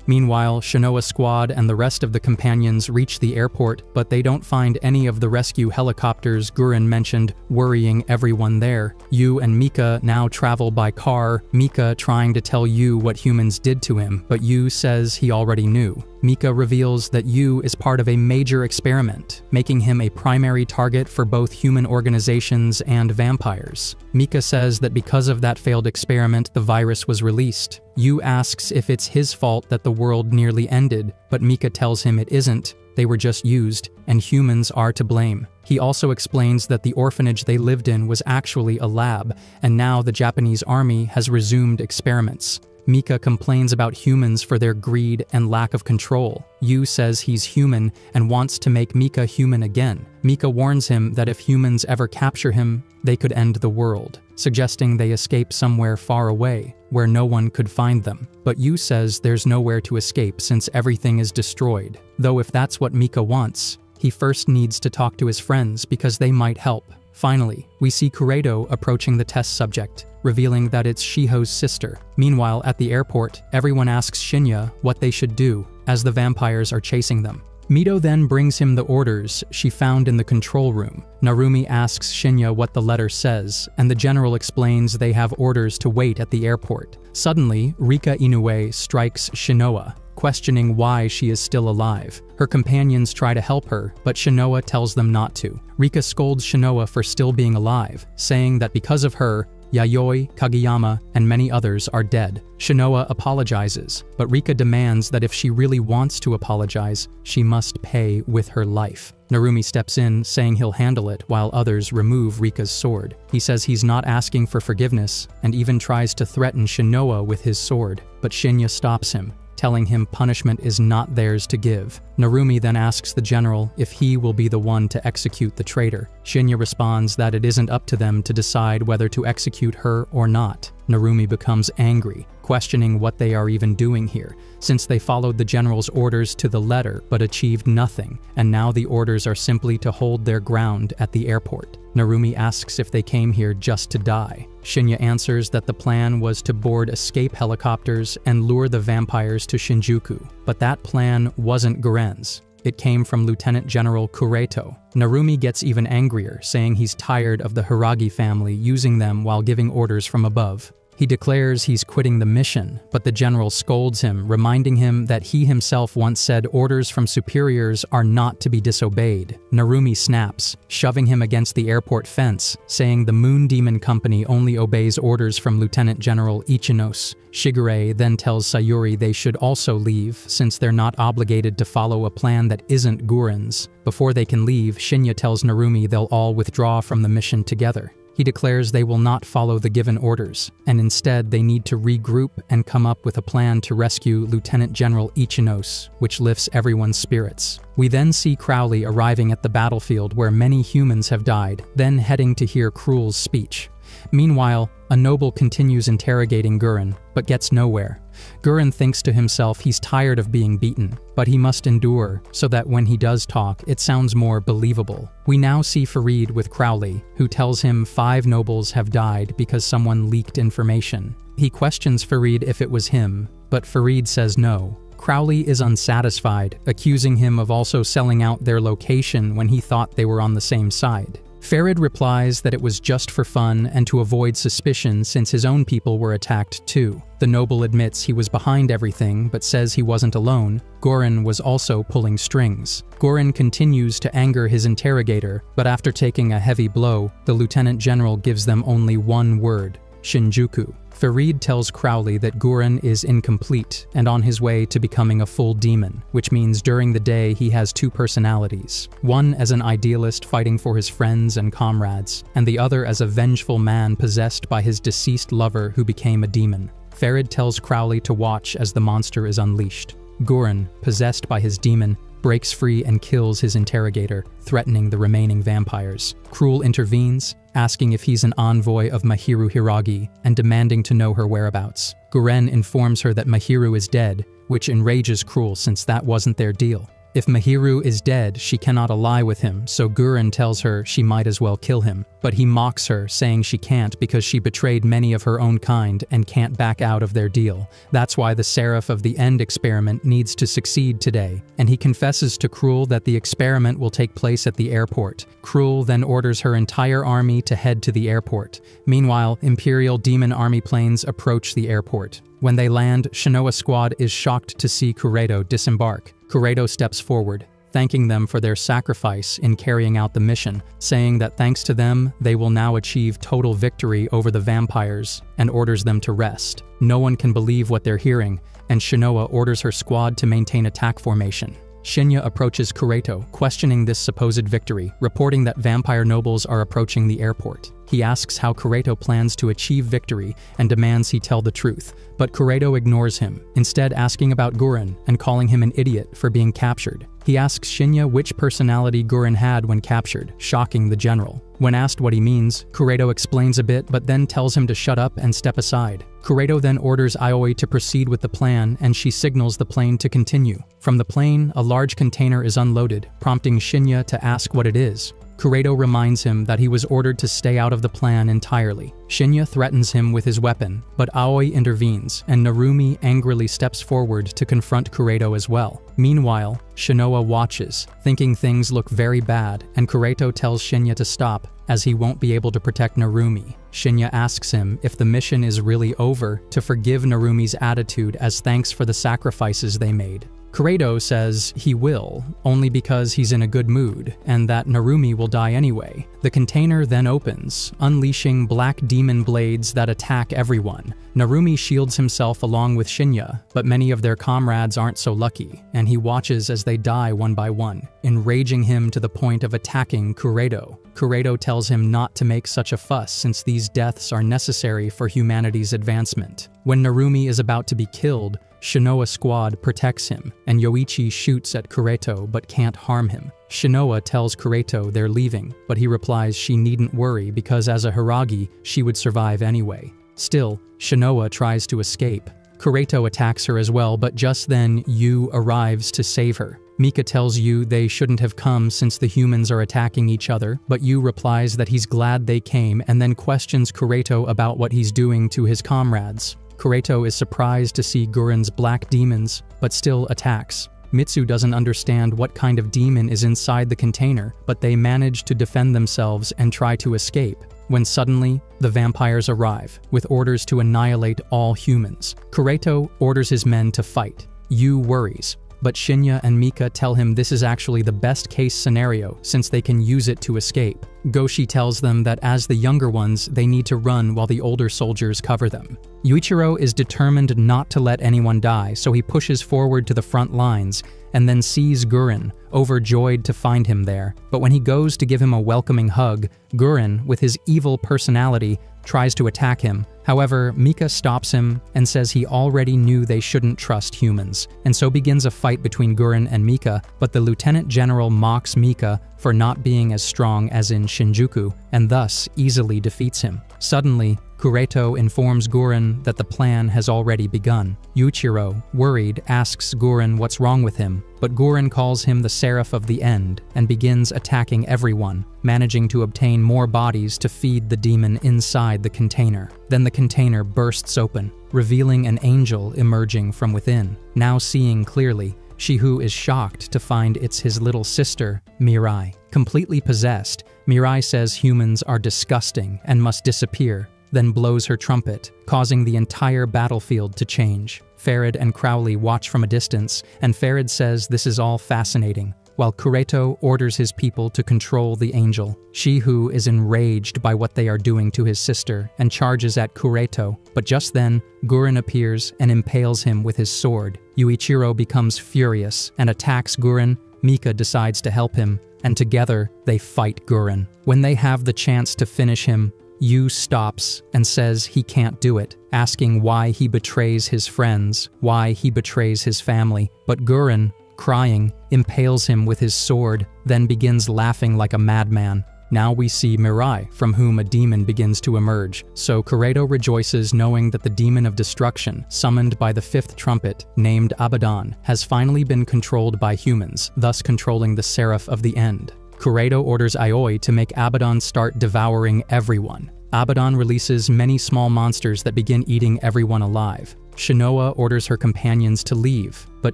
Meanwhile, Shinoa's squad and the rest of the companions reach the airport, but they don't find any of the rescue helicopters Guren mentioned, worrying everyone there. Yu and Mika now travel by car, Mika trying to tell Yu what humans did to him, but Yu says he already knew. Mika reveals that Yu is part of a major experiment, making him a primary target for both human organizations and vampires. Mika says that because of that failed experiment, the virus was released. Yu asks if it's his fault that the world nearly ended, but Mika tells him it isn't. They were just used, and humans are to blame. He also explains that the orphanage they lived in was actually a lab, and now the Japanese army has resumed experiments. Mika complains about humans for their greed and lack of control. Yu says he's human and wants to make Mika human again. Mika warns him that if humans ever capture him, they could end the world, suggesting they escape somewhere far away, where no one could find them. But Yu says there's nowhere to escape since everything is destroyed. Though if that's what Mika wants, he first needs to talk to his friends because they might help. Finally, we see Kureto approaching the test subject, revealing that it's Shiho's sister. Meanwhile, at the airport, everyone asks Shinya what they should do, as the vampires are chasing them. Mito then brings him the orders she found in the control room. Narumi asks Shinya what the letter says, and the general explains they have orders to wait at the airport. Suddenly, Rika Inoue strikes Shinoa, questioning why she is still alive. Her companions try to help her, but Shinoa tells them not to. Rika scolds Shinoa for still being alive, saying that because of her, Yayoi, Kageyama, and many others are dead. Shinoa apologizes, but Rika demands that if she really wants to apologize, she must pay with her life. Narumi steps in, saying he'll handle it while others remove Rika's sword. He says he's not asking for forgiveness, and even tries to threaten Shinoa with his sword, but Shinya stops him, telling him punishment is not theirs to give. Narumi then asks the general if he will be the one to execute the traitor. Shinya responds that it isn't up to them to decide whether to execute her or not. Narumi becomes angry, questioning what they are even doing here, since they followed the general's orders to the letter but achieved nothing, and now the orders are simply to hold their ground at the airport. Narumi asks if they came here just to die. Shinya answers that the plan was to board escape helicopters and lure the vampires to Shinjuku, but that plan wasn't Guren's. It came from Lieutenant General Kureto. Narumi gets even angrier, saying he's tired of the Hiragi family using them while giving orders from above. He declares he's quitting the mission, but the general scolds him, reminding him that he himself once said orders from superiors are not to be disobeyed. Narumi snaps, shoving him against the airport fence, saying the Moon Demon Company only obeys orders from Lieutenant General Ichinos. Shigure then tells Sayuri they should also leave, since they're not obligated to follow a plan that isn't Guren's. Before they can leave, Shinya tells Narumi they'll all withdraw from the mission together. He declares they will not follow the given orders, and instead they need to regroup and come up with a plan to rescue Lieutenant General Ichinos, which lifts everyone's spirits. We then see Crowley arriving at the battlefield where many humans have died, then heading to hear Cruel's speech. Meanwhile, a noble continues interrogating Guren, but gets nowhere. Guren thinks to himself he's tired of being beaten, but he must endure so that when he does talk, it sounds more believable. We now see Farid with Crowley, who tells him 5 nobles have died because someone leaked information. He questions Farid if it was him, but Farid says no. Crowley is unsatisfied, accusing him of also selling out their location when he thought they were on the same side. Farid replies that it was just for fun and to avoid suspicion since his own people were attacked too. The noble admits he was behind everything but says he wasn't alone. Guren was also pulling strings. Guren continues to anger his interrogator, but after taking a heavy blow, the lieutenant general gives them only one word: Shinjuku. Farid tells Crowley that Guren is incomplete and on his way to becoming a full demon, which means during the day he has 2 personalities, one as an idealist fighting for his friends and comrades, and the other as a vengeful man possessed by his deceased lover who became a demon. Farid tells Crowley to watch as the monster is unleashed. Guren, possessed by his demon, breaks free and kills his interrogator, threatening the remaining vampires. Cruel intervenes, asking if he's an envoy of Mahiru Hiragi and demanding to know her whereabouts. Guren informs her that Mahiru is dead, which enrages Cruel since that wasn't their deal. If Mahiru is dead, she cannot ally with him, so Guren tells her she might as well kill him. But he mocks her, saying she can't because she betrayed many of her own kind and can't back out of their deal. That's why the Seraph of the End experiment needs to succeed today, and he confesses to Cruel that the experiment will take place at the airport. Cruel then orders her entire army to head to the airport. Meanwhile, Imperial Demon Army planes approach the airport. When they land, Shinoa Squad is shocked to see Kureto disembark. Kureto steps forward, thanking them for their sacrifice in carrying out the mission, saying that thanks to them, they will now achieve total victory over the vampires, and orders them to rest. No one can believe what they're hearing, and Shinoa orders her squad to maintain attack formation. Shinya approaches Kureto, questioning this supposed victory, reporting that vampire nobles are approaching the airport. He asks how Kureto plans to achieve victory and demands he tell the truth, but Kureto ignores him, instead asking about Guren and calling him an idiot for being captured. He asks Shinya which personality Guren had when captured, shocking the general. When asked what he means, Kureto explains a bit but then tells him to shut up and step aside. Kureto then orders Aoi to proceed with the plan, and she signals the plane to continue. From the plane, a large container is unloaded, prompting Shinya to ask what it is. Kureto reminds him that he was ordered to stay out of the plan entirely. Shinya threatens him with his weapon, but Aoi intervenes, and Narumi angrily steps forward to confront Kureto as well. Meanwhile, Shinoa watches, thinking things look very bad, and Kureto tells Shinya to stop, as he won't be able to protect Narumi. Shinya asks him if the mission is really over to forgive Narumi's attitude as thanks for the sacrifices they made. Kureto says he will, only because he's in a good mood, and that Narumi will die anyway. The container then opens, unleashing black demon blades that attack everyone. Narumi shields himself along with Shinya, but many of their comrades aren't so lucky, and he watches as they die one by one, enraging him to the point of attacking Kureto. Kureto tells him not to make such a fuss since these deaths are necessary for humanity's advancement. When Narumi is about to be killed, Shinoa Squad protects him, and Yoichi shoots at Kureto but can't harm him. Shinoa tells Kureto they're leaving, but he replies she needn't worry because as a Hiragi, she would survive anyway. Still, Shinoa tries to escape. Kureto attacks her as well, but just then Yu arrives to save her. Mika tells Yu they shouldn't have come since the humans are attacking each other, but Yu replies that he's glad they came and then questions Kureto about what he's doing to his comrades. Kureto is surprised to see Guren's black demons, but still attacks. Mitsu doesn't understand what kind of demon is inside the container, but they manage to defend themselves and try to escape, when suddenly, the vampires arrive, with orders to annihilate all humans. Kureto orders his men to fight. Yu worries, but Shinya and Mika tell him this is actually the best case scenario since they can use it to escape. Goshi tells them that as the younger ones, they need to run while the older soldiers cover them. Yuichiro is determined not to let anyone die, so he pushes forward to the front lines and then sees Guren, overjoyed to find him there. But when he goes to give him a welcoming hug, Guren, with his evil personality, tries to attack him. However, Mika stops him and says he already knew they shouldn't trust humans, and so begins a fight between Guren and Mika, but the Lieutenant General mocks Mika for not being as strong as in Shinjuku, and thus easily defeats him. Suddenly, Kureto informs Guren that the plan has already begun. Yuichiro, worried, asks Guren what's wrong with him, but Guren calls him the Seraph of the End and begins attacking everyone, managing to obtain more bodies to feed the demon inside the container. Then the container bursts open, revealing an angel emerging from within. Now seeing clearly, Shihu is shocked to find it's his little sister, Mirai. Completely possessed, Mirai says humans are disgusting and must disappear, then blows her trumpet, causing the entire battlefield to change. Farid and Crowley watch from a distance, and Farid says this is all fascinating, while Kureto orders his people to control the angel. Shihu is enraged by what they are doing to his sister and charges at Kureto, but just then, Guren appears and impales him with his sword. Yuichiro becomes furious and attacks Guren. Mika decides to help him, and together they fight Guren. When they have the chance to finish him, Yu stops and says he can't do it, asking why he betrays his friends, why he betrays his family. But Guren, crying, impales him with his sword, then begins laughing like a madman. Now we see Mirai, from whom a demon begins to emerge, so Kureto rejoices knowing that the demon of destruction, summoned by the fifth trumpet, named Abaddon, has finally been controlled by humans, thus controlling the Seraph of the End. Kureto orders Aoi to make Abaddon start devouring everyone. Abaddon releases many small monsters that begin eating everyone alive. Shinoa orders her companions to leave, but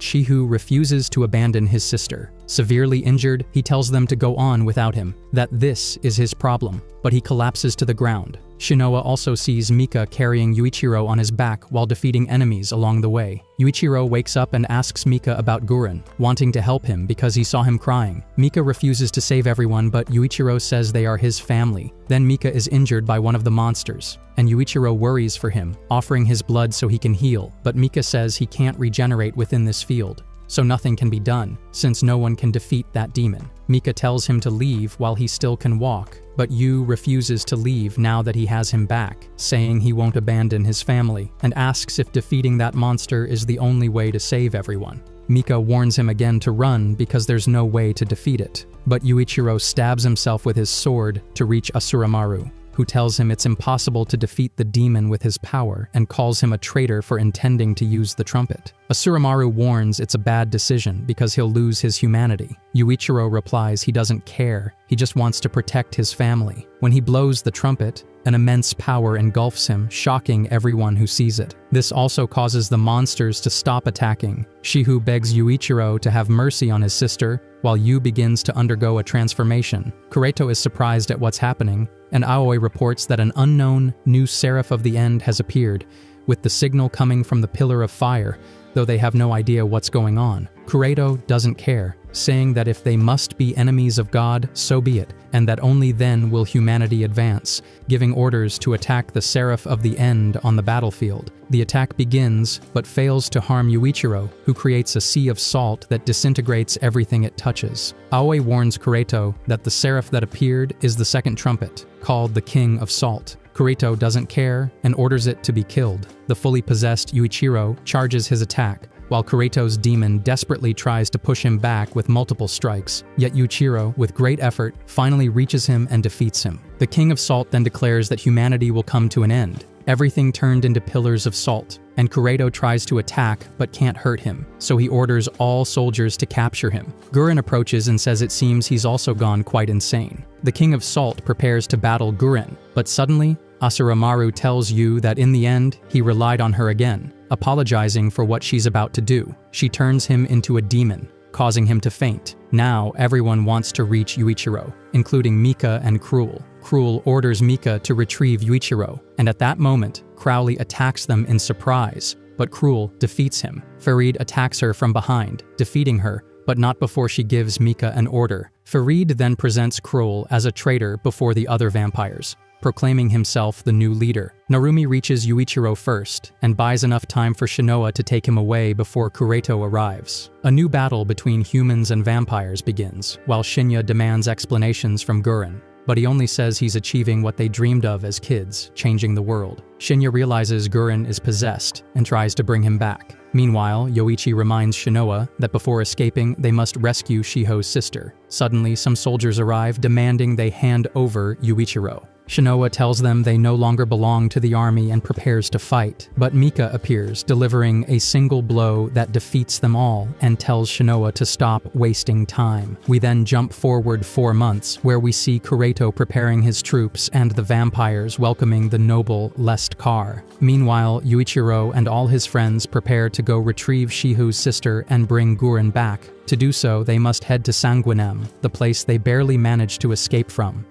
Shihu refuses to abandon his sister. Severely injured, he tells them to go on without him, that this is his problem, but he collapses to the ground. Shinoa also sees Mika carrying Yuichiro on his back while defeating enemies along the way. Yuichiro wakes up and asks Mika about Guren, wanting to help him because he saw him crying. Mika refuses to save everyone, but Yuichiro says they are his family. Then Mika is injured by one of the monsters, and Yuichiro worries for him, offering his blood so he can heal, but Mika says he can't regenerate within this field, so nothing can be done, since no one can defeat that demon. Mika tells him to leave while he still can walk, but Yu refuses to leave now that he has him back, saying he won't abandon his family, and asks if defeating that monster is the only way to save everyone. Mika warns him again to run because there's no way to defeat it, but Yuichiro stabs himself with his sword to reach Asuramaru, who tells him it's impossible to defeat the demon with his power and calls him a traitor for intending to use the trumpet. Asuramaru warns it's a bad decision because he'll lose his humanity. Yuichiro replies he doesn't care, he just wants to protect his family. When he blows the trumpet, an immense power engulfs him, shocking everyone who sees it. This also causes the monsters to stop attacking. Shihu begs Yuichiro to have mercy on his sister, while Yu begins to undergo a transformation. Kureto is surprised at what's happening, and Aoi reports that an unknown new Seraph of the End has appeared, with the signal coming from the Pillar of Fire, though they have no idea what's going on. Kureto doesn't care, saying that if they must be enemies of God, so be it, and that only then will humanity advance, giving orders to attack the Seraph of the End on the battlefield. The attack begins, but fails to harm Yuichiro, who creates a sea of salt that disintegrates everything it touches. Aoi warns Kureto that the Seraph that appeared is the second trumpet, called the King of Salt. Kureto doesn't care and orders it to be killed. The fully possessed Yuichiro charges his attack, while Kureto's demon desperately tries to push him back with multiple strikes, yet Yuichiro, with great effort, finally reaches him and defeats him. The King of Salt then declares that humanity will come to an end. Everything turned into pillars of salt, and Kureto tries to attack but can't hurt him, so he orders all soldiers to capture him. Guren approaches and says it seems he's also gone quite insane. The King of Salt prepares to battle Guren, but suddenly, Asuramaru tells Yu that in the end, he relied on her again, apologizing for what she's about to do. She turns him into a demon, causing him to faint. Now, everyone wants to reach Yuichiro, including Mika and Cruel. Cruel orders Mika to retrieve Yuichiro, and at that moment, Crowley attacks them in surprise, but Cruel defeats him. Farid attacks her from behind, defeating her, but not before she gives Mika an order. Farid then presents Cruel as a traitor before the other vampires, proclaiming himself the new leader. Narumi reaches Yuichiro first, and buys enough time for Shinoa to take him away before Kureto arrives. A new battle between humans and vampires begins, while Shinya demands explanations from Guren, but he only says he's achieving what they dreamed of as kids, changing the world. Shinya realizes Guren is possessed, and tries to bring him back. Meanwhile, Yoichi reminds Shinoa that before escaping, they must rescue Shiho's sister. Suddenly, some soldiers arrive demanding they hand over Yuichiro. Shinoa tells them they no longer belong to the army and prepares to fight, but Mika appears, delivering a single blow that defeats them all and tells Shinoa to stop wasting time. We then jump forward 4 months, where we see Kureto preparing his troops and the vampires welcoming the noble Lestkar. Meanwhile, Yuichiro and all his friends prepare to go retrieve Shihu's sister and bring Guren back. To do so, they must head to Sanguinem, the place they barely managed to escape from.